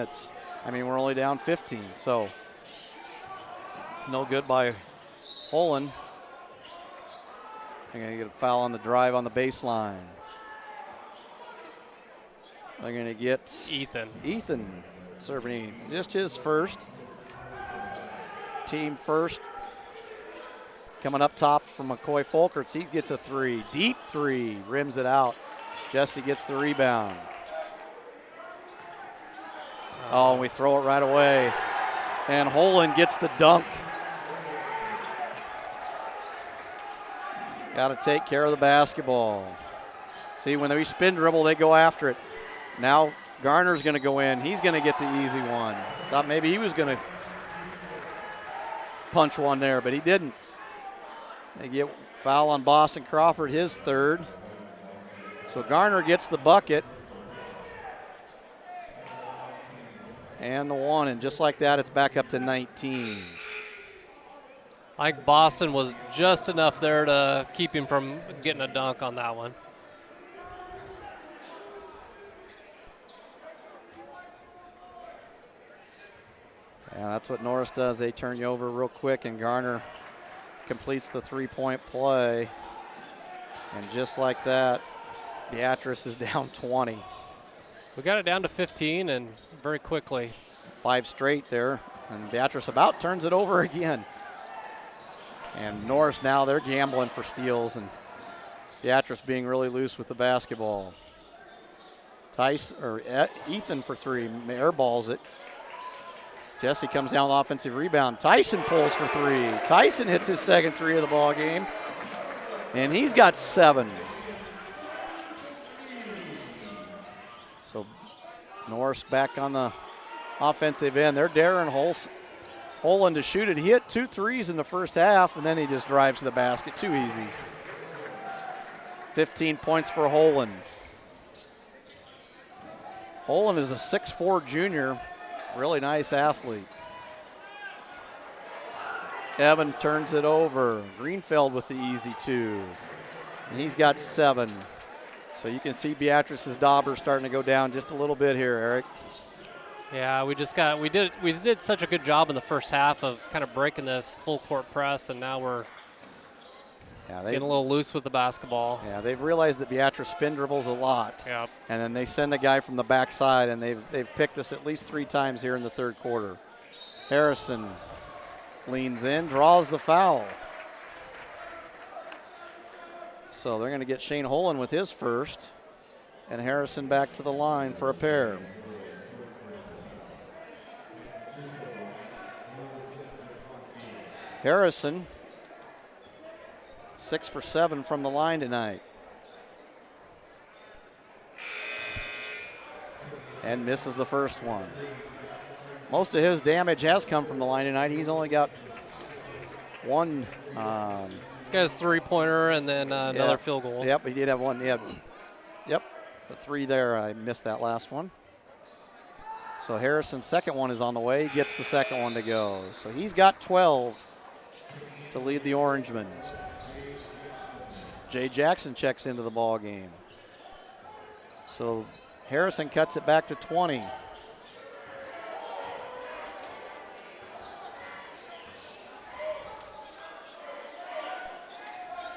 we're only down 15. So no good by Holland. They're going to get a foul on the drive on the baseline. They're going to get Ethan serving just his first. Team first. Coming up top from McCoy Folkerts. He gets a three. Deep three. Rims it out. Jesse gets the rebound. Oh, we throw it right away. And Holland gets the dunk. Got to take care of the basketball. See, when we spin dribble, they go after it. Now Garner's going to go in. He's going to get the easy one. Thought maybe he was going to punch one there, but he didn't. They get foul on Boston Crawford, his third. So Garner gets the bucket. And the one, and just like that, it's back up to 19. I think Boston was just enough there to keep him from getting a dunk on that one. Yeah, that's what Norris does. They turn you over real quick, and Garner completes the three-point play. And just like that, Beatrice is down 20. We got it down to 15 and very quickly. 5 straight there, and Beatrice about turns it over again. And Norris now, they're gambling for steals, and Beatrice being really loose with the basketball. Ethan for three, airballs it. Jesse comes down with the offensive rebound. Tyson pulls for three. Tyson hits his second three of the ball game, and he's got 7. So Norris back on the offensive end. They're daring Holland to shoot it. He hit 2 threes in the first half, and then he just drives to the basket. Too easy. 15 points for Holland. Holland is a 6'4" junior. Really nice athlete. Evan turns it over. Greenfeld with the easy 2. And he's got 7. So you can see Beatrice's dauber starting to go down just a little bit here, Eric. Yeah, we did such a good job in the first half of kind of breaking this full court press, and now we're getting a little loose with the basketball. Yeah, they've realized that Beatrice spin dribbles a lot. Yep. And then they send the guy from the backside, and they've picked us at least 3 times here in the third quarter. Harrison leans in, draws the foul. So they're going to get Shane Holland with his first, and Harrison back to the line for a pair. Harrison, 6 for 7 from the line tonight. And misses the first one. Most of his damage has come from the line tonight. He's only got one. This guy's three-pointer and then another field goal. Yep, he did have one. Yep, the 3 there. I missed that last one. So Harrison's second one is on the way. He gets the second one to go. So he's got 12 to lead the Orangemen. Jay Jackson checks into the ball game. So Harrison cuts it back to 20.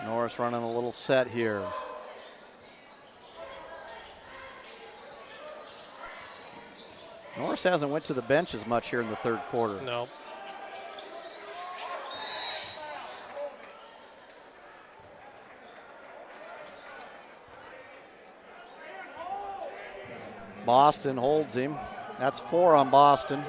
Norris running a little set here. Norris hasn't went to the bench as much here in the third quarter. No. Boston holds him. That's 4 on Boston.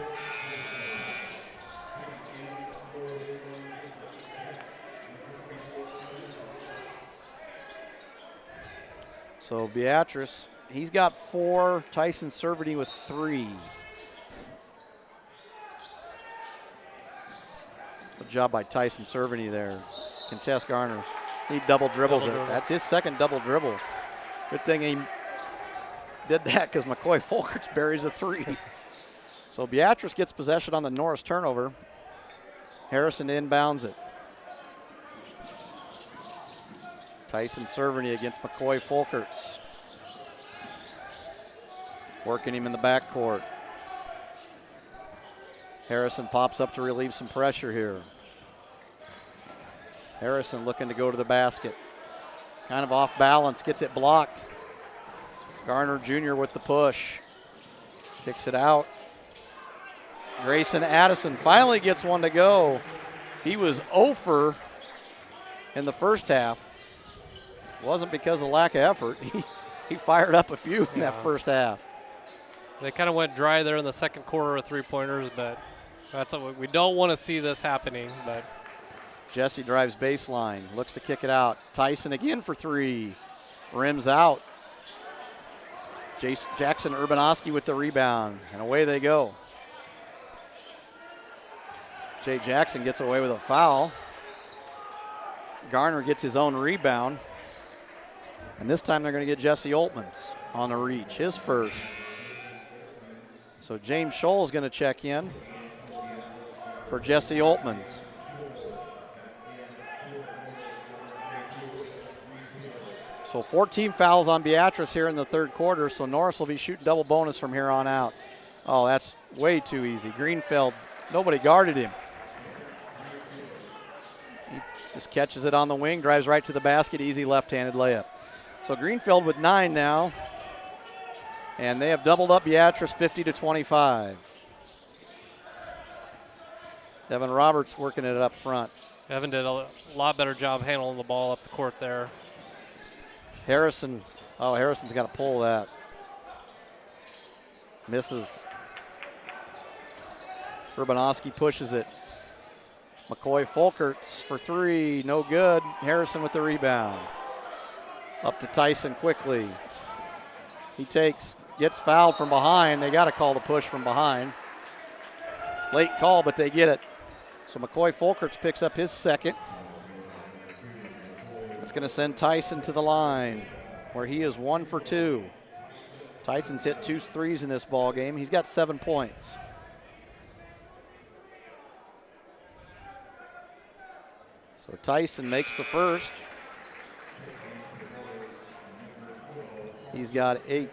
So Beatrice, he's got 4. Tyson Cerveny with 3. Good job by Tyson Cerveny there. Contest Garner. He double dribbles it. That's his second double dribble. Good thing he did that because McCoy Folkerts buries a 3. So Beatrice gets possession on the Norris turnover. Harrison inbounds it. Tyson Cerveny against McCoy Folkerts. Working him in the backcourt. Harrison pops up to relieve some pressure here. Harrison looking to go to the basket. Kind of off balance, gets it blocked. Garner Jr. with the push. Kicks it out. Grayson Addison finally gets one to go. He was 0 for in the first half. Wasn't because of lack of effort. He fired up a few in that first half. They kind of went dry there in the second quarter with 3-pointers, but that's what we don't want to see this happening. But Jesse drives baseline, looks to kick it out. Tyson again for 3. Rims out. Jackson Urbanowski with the rebound, and away they go. Jay Jackson gets away with a foul. Garner gets his own rebound. And this time they're going to get Jesse Oltmans on the reach, his first. So James Scholl is going to check in for Jesse Oltmans. So 14 fouls on Beatrice here in the third quarter, so Norris will be shooting double bonus from here on out. Oh, that's way too easy. Greenfeld, nobody guarded him. He just catches it on the wing, drives right to the basket, easy left-handed layup. So Greenfield with 9 now, and they have doubled up Beatrice 50-25. Evan Roberts working it up front. Evan did a lot better job handling the ball up the court there. Harrison's got to pull that. Misses. Urbanowski pushes it. McCoy Folkerts for 3, no good. Harrison with the rebound. Up to Tyson quickly. He gets fouled from behind. They got to call the push from behind. Late call, but they get it. So McCoy Folkerts picks up his second. That's going to send Tyson to the line, where he is 1 for 2. Tyson's hit 2 threes in this ball game. He's got 7 points. So Tyson makes the first. He's got 8.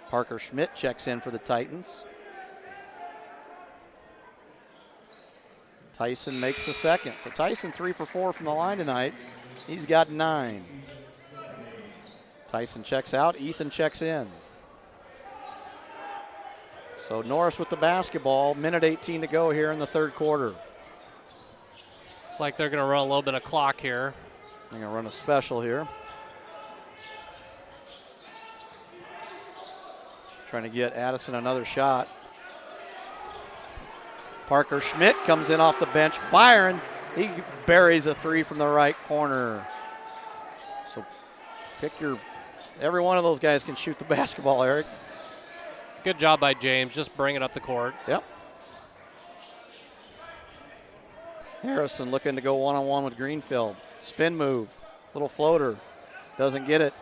Parker Schmidt checks in for the Titans. Tyson makes the second. So Tyson 3 for 4 from the line tonight. He's got 9. Tyson checks out. Ethan checks in. So Norris with the basketball. Minute 18 to go here in the third quarter. It's like they're going to run a little bit of clock here. They're going to run a special here. Trying to get Addison another shot. Parker Schmidt comes in off the bench, firing. He buries a 3 from the right corner. So every one of those guys can shoot the basketball, Eric. Good job by James, just bringing up the court. Yep. Harrison looking to go one-on-one with Greenfield. Spin move, little floater, doesn't get it.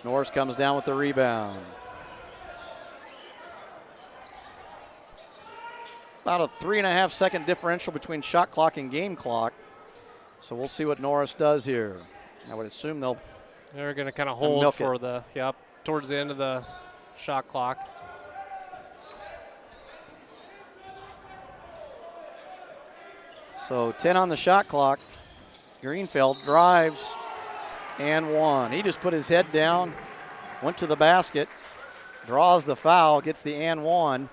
Norris comes down with the rebound. About a 3.5 second differential between shot clock and game clock. So we'll see what Norris does here. I would assume they're going to kind of hold for towards the end of the shot clock. So 10 on the shot clock. Greenfield drives and 1. He just put his head down, went to the basket, draws the foul, gets the and 1.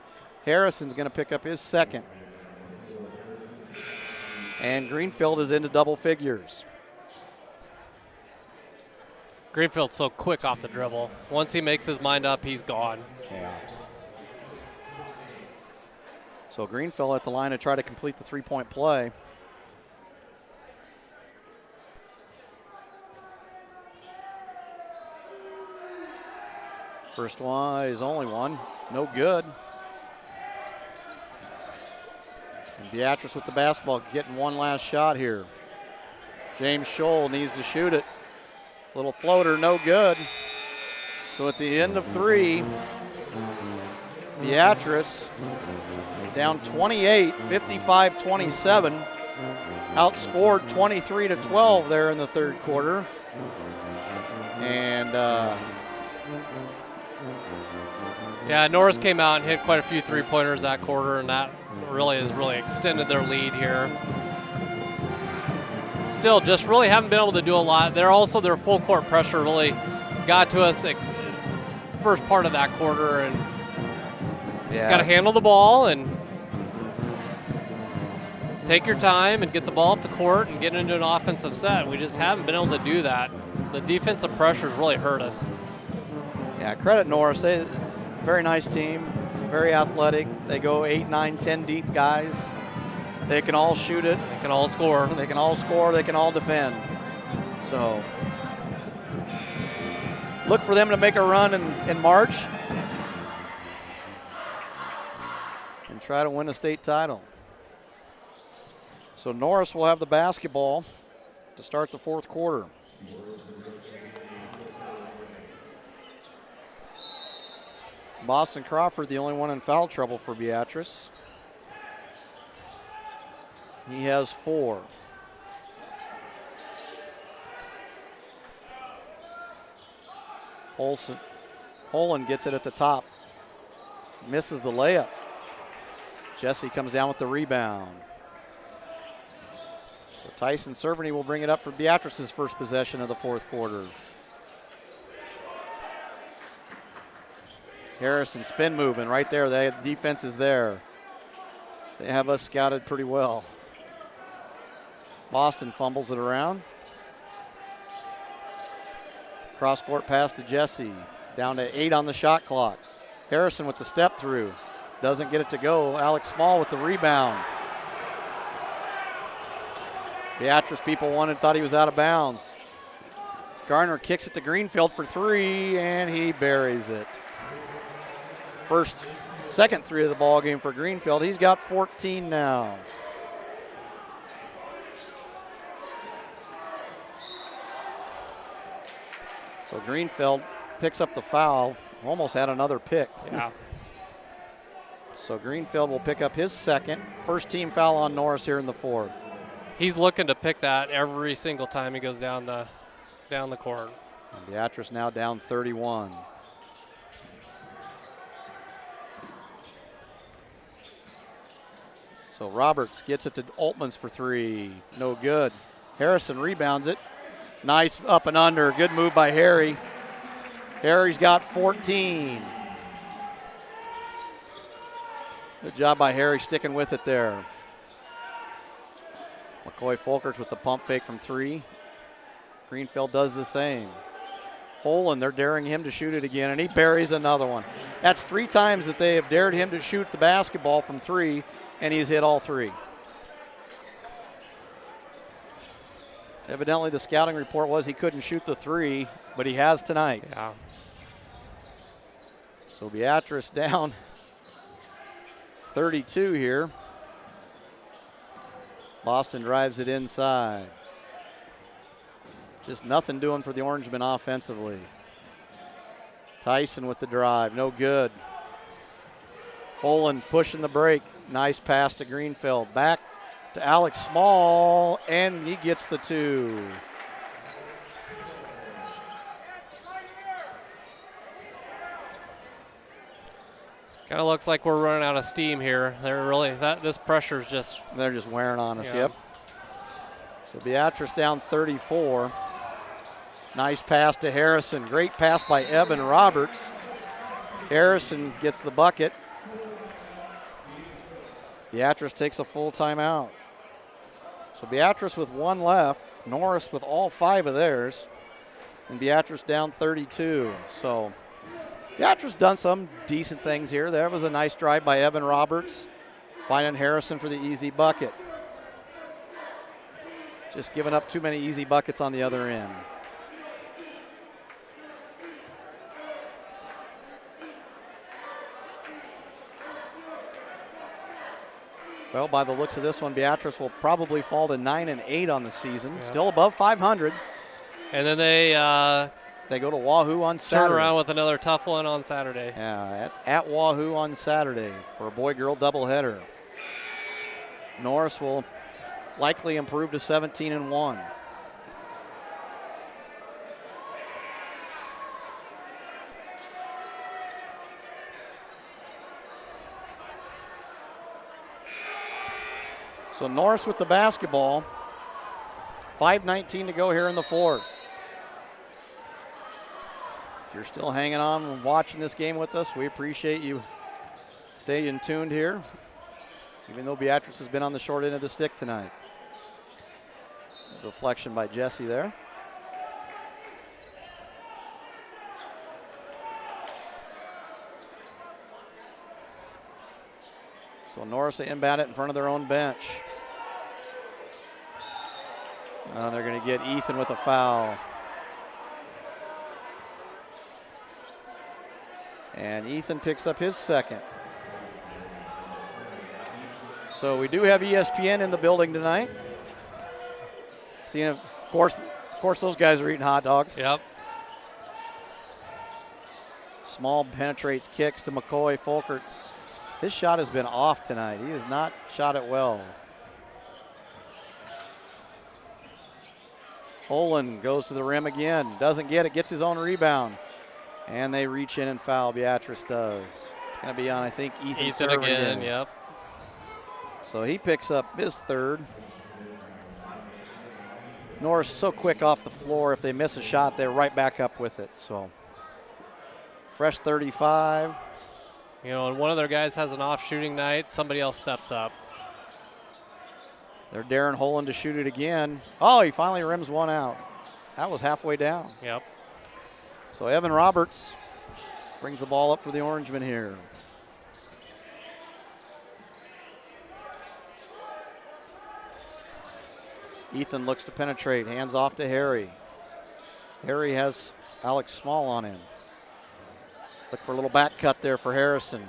Harrison's going to pick up his second. And Greenfield is into double figures. Greenfield's so quick off the dribble. Once he makes his mind up, he's gone. Yeah. So Greenfield at the line to try to complete the three-point play. First one is only one. No good. And Beatrice with the basketball, getting one last shot here. James Scholl needs to shoot it. Little floater, no good. So at the end of three, Beatrice down 28, 55-27. Outscored 23-12 there in the third quarter. And yeah, Norris came out and hit quite a few three-pointers that quarter, and that has really extended their lead here. Still, just really haven't been able to do a lot. Their full court pressure really got to us first part of that quarter, and just got to handle the ball and take your time and get the ball up the court and get into an offensive set. We just haven't been able to do that. The defensive pressures really hurt us. yeah, credit Norris. They very nice team, very athletic. They go 8, 9, 10 deep guys. They can all shoot it. They can all score. They can all score. They can all defend. So look for them to make a run in March and try to win a state title. So Norris will have the basketball to start the fourth quarter. Boston Crawford, the only one in foul trouble for Beatrice. He has 4. Holland gets it at the top. Misses the layup. Jesse comes down with the rebound. So Tyson Cerveny will bring it up for Beatrice's first possession of the fourth quarter. Harrison spin moving right there. The defense is there. They have us scouted pretty well. Boston fumbles it around. Cross court pass to Jesse. Down to 8 on the shot clock. Harrison with the step through. Doesn't get it to go. Alex Small with the rebound. Beatrice people thought he was out of bounds. Garner kicks it to Greenfield for 3, and he buries it. Second 3 of the ball game for Greenfield. He's got 14 now. So Greenfield picks up the foul. Almost had another pick. Yeah. So Greenfield will pick up his second. First team foul on Norris here in the fourth. He's looking to pick that every single time he goes down the court. And Beatrice now down 31. So Roberts gets it to Altmans for 3. No good. Harrison rebounds it. Nice up and under. Good move by Harry. Harry's got 14. Good job by Harry sticking with it there. McCoy Folkers with the pump fake from 3. Greenfield does the same. Holland, they're daring him to shoot it again, and he buries another one. That's 3 times that they have dared him to shoot the basketball from 3, and he's hit all 3. Evidently, the scouting report was he couldn't shoot the 3, but he has tonight. Yeah. So Beatrice down 32 here. Boston drives it inside. Just nothing doing for the Orangemen offensively. Tyson with the drive, no good. Holland pushing the break. Nice pass to Greenfield. Back to Alex Small, and he gets the 2. Kind of looks like we're running out of steam here. This pressure is just. They're just wearing on us, Yeah. Yep. So Beatrice down 34. Nice pass to Harrison. Great pass by Evan Roberts. Harrison gets the bucket. Beatrice takes a full timeout. So Beatrice with 1 left. Norris with all 5 of theirs. and Beatrice down 32. So Beatrice done some decent things here. There was a nice drive by Evan Roberts, finding Harrison for the easy bucket. Just giving up too many easy buckets on the other end. Well, by the looks of this one, Beatrice will probably fall to 9-8 on the season. Yeah. Still above 500. And then they They go to Wahoo on Saturday. turn around with another tough one on Saturday. Yeah, at Wahoo on Saturday for a boy-girl doubleheader. Norris will likely improve to 17-1. So Norris with the basketball. 5:19 to go here in the fourth. If you're still hanging on and watching this game with us, we appreciate you staying tuned here, even though Beatrice has been on the short end of the stick tonight. Deflection by Jesse there. So Norris inbound it in front of their own bench. They're going to get Ethan with a foul. And Ethan picks up his second. So we do have ESPN in the building tonight. Seeing, of course those guys are eating hot dogs. Yep. Small penetrates kicks to McCoy Folkerts. His shot has been off tonight. He has not shot it well. Holland goes to the rim again. Doesn't get it, gets his own rebound. And they reach in and foul. Beatrice does. It's going to be on, I think, Ethan again, yep. So he picks up his third. Norris so quick off the floor. If they miss a shot, they're right back up with it. So fresh 35. You know, when one of their guys has an off shooting night, somebody else steps up. They're daring Holland to shoot it again. Oh, he finally rims one out. That was halfway down. Yep. So Evan Roberts brings the ball up for the Orangemen here. Ethan looks to penetrate, hands off to Harry. Harry has Alex Small on him. Look for a little back cut there for Harrison.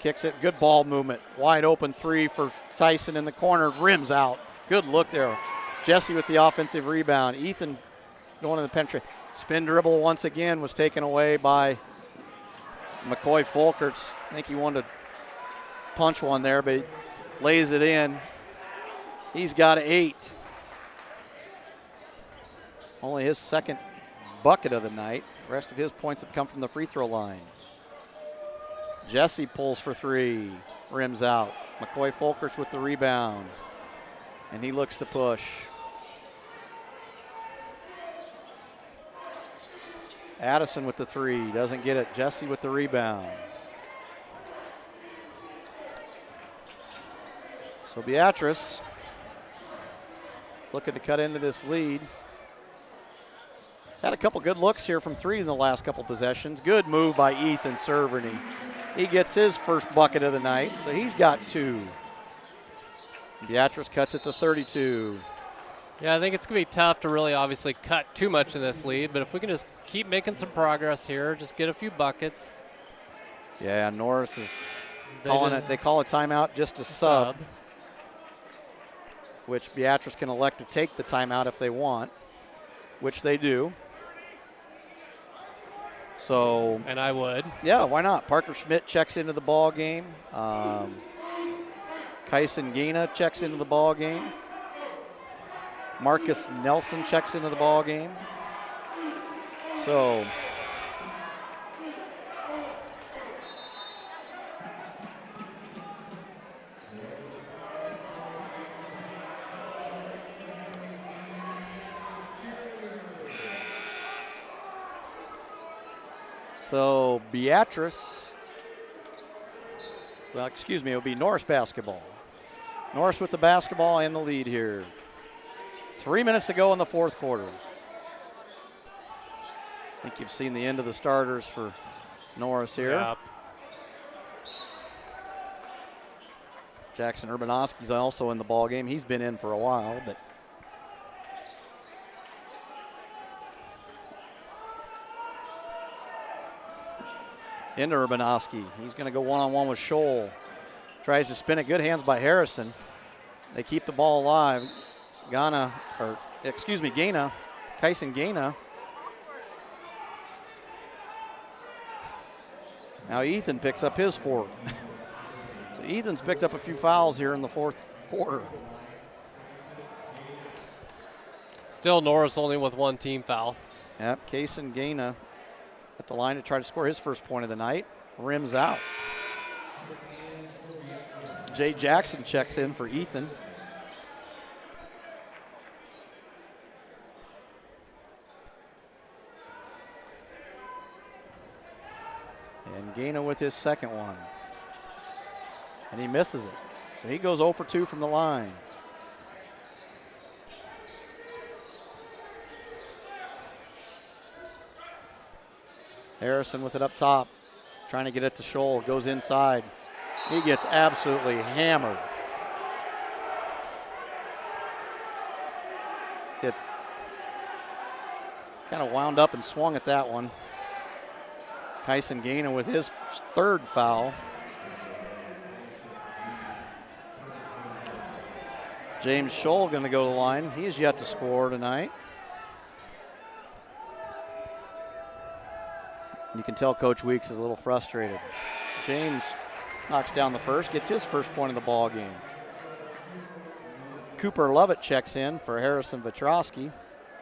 Kicks it, good ball movement. Wide open three for Tyson in the corner, rims out. Good look there. Jesse with the offensive rebound. Ethan going to the penetrate. Spin dribble once again was taken away by McCoy Folkerts. I think he wanted to punch one there, but he lays it in. He's got 8. Only his second bucket of the night. The rest of his points have come from the free throw line. Jesse pulls for 3, rims out. McCoy Folkerts with the rebound, and he looks to push. Addison with the 3, doesn't get it. Jesse with the rebound. So Beatrice looking to cut into this lead. Had a couple good looks here from 3 in the last couple possessions. Good move by Ethan serving. He gets his first bucket of the night, so he's got 2. Beatrice cuts it to 32. Yeah, I think it's going to be tough to really obviously cut too much in this lead, but if we can just keep making some progress here, just get a few buckets. Yeah, Norris is calling it. They call a timeout just to sub, which Beatrice can elect to take the timeout if they want, which they do. So, and I would. Yeah, why not? Parker Schmidt checks into the ball game. Kyson Gina checks into the ball game. Marcus Nelson checks into the ball game. So, Beatrice, well, excuse me, it'll be Norris basketball. Norris with the basketball and the lead here. 3 minutes to go in the fourth quarter. think you've seen the end of the starters for Norris here. Yeah. Jackson Urbanowski's also in the ball game. He's been in for a while, but into Urbanowski. He's going to go one-on-one with Scholl. Tries to spin it. Good hands by Harrison. They keep the ball alive. Gaina, Kyson Gaina. Now Ethan picks up his fourth. So Ethan's picked up a few fouls here in the fourth quarter. Still Norris only with 1 team foul. Yep, Kyson Gaina at the line to try to score his first point of the night. Rims out. Jay Jackson checks in for Ethan. And Gaina with his second one. And he misses it. So he goes 0 for 2 from the line. Harrison with it up top, trying to get it to Scholl, goes inside. He gets absolutely hammered. It's kind of wound up and swung at that one. Kyson Gaina with his third foul. James Scholl going to go to the line. He has yet to score tonight. You can tell Coach Weeks is a little frustrated. James knocks down the first, gets his first point of the ball game. Cooper Lovett checks in for Harrison Vetrosky.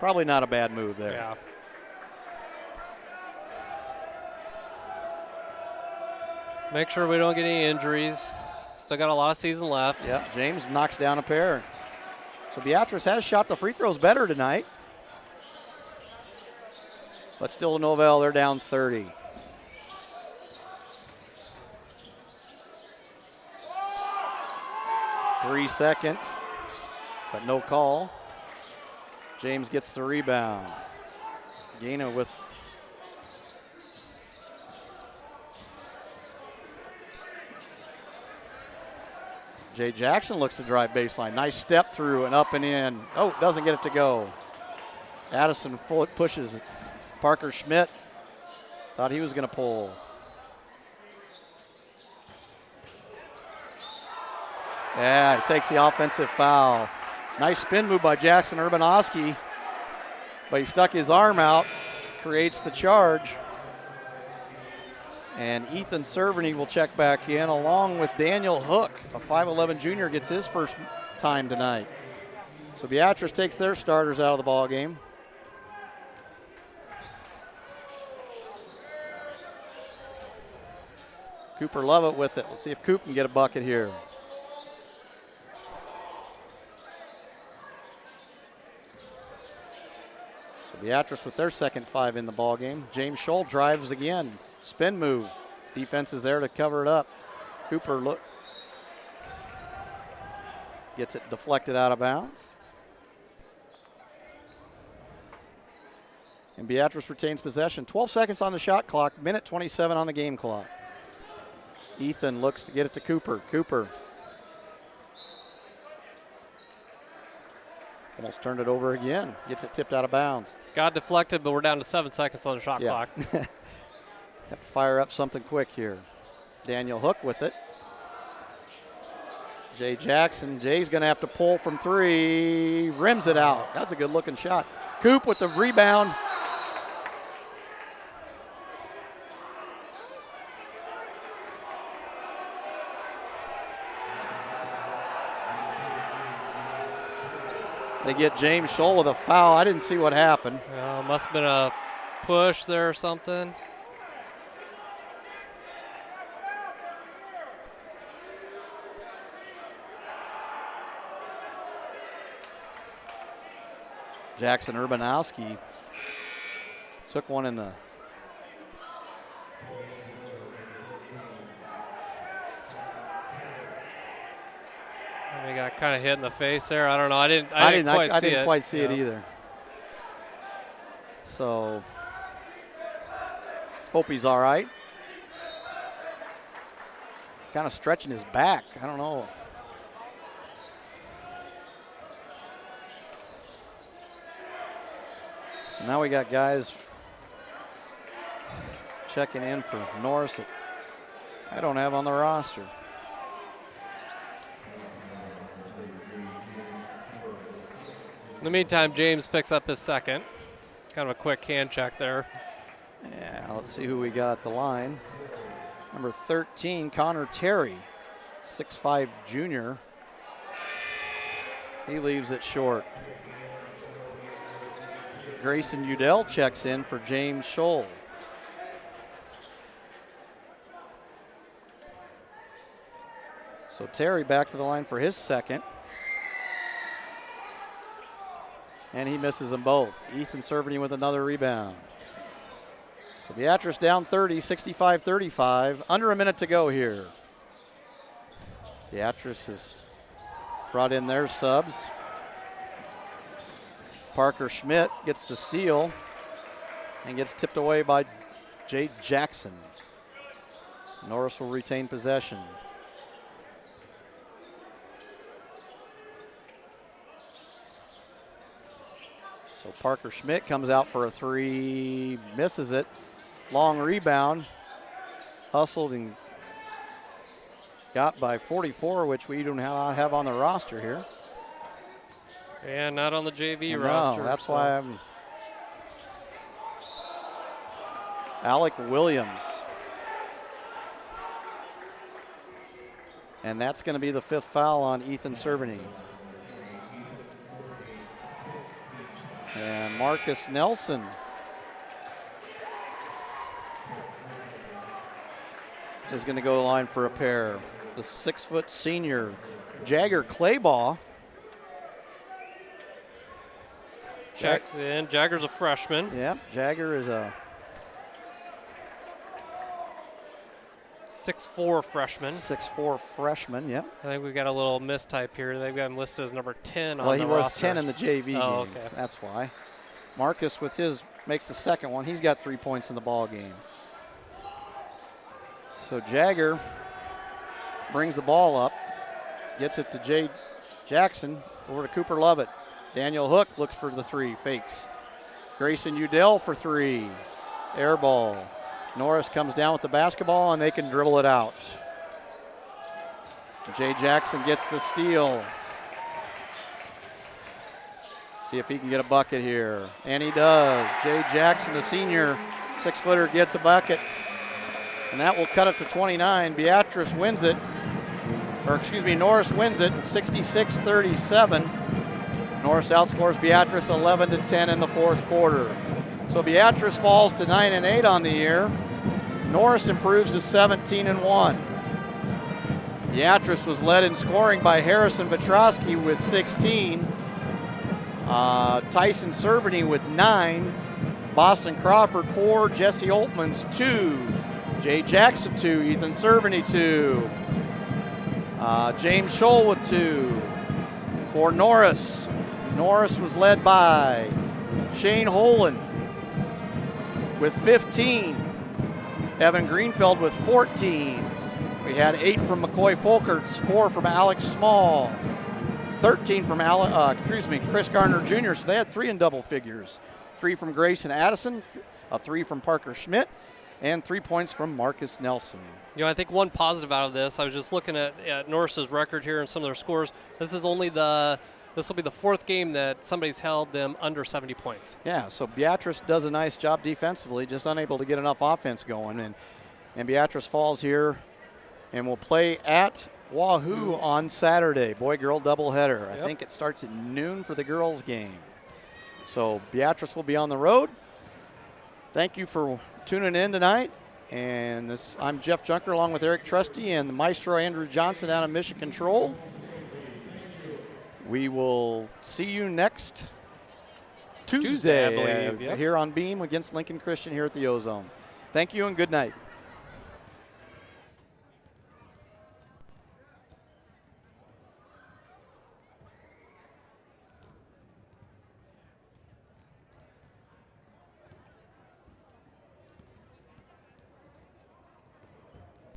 Probably not a bad move there. Yeah. Make sure we don't get any injuries. Still got a lot of season left. Yep, James knocks down a pair. So Beatrice has shot the free throws better tonight. But still Novell, they're down 30. Three seconds, but no call. James gets the rebound. Gaina with Jay Jackson looks to drive baseline. Nice step through and up and in. Oh, doesn't get it to go. Addison pushes it. Parker Schmidt thought he was going to pull. Yeah, he takes the offensive foul. Nice spin move by Jackson Urbanowski, but he stuck his arm out, creates the charge. And Ethan Cerveny will check back in along with Daniel Hook, a 5'11 junior, gets his first time tonight. So Beatrice takes their starters out of the ball game. Cooper Lovett with it. We'll see if Coop can get a bucket here. So Beatrice with their second 5 in the ball game. James Scholl drives again. Spin move. Defense is there to cover it up. Cooper gets it deflected out of bounds. And Beatrice retains possession. 12 seconds on the shot clock, minute 27 on the game clock. Ethan looks to get it to Cooper. Cooper almost turned it over again. Gets it tipped out of bounds. Got deflected, but we're down to 7 seconds on the shot clock. Have to fire up something quick here. Daniel Hook with it. Jay Jackson. Jay's going to have to pull from 3. Rims it out. That's a good looking shot. Coop with the rebound. They get James Scholl with a foul. I didn't see what happened. Must have been a push there or something. Jackson Urbanowski took one in the He got kind of hit in the face there. I don't know. I didn't quite see it either. So Hope he's all right. He's kind of stretching his back. I don't know. So now we got guys checking in for Norris that I don't have on the roster. In the meantime, James picks up his second. Kind of a quick hand check there. Yeah, let's see who we got at the line. Number 13, Connor Terry, 6'5" junior. He leaves it short. Grayson Udell checks in for James Scholl. So Terry back to the line for his second. And he misses them both. Ethan Cerveny with another rebound. So Beatrice down 30, 65-35. Under a minute to go here. Beatrice has brought in their subs. Parker Schmidt gets the steal and gets tipped away by Jade Jackson. Norris will retain possession. So Parker Schmidt comes out for a three, misses it. Long rebound, hustled and got by 44, which we do not have on the roster here. And not on the JV No, roster. that's why I'm Alec Williams. And that's going to be the fifth foul on Ethan Cerveny. And Marcus Nelson is going to go to the line for a pair. The 6-foot senior, Jagger Claybaugh. Checks in. Jagger's a freshman. Yep, Jagger is a 6'4" freshman. 6'4" freshman, yep. I think we got a little mistype here. They've got him listed as number 10 on Well, the he was roster. 10 in the JV game. Okay. That's why. Marcus with his makes the second one. He's got 3 points in the ball game. So Jagger brings the ball up, gets it to Jade Jackson, over to Cooper Lovett. Daniel Hook looks for the three, fakes. Grayson Udell for three, air ball. Norris comes down with the basketball and they can dribble it out. Jay Jackson gets the steal. See if he can get a bucket here. And he does. Jay Jackson, the senior 6-footer, gets a bucket. And that will cut it to 29. Beatrice wins it. Norris wins it 66-37. Norris outscores Beatrice 11-10 in the fourth quarter. So Beatrice falls to 9-8 on the year. Norris improves to 17-1. Beatrice was led in scoring by Harrison Vetrosky with 16. Tyson Cerveny with 9. Boston Crawford 4. Jesse Oltmans 2. Jay Jackson 2. Ethan Cerveny 2. James Scholl with 2. For Norris. Norris was led by Shane Holen with 15. Evan Greenfeld with 14. We had 8 from McCoy Folkerts, 4 from Alex Small, 13 from Chris Garner Jr. So they had 3 in double figures. 3 from Grayson Addison, a 3 from Parker Schmidt, and 3 points from Marcus Nelson. You know, I think one positive out of this, I was just looking at Norris's record here and some of their scores. This will be the 4th game that somebody's held them under 70 points. Yeah, so Beatrice does a nice job defensively, just unable to get enough offense going. And Beatrice falls here and will play at Wahoo on Saturday. Boy-girl doubleheader. I think it starts at noon for the girls' game. So Beatrice will be on the road. Thank you for tuning in tonight. And I'm Jeff Junker along with Eric Trusty and the maestro Andrew Johnson out of Mission Control. We will see you next Tuesday, I believe, yep. here on Beam against Lincoln Christian here at the Ozone. Thank you and good night.